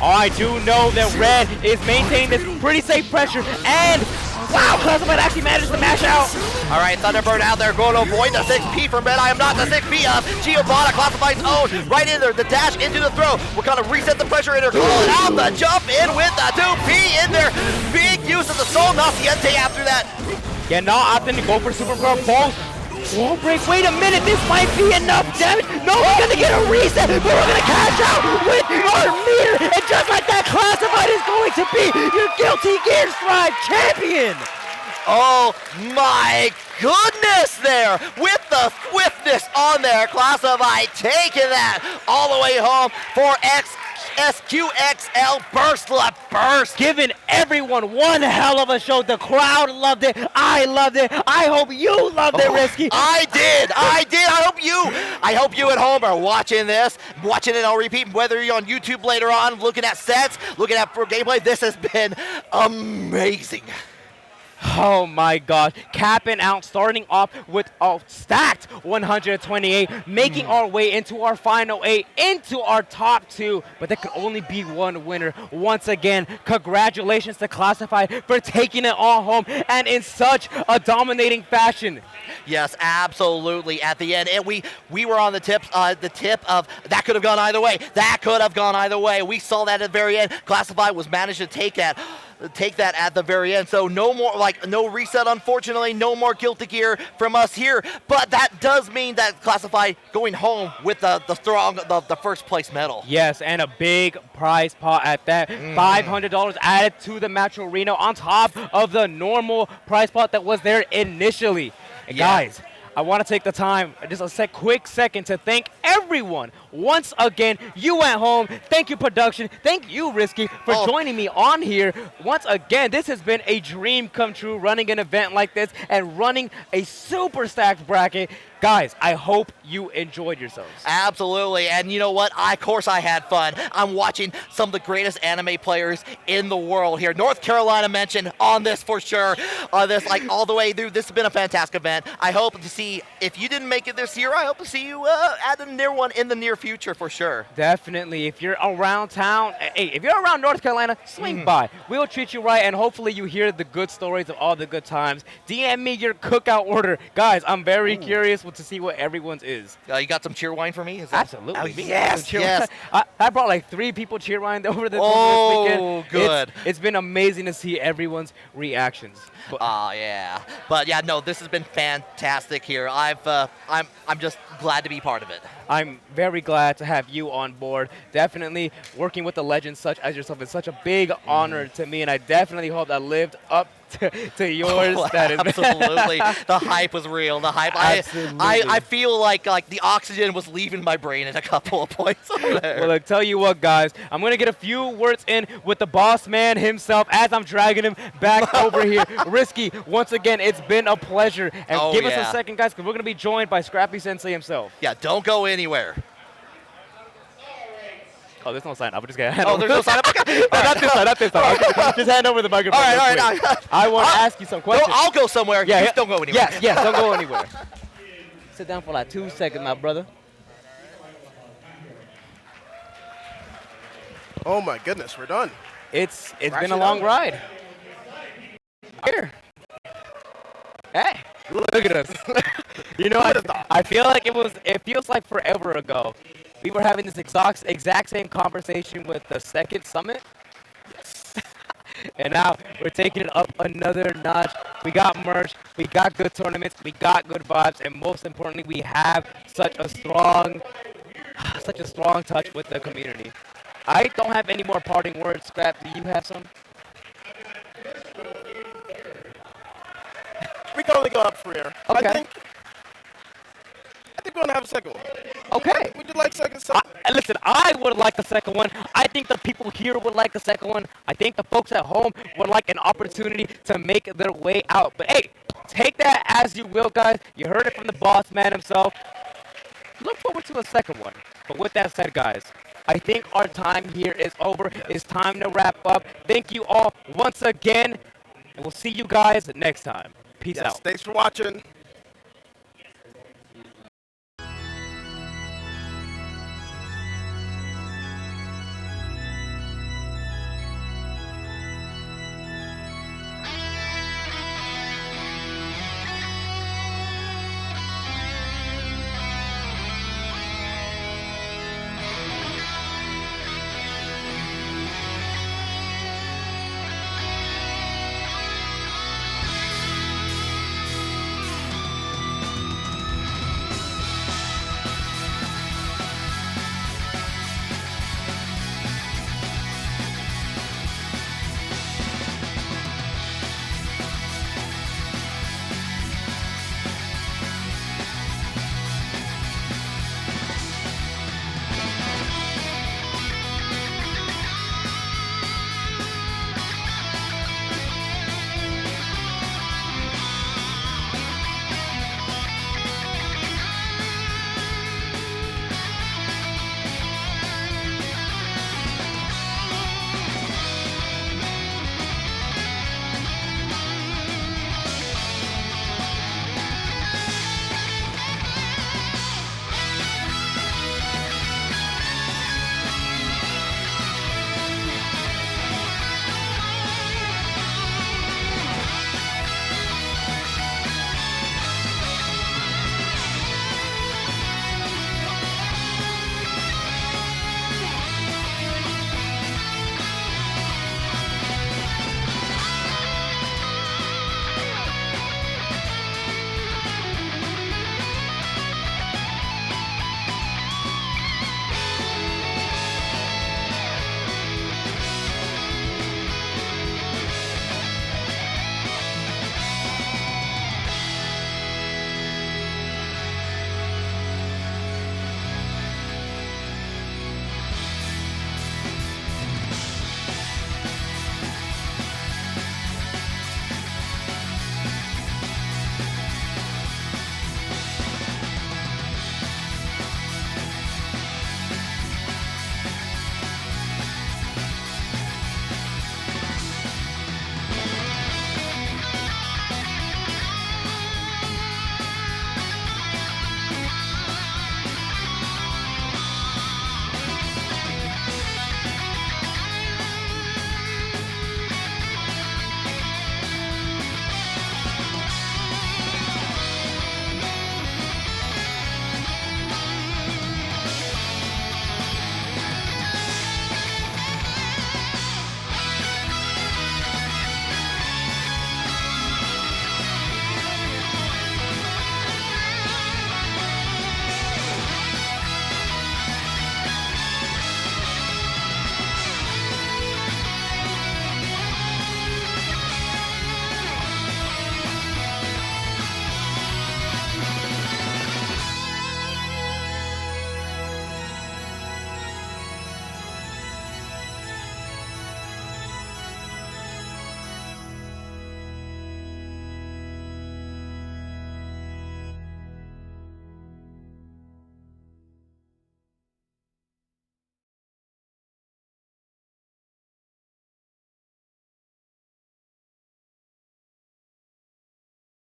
I do know that Red is maintaining this pretty safe pressure, and wow, Classified actually managed to mash out. All right, Thunderbird out there going to avoid the 6P from Red I Am Not. The 6P of Giovanna, Classified's own. Right in there, the dash into the throw. We're going to reset the pressure in there. Calling out the jump in with the 2P in there. Big use of the Soul Naciente after that. Yeah, not opting to go for Super Pro Pulse. Wall break, wait a minute, this might be enough damage. No, we're gonna get a reset, but we're gonna cash out with our meter. And just like that, Classified is going to be your Guilty Gear Strive champion. Oh my goodness there, with the swiftness on there. Classified taking that all the way home for SQXL burst left burst. Giving everyone one hell of a show. The crowd loved it. I loved it. I hope you loved it, Risky. I did. I hope you at home are watching this, watching it on repeat, whether you're on YouTube later on, looking at sets, looking at gameplay. This has been amazing. Oh my gosh, capping out, starting off with a stacked 128, making our way into our final 8, into our top 2, but there could only be one winner. Once again, congratulations to Classified for taking it all home, and in such a dominating fashion. Yes, absolutely. At the end, and we were on the tip of that could have gone either way. That could have gone either way. We saw that at the very end. Classified was managed to take that. take that at the very end. So no more, like, no reset, unfortunately. No more Guilty Gear from us here. But that does mean that Classified going home with the first place medal. Yes, and a big prize pot at that. $500 added to the match arena on top of the normal prize pot that was there initially. And guys, I want to take the time, just a quick second, to thank everyone. Once again, you at home, thank you, production, thank you, Risky, for joining me on here. Once again, this has been a dream come true, running an event like this and running a super stacked bracket. Guys, I hope you enjoyed yourselves. Absolutely, and you know what? Of course I had fun. I'm watching some of the greatest anime players in the world here. North Carolina mentioned on this for sure. This, like, all the way through. This has been a fantastic event. I hope to see, if you didn't make it this year, I hope to see you at the near one in the near future for sure. Definitely. If you're around town, hey, if you're around North Carolina, swing by. We'll treat you right, and hopefully you hear the good stories of all the good times. DM me your cookout order. Guys, I'm very curious to see what everyone's is. You got some cheer wine for me? Absolutely. Oh, yes, yes. I brought like 3 people cheer wine over this weekend. Oh, good. It's been amazing to see everyone's reactions. Yeah. But yeah, no, this has been fantastic here. I'm just glad to be part of it. I'm very glad to have you on board. Definitely working with a legend such as yourself is such a big honor to me, and I definitely hope that lived up to yours. Absolutely. The hype was real. The hype. I feel like the oxygen was leaving my brain at a couple of points over there. Well, I tell you what, guys, I'm going to get a few words in with the boss man himself as I'm dragging him back over here. Risky, once again, it's been a pleasure. And give us a second, guys, because we're going to be joined by Scrappy Sensei himself. Yeah, don't go anywhere. Oh, there's no sign up. I'm just going to hand over. There's no sign up? Okay. Not this time. Just hand over the microphone. All right. I want to ask you some questions. No, I'll go somewhere. Yeah, just don't go anywhere. Yes, don't go anywhere. Sit down for like 2 seconds, my brother. Oh my goodness, we're done. It's been a long ride. Here. Hey, look at us. You know, I feel like it feels like forever ago. We were having this exact same conversation with the second summit. And now we're taking it up another notch. We got merch, we got good tournaments, we got good vibes, and most importantly, we have such a strong touch with the community. I don't have any more parting words. Scrap, do you have some? We can only go up for air. Okay. I think we're gonna have a second one. Okay. Would you like second? Listen, I would like the second one. I think the people here would like the second one. I think the folks at home would like an opportunity to make their way out. But hey, take that as you will, guys. You heard it from the boss man himself. Look forward to a second one. But with that said, guys, I think our time here is over. It's time to wrap up. Thank you all once again. And we'll see you guys next time. Peace out. Thanks for watching.